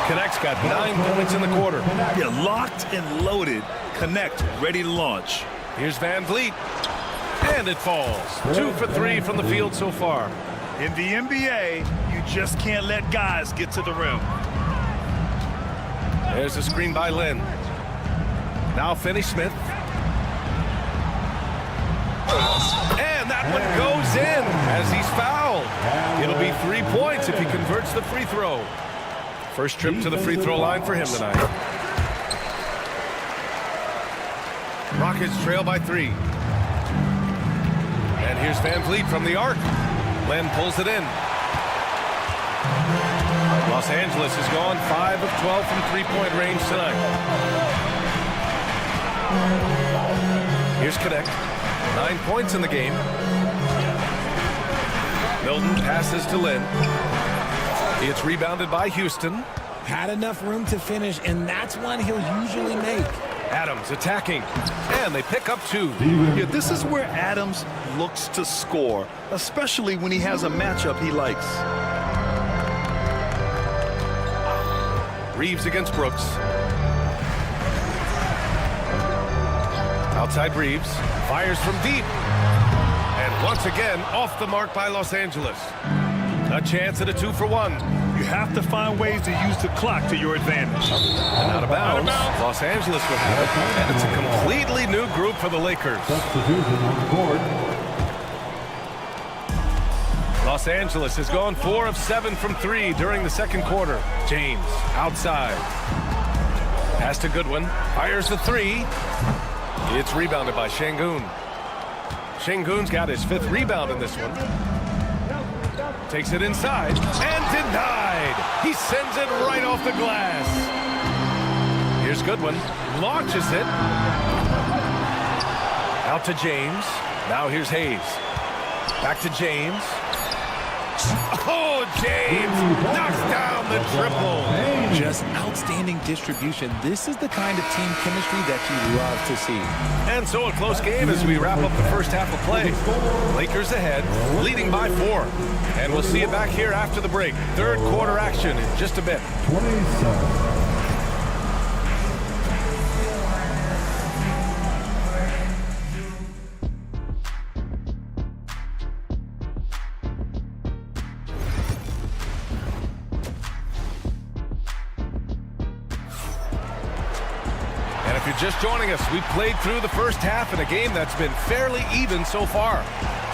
Connect's got 9 points in the quarter. Yeah, locked and loaded. Connect, ready to launch. Here's Van Vliet. And it falls. 2 for 3 from the field so far. In the NBA, you just can't let guys get to the rim. There's a screen by Lynn. Now Finney-Smith. And that one goes in as he's fouled. It'll be 3 points if he converts the free throw. First trip to the free throw line for him tonight. Rockets trail by 3. And here's Van Vliet from the arc. Len pulls it in. Los Angeles has gone 5 of 12 from three-point range tonight. Here's Connect. 9 points in the game. Milton passes to Lynn. It's rebounded by Houston. Had enough room to finish, and that's one he'll usually make. Adams attacking, and they pick up 2. Yeah, this is where Adams looks to score, especially when he has a matchup he likes. Reeves against Brooks. Outside Reeves, fires from deep. And once again, off the mark by Los Angeles. A chance at a 2 for 1. You have to find ways to use the clock to your advantage. And out of bounds, Los Angeles will have it. And it's a completely new group for the Lakers. Los Angeles has gone 4 of 7 from 3 during the second quarter. James, outside. Pass to Goodwin. Fires the 3. It's rebounded by Şengün. Şengün's got his 5th rebound in this one. Takes it inside and denied. He sends it right off the glass. Here's Goodwin. Launches it. Out to James. Now here's Hayes. Back to James. Oh, James knocks down the triple. Just outstanding distribution. This is the kind of team chemistry that you love to see. And so a close game as we wrap up the first half of play. Lakers ahead, leading by 4. And we'll see you back here after the break. Third quarter action in just a bit. 27. If you're just joining us, we've played through the first half in a game that's been fairly even so far.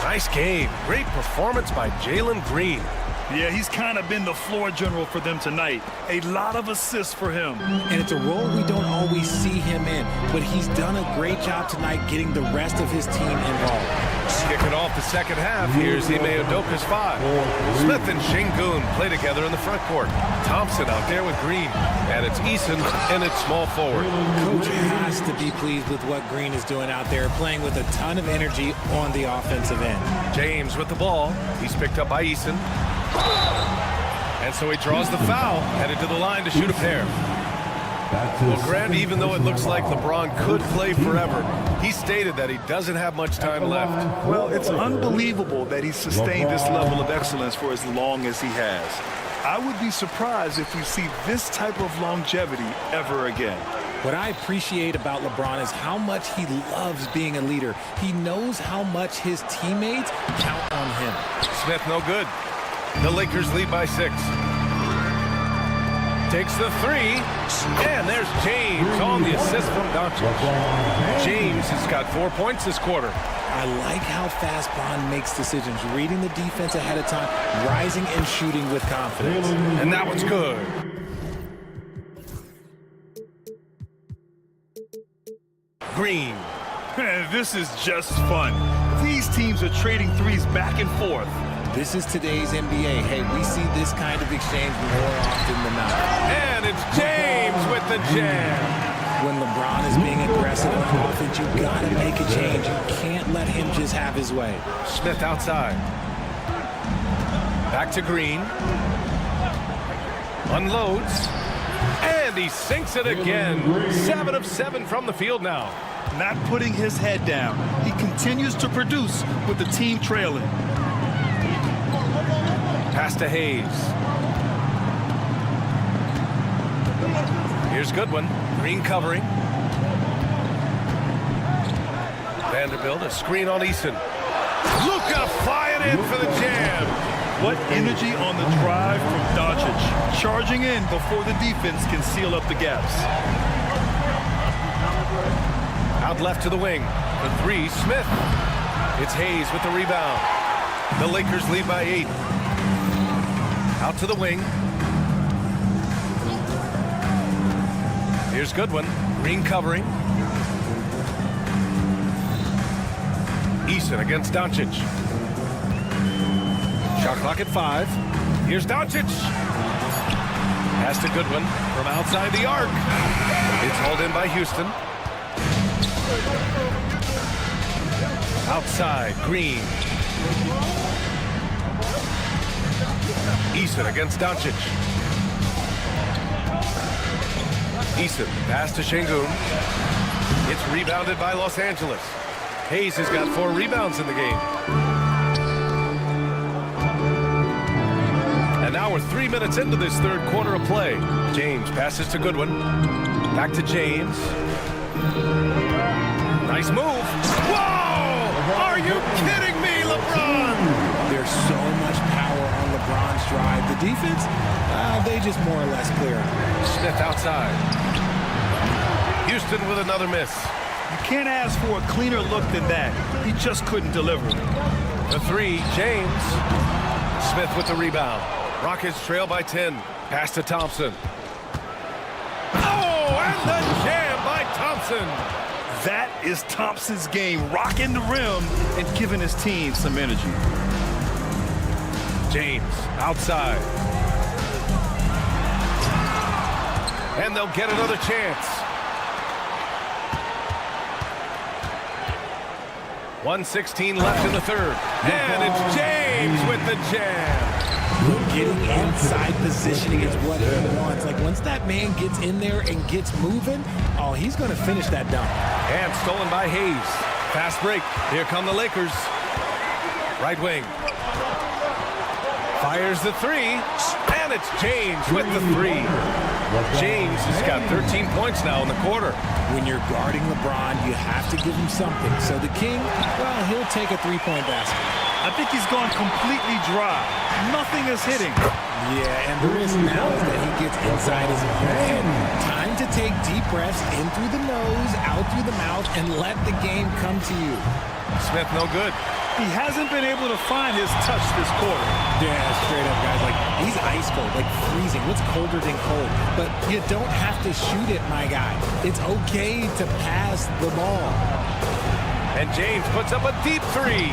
Nice game. Great performance by Jalen Green. Yeah, he's kind of been the floor general for them tonight. A lot of assists for him. And it's a role we don't always see him in, but he's done a great job tonight getting the rest of his team involved. Kicking off the second half, here's Ime Udoka's 5. Smith and Şengün play together in the front court. Thompson out there with Green. And it's Eason and it's small forward. Coach has to be pleased with what Green is doing out there, playing with a ton of energy on the offensive end. James with the ball. He's picked up by Eason. And so he draws the foul, headed to the line to shoot a pair. Well, Grant, even though it looks like LeBron could play forever, he stated that he doesn't have much time left. Well, it's unbelievable that he's sustained this level of excellence for as long as he has. I would be surprised if we see this type of longevity ever again. What I appreciate about LeBron is how much he loves being a leader. He knows how much his teammates count on him. Smith no good. The Lakers lead by 6. Takes the 3, and there's James on the assist from Doncic. James has got 4 points this quarter. I like how fast Bron makes decisions, reading the defense ahead of time, rising and shooting with confidence. And that one's good. Green. Man, this is just fun. These teams are trading threes back and forth. This is today's NBA. Hey, we see this kind of exchange more often than not. And it's James with the jam. When LeBron is being aggressive on offense, you gotta make a change. You can't let him just have his way. Smith outside. Back to Green. Unloads. And he sinks it again. 7 of 7 from the field now. Not putting his head down. He continues to produce with the team trailing. Pass to Hayes. Here's Goodwin. Green covering. Vanderbilt, a screen on Eason. Luka flying in for the jam. What energy on the drive from Doncic. Charging in before the defense can seal up the gaps. Out left to the wing. The 3, Smith. It's Hayes with the rebound. The Lakers lead by 8. Out to the wing. Here's Goodwin. Green covering. Eason against Doncic. Shot clock at 5. Here's Doncic. Pass to Goodwin from outside the arc. It's hauled in by Houston. Outside, Green. Eason against Doncic. Eason, pass to Şengün. It's rebounded by Los Angeles. Hayes has got 4 rebounds in the game. And now we're 3 minutes into this third quarter of play. James passes to Goodwin. Back to James. Nice move. Whoa! Are you kidding me, LeBron? There's so much power on LeBron's drive. The defense, they just more or less clear. Smith outside. Houston with another miss. You can't ask for a cleaner look than that. He just couldn't deliver. The 3, James. Smith with the rebound. Rockets trail by 10. Pass to Thompson. Oh, and the jam by Thompson. That is Thompson's game, rocking the rim and giving his team some energy. James outside. And they'll get another chance. 1:16 left in the third. And it's James with the jam. Getting inside positioning is what he wants. Like, once that man gets in there and gets moving, oh, he's going to finish that dunk. And stolen by Hayes. Fast break. Here come the Lakers. Right wing. Fires the 3. And it's James with the 3. James has got 13 points now in the quarter. When you're guarding LeBron, you have to give him something. So the King, well, he'll take a 3-point basket. I think he's gone completely dry. Nothing is hitting. Yeah, and the risk now is that he gets inside his own head. Time to take deep breaths in through the nose, out through the mouth, and let the game come to you. Smith no good. He hasn't been able to find his touch this quarter. Yeah, straight up, guys. Like, he's ice cold, like freezing. What's colder than cold? But you don't have to shoot it, my guy. It's okay to pass the ball. And James puts up a deep 3.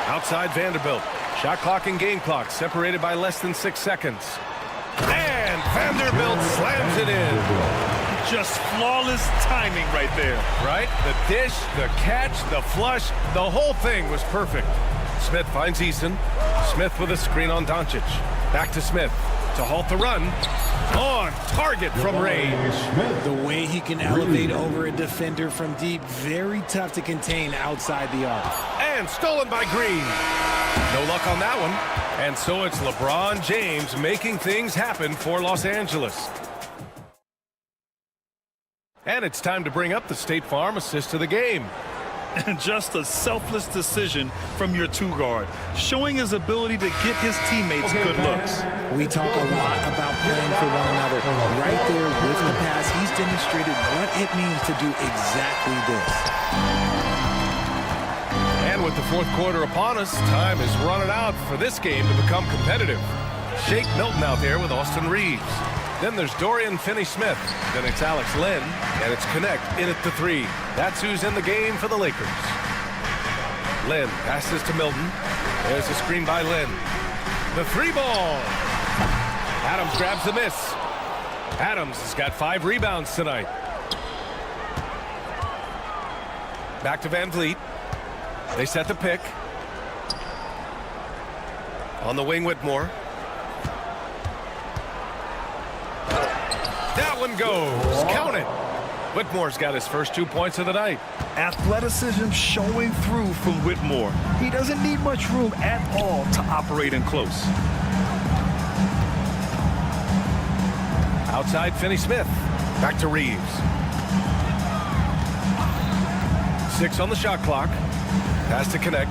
Outside Vanderbilt. Shot clock and game clock separated by less than 6 seconds. And Vanderbilt slams it in. Just flawless timing right there. Right? The dish, the catch, the flush, the whole thing was perfect. Smith finds Eason. Smith with a screen on Doncic. Back to Smith to halt the run. On target from range. The way he can elevate over a defender from deep, very tough to contain outside the arc. And stolen by Green. No luck on that one. And so it's LeBron James making things happen for Los Angeles. And it's time to bring up the State Farm assist of the game. And just a selfless decision from your 2-guard, showing his ability to get his teammates good looks. We talk a lot about playing for one another. Right there with the pass, he's demonstrated what it means to do exactly this. And with the fourth quarter upon us, time is running out for this game to become competitive. Shake Milton out there with Austin Reeves. Then there's Dorian Finney-Smith. Then it's Alex Len. And it's Connect in at the 3. That's who's in the game for the Lakers. Len passes to Milton. There's a screen by Len. The 3 ball. Adams grabs the miss. Adams has got 5 rebounds tonight. Back to Van Vliet. They set the pick. On the wing, Whitmore. That one goes. Count it. Whitmore's got his first 2 points of the night. Athleticism showing through from Whitmore. He doesn't need much room at all to operate in close. Outside, Finney-Smith. Back to Reeves. 6 on the shot clock. Pass to connect.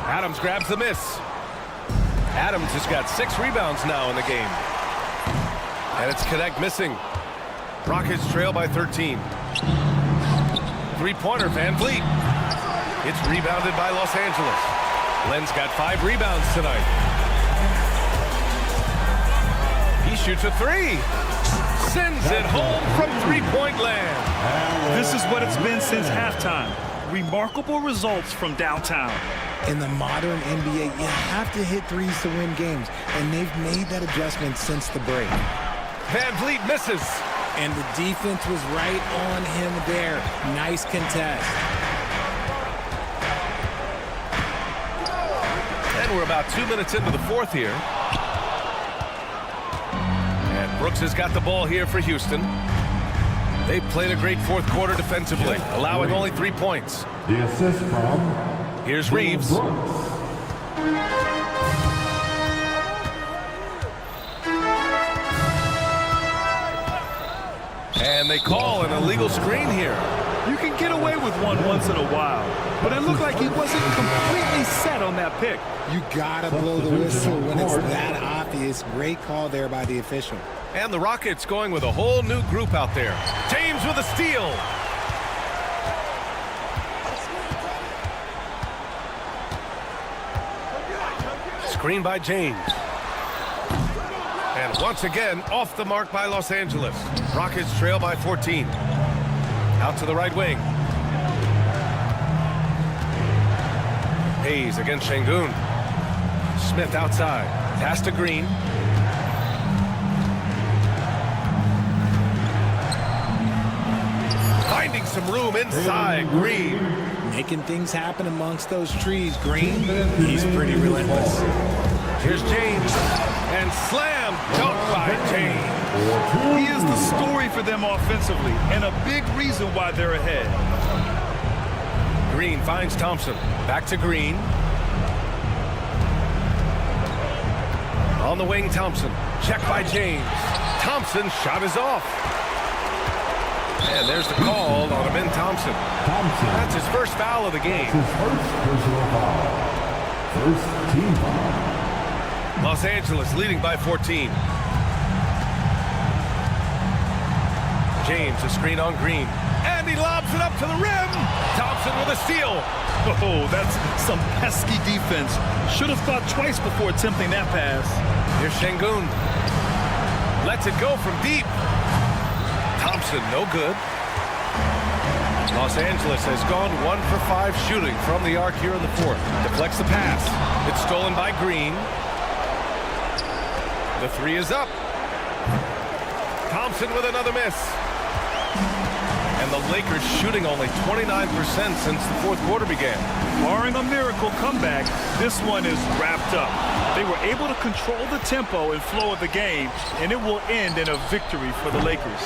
Adams grabs the miss. Adams has got 6 rebounds now in the game. And it's Connect missing. Rockets trail by 13. Three-pointer, Van Vliet. It's rebounded by Los Angeles. Len's got 5 rebounds tonight. He shoots a 3. Sends it home from three-point land. This is what it's been since halftime. Remarkable results from downtown. In the modern NBA, you have to hit threes to win games, and they've made that adjustment since the break. Van Vliet misses. And the defense was right on him there. Nice contest. And we're about 2 minutes into the fourth here. And Brooks has got the ball here for Houston. They played a great fourth quarter defensively, allowing only 3 points. The assist from... Here's Reeves. And they call an illegal screen here. You can get away with one once in a while, but it looked like he wasn't completely set on that pick. You gotta blow the whistle when it's that obvious. Great call there by the official. And the Rockets going with a whole new group out there. James with a steal. Screen by James. And once again, off the mark by Los Angeles. Rockets trail by 14. Out to the right wing. Hayes against Şengün. Smith outside. Pass to Green. Finding some room inside. Green. Making things happen amongst those trees. Green, he's pretty relentless. Here's James. And slam dunk by James. He is the story for them offensively and a big reason why they're ahead. Green finds Thompson. Back to Green. On the wing, Thompson. Check by James. Thompson's shot is off. And there's the call on Amin Thompson. That's his first foul of the game. His first personal foul. First team foul. Los Angeles leading by 14. James, a screen on Green. And he lobs it up to the rim. Thompson with a steal. Oh, that's some pesky defense. Should have thought twice before attempting that pass. Here's Şengün. Lets it go from deep. Thompson, no good. Los Angeles has gone 1 for 5 shooting from the arc here in the fourth. Deflects the pass. It's stolen by Green. The 3 is up. Thompson with another miss. And the Lakers shooting only 29% since the fourth quarter began. Barring a miracle comeback, this one is wrapped up. They were able to control the tempo and flow of the game, and it will end in a victory for the Lakers.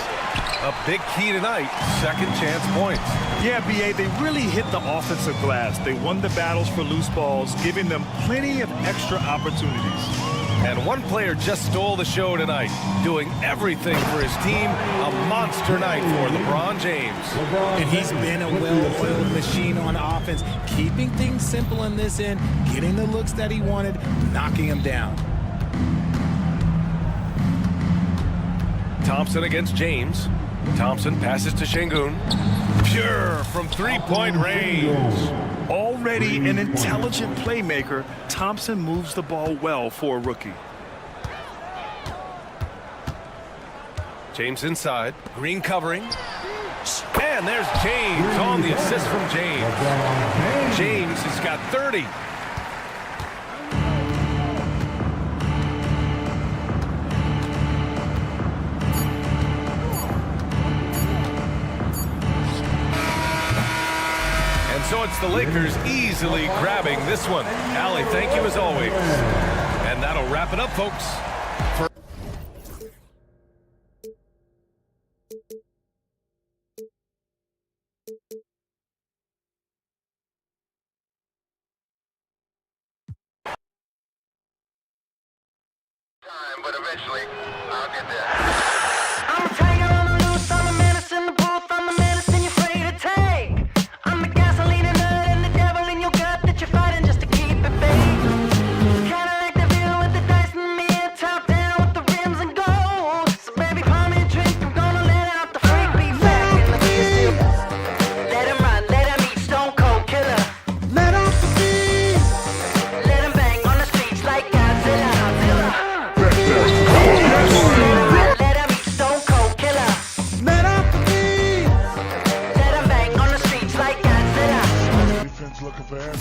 A big key tonight, second chance points. Yeah, B.A., they really hit the offensive glass. They won the battles for loose balls, giving them plenty of extra opportunities. And one player just stole the show tonight, doing everything for his team. A monster night for LeBron James. And he's been a well-oiled machine on offense, keeping things simple in this end, getting the looks that he wanted, knocking them down. Thompson against James. Thompson passes to Şengün. Pure from three-point range. Already an intelligent playmaker, Thompson moves the ball well for a rookie. James inside. Green covering. And there's James on the assist from James. James has got 30. So it's the Lakers easily grabbing this one. Allie, thank you as always. And that'll wrap it up, folks. But eventually, I'll get there. I'm a tiger on the loose, I'm a menace in the booth, I'm the medicine you're afraid to take. I'm the gasoline and nut and the devil in your gut that you're fighting just to keep it baked. Kinda like the view with the dice and me, top down with the rims and gold. So baby, pour me a drink, I'm gonna let out the freak beat back in the field. Let him run, let him eat, stone cold killer. Let off the beat. Let him bang on the streets like Godzilla. Let him eat, stone cold killer. Let off the beat. Let him bang on the streets like Godzilla. Defense looking for him.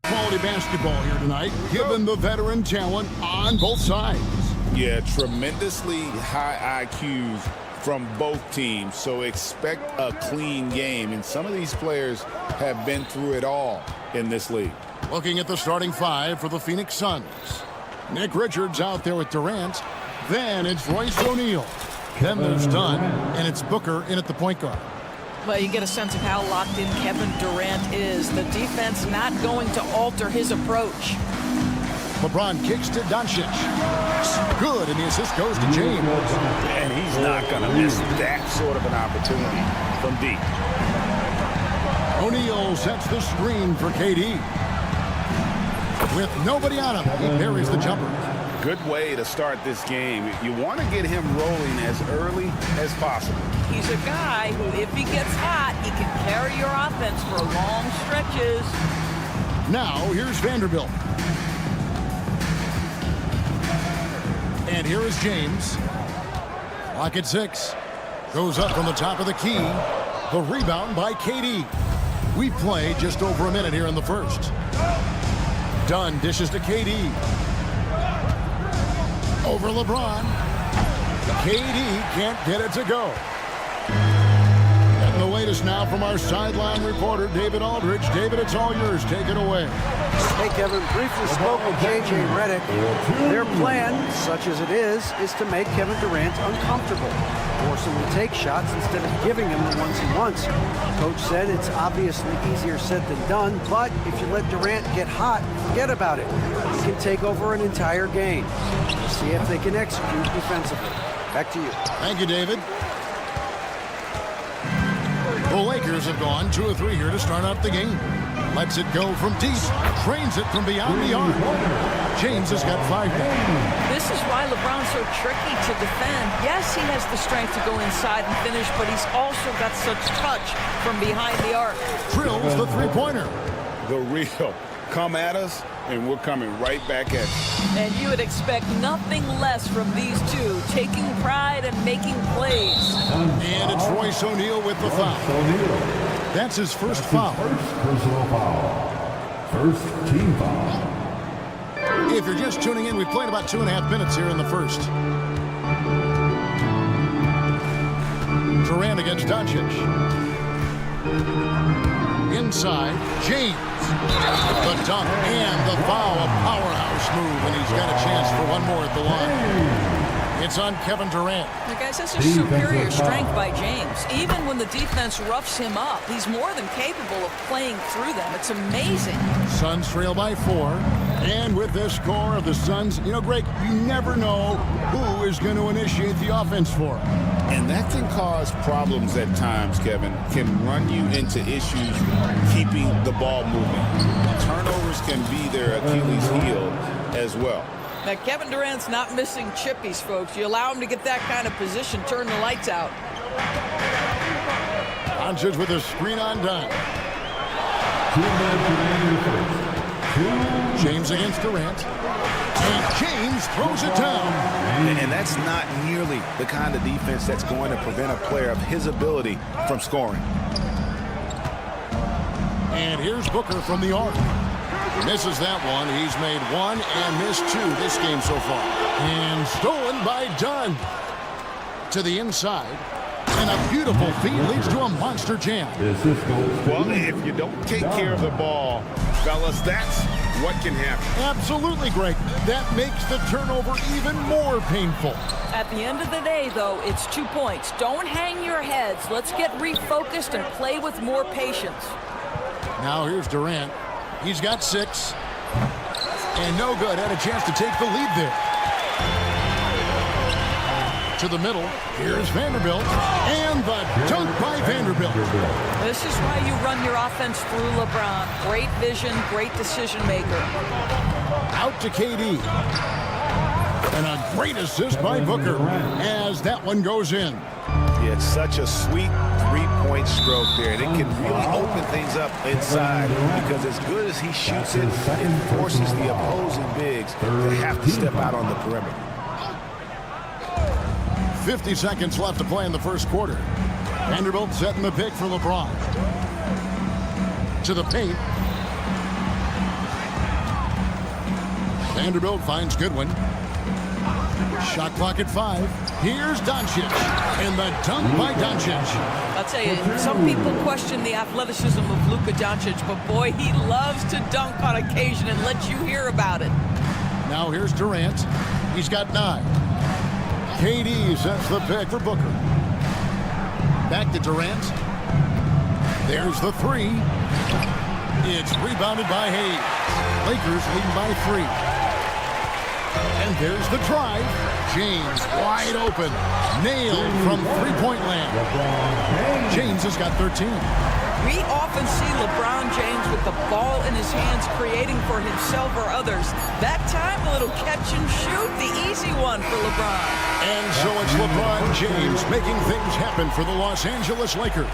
Quality basketball here tonight, given the veteran talent on both sides. Yeah, tremendously high IQs from both teams, so expect a clean game. And some of these players have been through it all in this league. Looking at the starting five for the Phoenix Suns. Nick Richards out there with Durant. Then it's Royce O'Neal. Then there's Dunn, and it's Booker in at the point guard. Well, you get a sense of how locked in Kevin Durant is. The defense not going to alter his approach. LeBron kicks to Doncic. Good, and the assist goes to James. And he's not going to miss that sort of an opportunity from deep. O'Neal sets the screen for KD. With nobody on him, he buries the jumper. Good way to start this game. You want to get him rolling as early as possible. He's a guy who, if he gets hot, he can carry your offense for long stretches. Now, here's Vanderbilt. And here is James. Clock at 6. Goes up from the top of the key. The rebound by KD. We play just over a minute here in the first. Dunn dishes to KD. Over LeBron. KD can't get it to go. And the latest now from our sideline reporter, David Aldridge. David, it's all yours. Take it away. Hey, Kevin, briefly spoke with J.J. Redick. Their plan, such as it is to make Kevin Durant uncomfortable. Force him to take shots instead of giving him the ones he wants. Coach said it's obviously easier said than done, but if you let Durant get hot, forget about it. He can take over an entire game. We'll see if they can execute defensively. Back to you. Thank you, David. The Lakers have gone 2 of 3 here to start out the game. Lets it go from deep. Trains it from beyond the arc. James has got 5 now. This is why LeBron's so tricky to defend. Yes, he has the strength to go inside and finish, but he's also got such touch from behind the arc. Drills the three-pointer. The real. Come at us, and we're coming right back at you. And you would expect nothing less from these two, taking pride and making plays. And it's Royce O'Neal with the foul. That's his first foul. First personal foul. First team foul. If you're just tuning in, we've played about 2.5 minutes here in the first. Durant against Doncic. Inside, James. The dunk and the foul, a powerhouse move, and he's got a chance for one more at the line. It's on Kevin Durant. Now, guys, this is superior strength by James. Even when the defense roughs him up, he's more than capable of playing through them. It's amazing. Suns trail by 4. And with this score of the Suns, you know, Greg, you never know who is going to initiate the offense for them. And that can cause problems at times, Kevin. Can run you into issues keeping the ball moving. Turnovers can be their Achilles heel as well. Now, Kevin Durant's not missing chippies, folks. You allow him to get that kind of position, turn the lights out. Doncic with a screen on Dunn. James against Durant. And James throws it down. And that's not nearly the kind of defense that's going to prevent a player of his ability from scoring. And here's Booker from the arc. Misses that one. He's made 1 and missed 2 this game so far. And stolen by Dunn. To the inside. And a beautiful feed leads to a monster jam. Well, if you don't take care of the ball, fellas, that's what can happen. Absolutely, Greg. That makes the turnover even more painful. At the end of the day, though, it's 2 points. Don't hang your heads. Let's get refocused and play with more patience. Now here's Durant. He's got 6. And no good. Had a chance to take the lead there. To the middle. Here's Vanderbilt. And the dunk by Vanderbilt. This is why you run your offense through LeBron. Great vision, great decision maker. Out to KD. And a great assist by Booker as that one goes in. Yeah, it's such a sweet three-point stroke there, and it can really open things up inside because as good as he shoots it, it forces the opposing bigs to have to step out on the perimeter. 50 seconds left to play in the first quarter. Vanderbilt setting the pick for LeBron. To the paint. Vanderbilt finds Goodwin. Shot clock at 5. Here's Doncic. And the dunk by Doncic. I'll tell you, some people question the athleticism of Luka Doncic, but boy, he loves to dunk on occasion and let you hear about it. Now here's Durant. He's got 9. KD sets the pick for Booker. Back to Durant. There's the 3. It's rebounded by Hayes. Lakers leading by 3. And there's the drive. James wide open. Nailed from three-point land. James has got 13. We often see LeBron James with the ball in his hands creating for himself or others. That time, a little catch and shoot, the easy one for LeBron. And so it's LeBron James making things happen for the Los Angeles Lakers.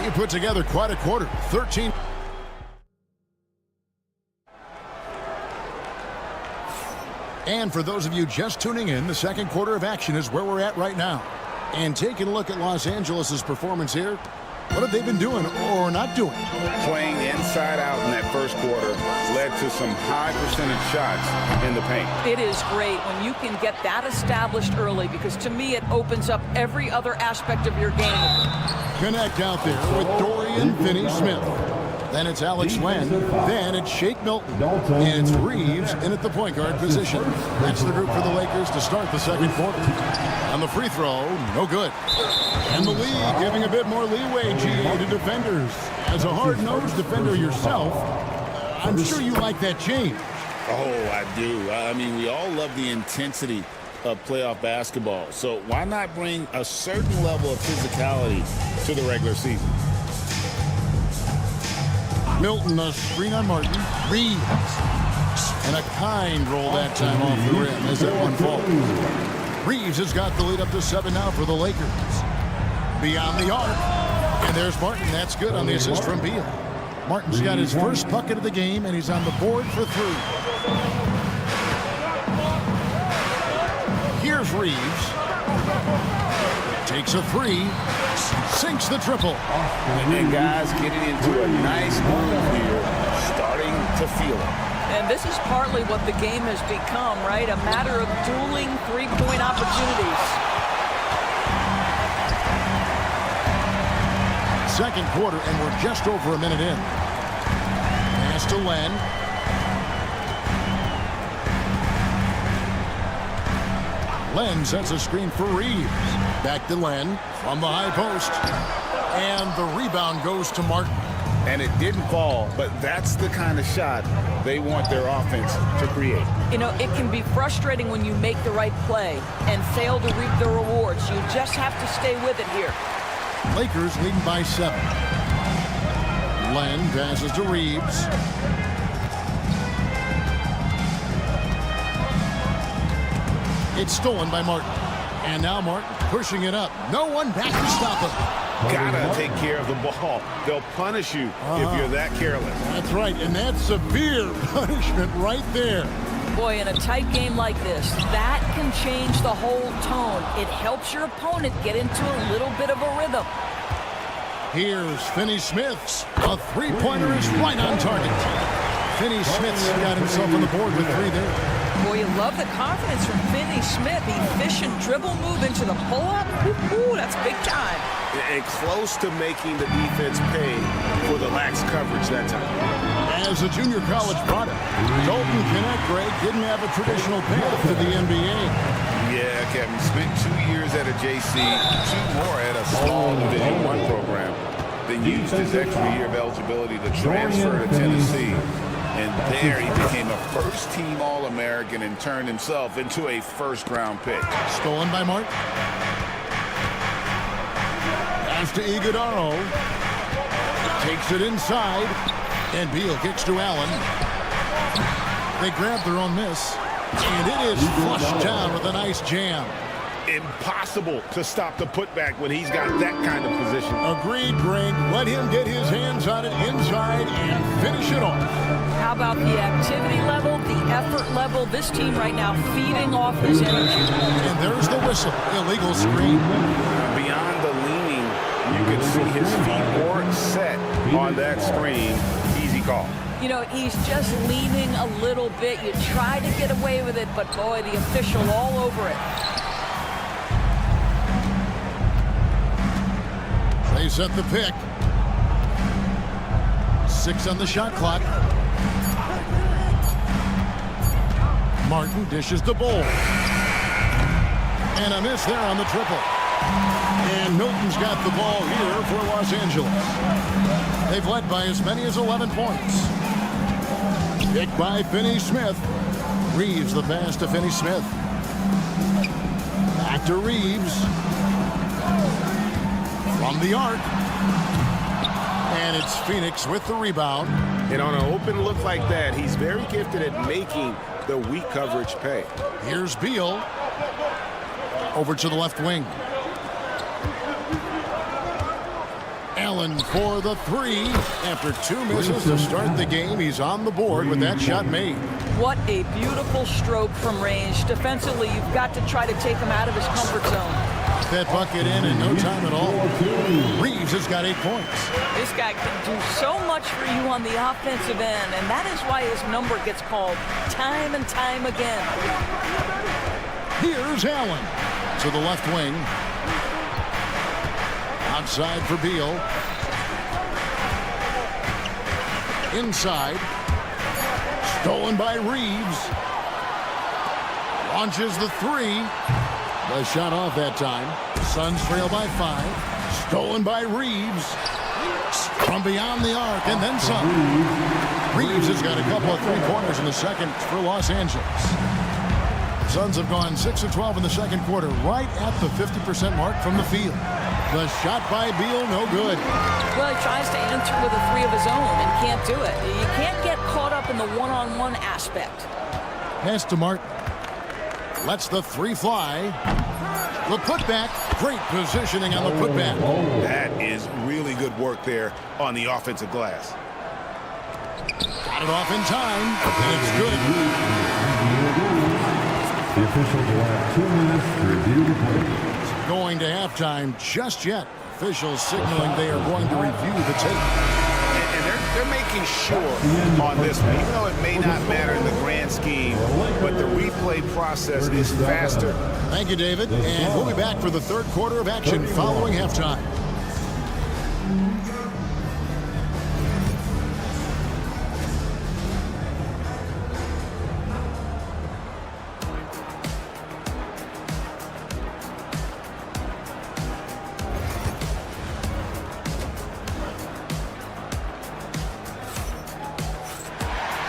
He put together quite a quarter. 13. And for those of you just tuning in, the second quarter of action is where we're at right now. And taking a look at Los Angeles' performance here, what have they been doing or not doing? Playing inside out in that first quarter led to some high percentage shots in the paint. It is great when you can get that established early because to me it opens up every other aspect of your game. Connect out there with Dorian Finney-Smith. Then it's Alex Len. Then it's Shake Milton. And it's Reeves in at the point guard position. That's the group for the Lakers to start the second quarter. And the free throw, no good. And the league giving a bit more leeway, G, to defenders. As a hard-nosed defender yourself, I'm sure you like that change. Oh, I do. I mean, we all love the intensity of playoff basketball. So why not bring a certain level of physicality to the regular season? Milton, a screen on Martin. Reeves. And a kind roll that time off the rim as that one falls. Reeves has got the lead up to 7 now for the Lakers. Beyond the arc. And there's Martin. That's good on the assist from Beal. Martin's got his first bucket of the game, and he's on the board for 3. Here's Reeves. Takes a 3. Sinks the triple. And guys getting into a nice groove here, starting to feel it. And this is partly what the game has become, right? A matter of dueling three-point opportunities. Second quarter, and we're just over a minute in. Pass to Len. Len sets a screen for Reeves. Back to Len from the high post. And the rebound goes to Martin. And it didn't fall, but that's the kind of shot they want their offense to create. You know, it can be frustrating when you make the right play and fail to reap the rewards. You just have to stay with it here. Lakers leading by 7. Len passes to Reeves. It's stolen by Martin. And now Martin pushing it up. No one back to stop him. Gotta take care of the ball. They'll punish you if you're that careless. That's right, and that's severe punishment right there. Boy, in a tight game like this, that can change the whole tone. It helps your opponent get into a little bit of a rhythm. Here's Finney-Smith. A three-pointer is right on target. Finney-Smith's got himself on the board with 3 there. Boy, you love the confidence from Finney-Smith. Efficient dribble move into the pull-up. Ooh, that's big time. And close to making the defense pay for the lax coverage that time. As a junior college product, Dalton Knecht, Greg, didn't have a traditional path to the NBA. Yeah, Kevin, spent 2 years at a JC, 2 more at a small Division I program, then used his extra year of eligibility to transfer to Tennessee. And there he became a first-team All-American and turned himself into a first-round pick. Stolen by Martin. Pass to Iguodala. Takes it inside. And Beal kicks to Allen. They grab their own miss. And it is flushed down with a nice jam. impossible to stop the putback when he's got that kind of position. Agreed, Greg. Let him get his hands on it inside and finish it off. How about the activity level, the effort level? This team right now feeding off his energy. And there's the whistle. Illegal screen. Beyond the leaning, you can see his feet weren't set on that screen. Easy call. You know, he's just leaning a little bit. You try to get away with it, but boy, the official all over it. They set the pick. 6 on the shot clock. Martin dishes the bowl. And a miss there on the triple. And Milton's got the ball here for Los Angeles. They've led by as many as 11 points. Picked by Finney-Smith. Reeves the pass to Finney-Smith. Back to Reeves. From the arc. And it's Phoenix with the rebound. And on an open look like that, he's very gifted at making the weak coverage pay. Here's Beal. Over to the left wing. Allen for the 3. After 2 misses to start the game, he's on the board with that shot made. What a beautiful stroke from range. Defensively, you've got to try to take him out of his comfort zone. That bucket in no time at all. Reeves has got 8 points. This guy can do so much for you on the offensive end, and that is why his number gets called time and time again. Here's Allen to the left wing. Outside for Beal. Inside. Stolen by Reeves. Launches the 3. The shot off that time. Suns trail by 5. Stolen by Reeves. From beyond the arc and then some. Reeves has got a couple of 3-pointers in the second for Los Angeles. Suns have gone 6 of 12 in the second quarter, right at the 50% mark from the field. The shot by Beal, no good. Well, he tries to enter with a 3 of his own and can't do it. You can't get caught up in the one-on-one aspect. Pass to Martin. Lets the 3 fly. The putback. Great positioning on the putback. That is really good work there on the offensive glass. Got it off in time, and it's good. The officials will have 2 minutes to review the play. Going to halftime just yet. Officials signaling they are going to review the tape. And they're making sure on this one, even though it may not matter in the grand scheme, but the replay process is faster. Thank you, David. And we'll be back for the third quarter of action following halftime.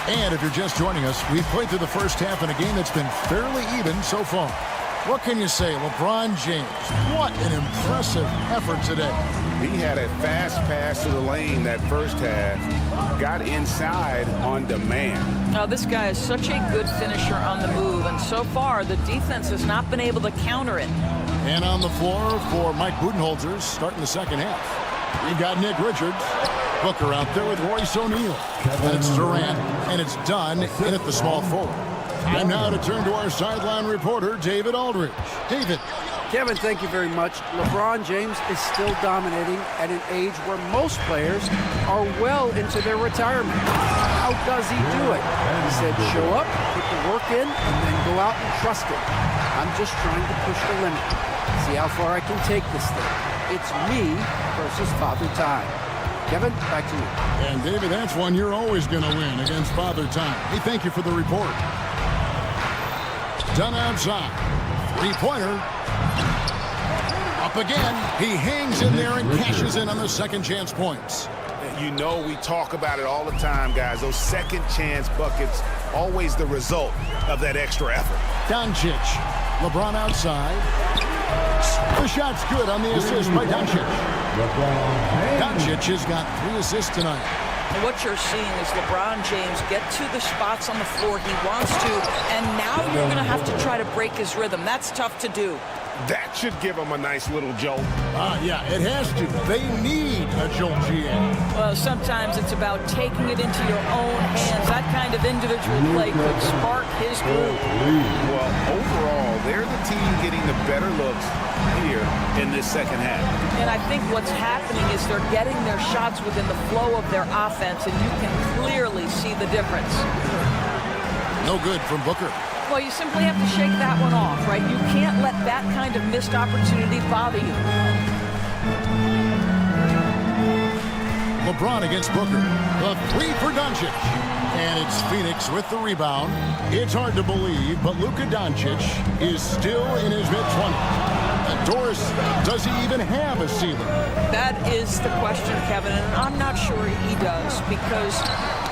And if you're just joining us, we've played through the first half in a game that's been fairly even so far. What can you say, LeBron James? What an impressive effort today. He had a fast pass to the lane that first half, got inside on demand. Now, this guy is such a good finisher on the move, and so far the defense has not been able to counter it. And on the floor for Mike Budenholzer starting the second half. You got Nick Richards. Booker out there with Royce O'Neal. And it's Durant, and it's done in at the small forward. Time now to turn to our sideline reporter, David Aldridge. David. Kevin, thank you very much. LeBron James is still dominating at an age where most players are well into their retirement. How does he do it? He said, show up, put the work in, and then go out and trust it. I'm just trying to push the limit. See how far I can take this thing. It's me versus Father Time. Kevin, back to you. And David, that's one you're always going to win against Father Time. Hey, thank you for the report. Done outside. 3-pointer. Up again. He hangs in there and cashes in on the second chance points. You know we talk about it all the time, guys. Those second chance buckets, always the result of that extra effort. Doncic. LeBron outside. The shot's good on the assist by Doncic. Doncic has got 3 assists tonight. And what you're seeing is LeBron James get to the spots on the floor he wants to, and now you're going to have to try to break his rhythm. That's tough to do. That should give them a nice little jolt. Yeah, it has to. They need a jolt, GA. Well, sometimes it's about taking it into your own hands. That kind of individual play could spark his group. Well, overall, they're the team getting the better looks here in this second half. And I think what's happening is they're getting their shots within the flow of their offense, and you can clearly see the difference. No good from Booker. Well, you simply have to shake that one off, right? You can't let that kind of missed opportunity bother you. LeBron against Booker. The three for Doncic. And it's Phoenix with the rebound. It's hard to believe, but Luka Doncic is still in his mid-20s. Doris, does he even have a ceiling? That is the question, Kevin, and I'm not sure he does, because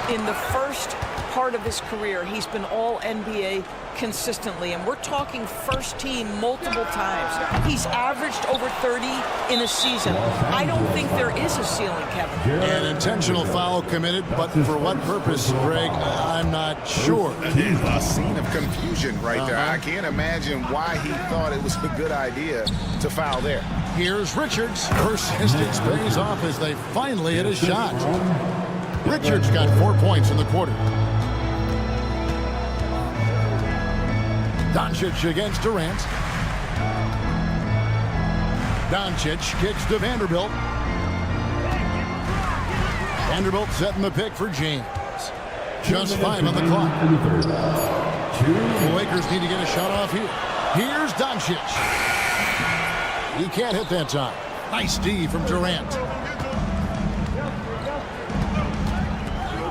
in the first part of his career, he's been all NBA consistently, and we're talking first team multiple times. He's averaged over 30 in a season. I don't think there is a ceiling, Kevin. An intentional foul committed, but for what purpose, Greg? I'm not sure. A scene of confusion right there. I can't imagine why he thought it was a good idea to foul there. Here's Richards. Persistence pays off as they finally hit a shot. Richards got 4 points in the quarter. Doncic against Durant. Doncic kicks to Vanderbilt. Vanderbilt setting the pick for James. Just 5 on the clock. The Lakers need to get a shot off here. Here's Doncic. He can't hit that time. Nice D from Durant.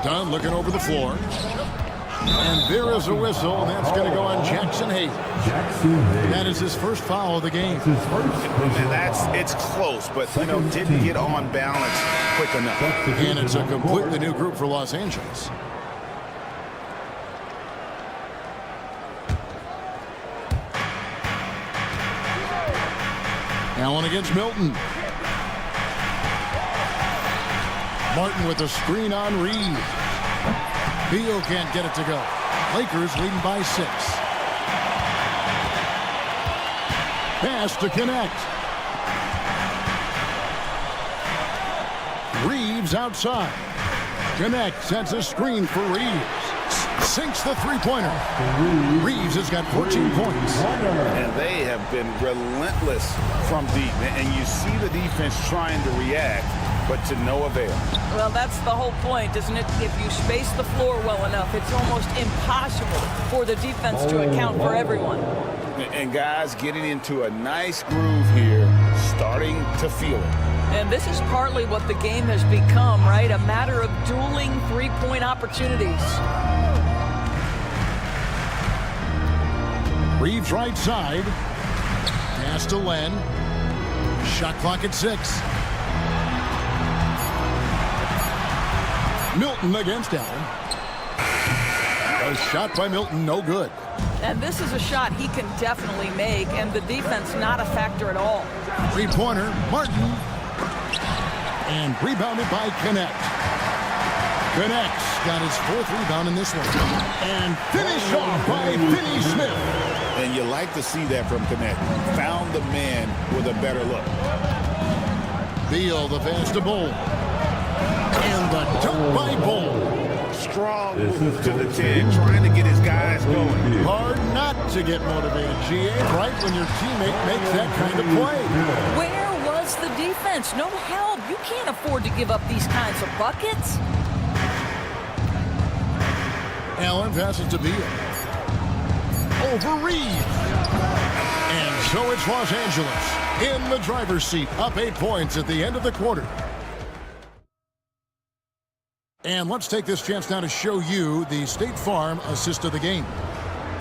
Dunn looking over the floor. And there is a whistle, and that's going to go on Jackson Hayes. That is his first foul of the game. It's close, but, didn't get on balance quick enough. And it's a completely new group for Los Angeles. Allen against Milton. Martin with a screen on Reed. Beal can't get it to go. Lakers leading by 6. Pass to connect. Reeves outside. Connect sends a screen for Reeves. Sinks the three-pointer. Reeves has got 14 points. And they have been relentless from deep. And you see the defense trying to react, but to no avail. Well, that's the whole point, isn't it? If you space the floor well enough, it's almost impossible for the defense to account for everyone. And guys getting into a nice groove here, starting to feel it. And this is partly what the game has become, right? A matter of dueling three-point opportunities. Reeves right side. Pass to Len. Shot clock at 6. Milton against Allen. A shot by Milton, no good. And this is a shot he can definitely make, and the defense not a factor at all. Three-pointer, Martin. And rebounded by Connect. Connect's got his 4th rebound in this one. And finished off by Finney Smith. And you like to see that from Connect. Found the man with a better look. Beal, the pass to Bull. And the dunk by Bull. Strong move to the 10, trying to get his guys going. Hard not to get motivated, GA, right when your teammate makes that kind of play. Where was the defense? No help. You can't afford to give up these kinds of buckets. Allen passes to Beal. Over Reeves. And so it's Los Angeles in the driver's seat, up 8 points at the end of the quarter. And let's take this chance now to show you the State Farm assist of the game.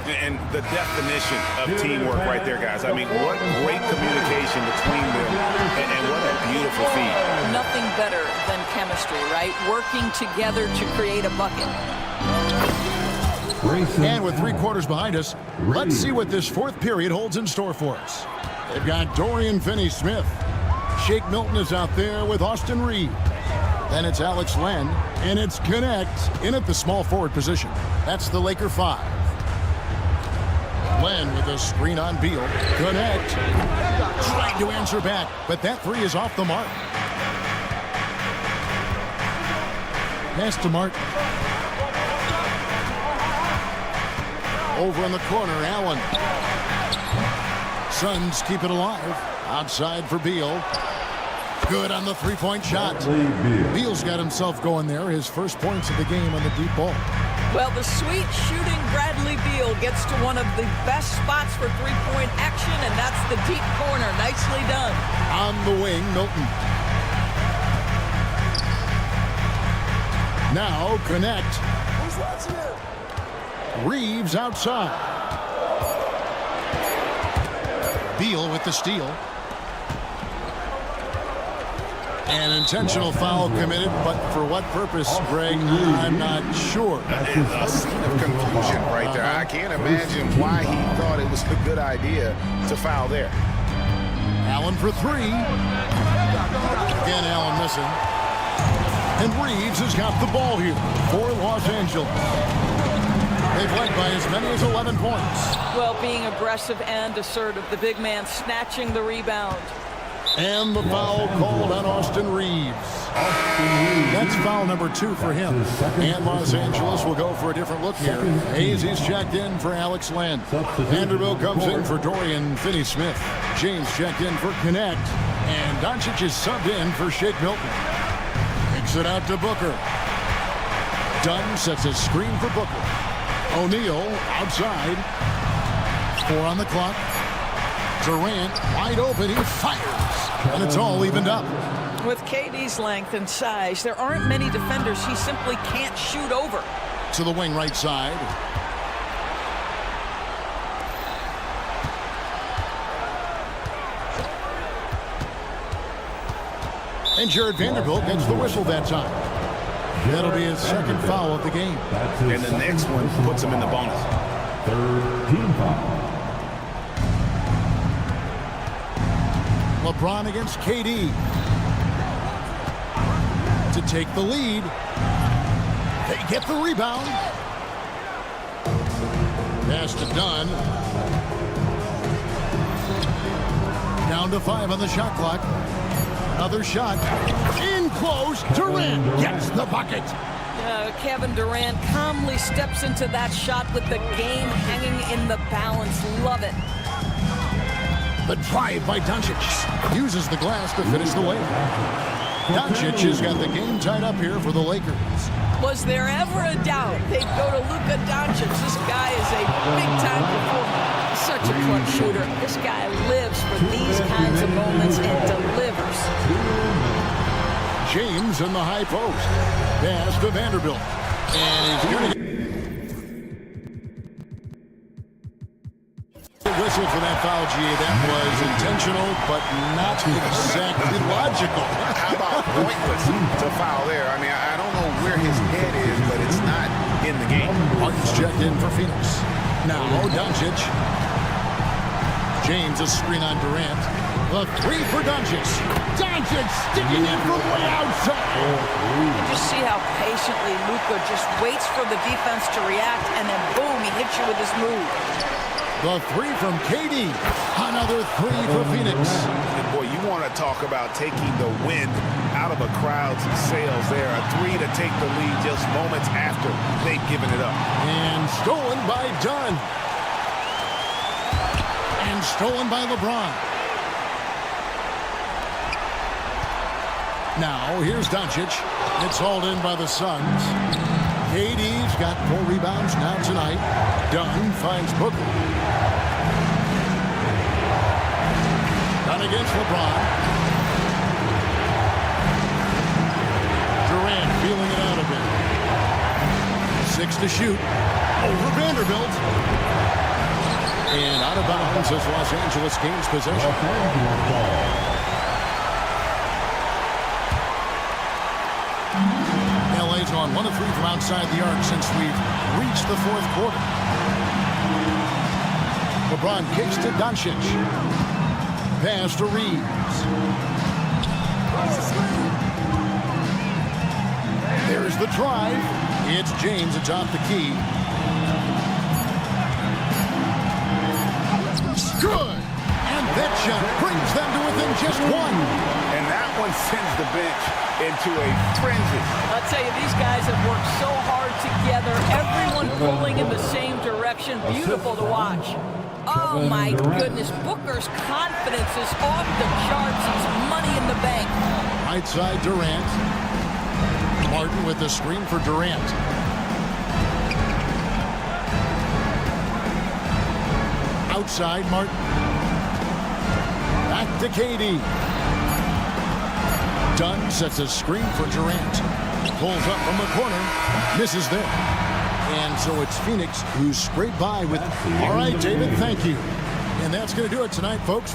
And the definition of teamwork right there, guys. I mean, what great communication between them, and what a beautiful feed. Nothing better than chemistry, right? Working together to create a bucket. And with 3 quarters behind us, let's see what this 4th period holds in store for us. They've got Dorian Finney-Smith. Shake Milton is out there with Austin Reed. Then it's Alex Len, and it's Connect in at the small forward position. That's the Laker 5. Len with a screen on Beal. Connect. Trying to answer back, but that three is off the mark. Pass to Martin. Over in the corner, Allen. Suns keep it alive. Outside for Beal. Good on the three-point shot. Beal's got himself going there. His first points of the game on the deep ball. Well, the sweet shooting Bradley Beal gets to one of the best spots for three-point action, and that's the deep corner. Nicely done. On the wing, Milton. Now connect. Reeves outside. Beal with the steal. An intentional foul committed, but for what purpose, Greg, I'm not sure. A scene of confusion right there. I can't imagine why he thought it was a good idea to foul there. Allen for three. Again, Allen missing. And Reeves has got the ball here for Los Angeles. They've led by as many as 11 points. Well, being aggressive and assertive, the big man snatching the rebound. And the foul called on Austin Reeves. That's foul number 2 for him. And Los Angeles will go for a different look here. Hayes is checked in for Alex Len. Vanderbilt comes in for Dorian Finney-Smith. James checked in for Connect. And Doncic is subbed in for Shake Milton. Kicks it out to Booker. Dunn sets a screen for Booker. O'Neal outside. 4 on the clock. Durant wide open. He fires. And it's all evened up. With KD's length and size, there aren't many defenders he simply can't shoot over. To the wing right side. And Jared Vanderbilt gets the whistle that time. That'll be his second foul of the game. And the next one puts him in the bonus. Third team foul. LeBron against KD. To take the lead. They get the rebound. Pass to Dunn. Down to 5 on the shot clock. Another shot. In close. Durant gets the bucket. Kevin Durant calmly steps into that shot with the game hanging in the balance. Love it. The drive by Doncic. Uses the glass to finish the way. Doncic has got the game tied up here for the Lakers. Was there ever a doubt they'd go to Luka Doncic? This guy is a big-time performer. Such a clutch shooter. This guy lives for these kinds of moments and delivers. James in the high post. Pass to Vanderbilt. And he's going to whistle for that foul, G. That was intentional, but not exactly logical. How about pointless to foul there? I mean, I don't know where his head is, but it's not in the game. Martin's checked in for Phoenix. Now, Doncic. James, a screen on Durant. The 3 for Doncic. Doncic sticking in from way outside. You just see how patiently Luka just waits for the defense to react, and then boom, he hits you with his move. The 3 from KD. Another 3 for Phoenix. And boy, you want to talk about taking the wind out of a crowd's sails there. A 3 to take the lead just moments after they've given it up. And stolen by Dunn. And stolen by LeBron. Now, here's Doncic. It's hauled in by the Suns. KD's got 4 rebounds now tonight. Dunn finds Booker. Dunn against LeBron. Durant feeling it out a bit. 6 to shoot. Over Vanderbilt. And out of bounds as Los Angeles gains possession. LA's on 1 of 3 from outside the arc since we've reached the 4th quarter. LeBron kicks to Doncic. Pass to Reeves. There's the drive. It's James atop the key. Good. And that shot brings them to within just one. And that one sends the bench into a frenzy. I'll tell you, these guys have worked so hard together. Everyone pulling in the same direction. Beautiful to watch. Oh, my goodness. Booker's confidence is off the charts. He's money in the bank. Right side, Durant. Martin with the screen for Durant. Outside, Martin. Back to KD. Dunn sets a screen for Durant. Pulls up from the corner. Misses there. And so it's Phoenix who scraped by with... All right, David, thank you. And that's going to do it tonight, folks.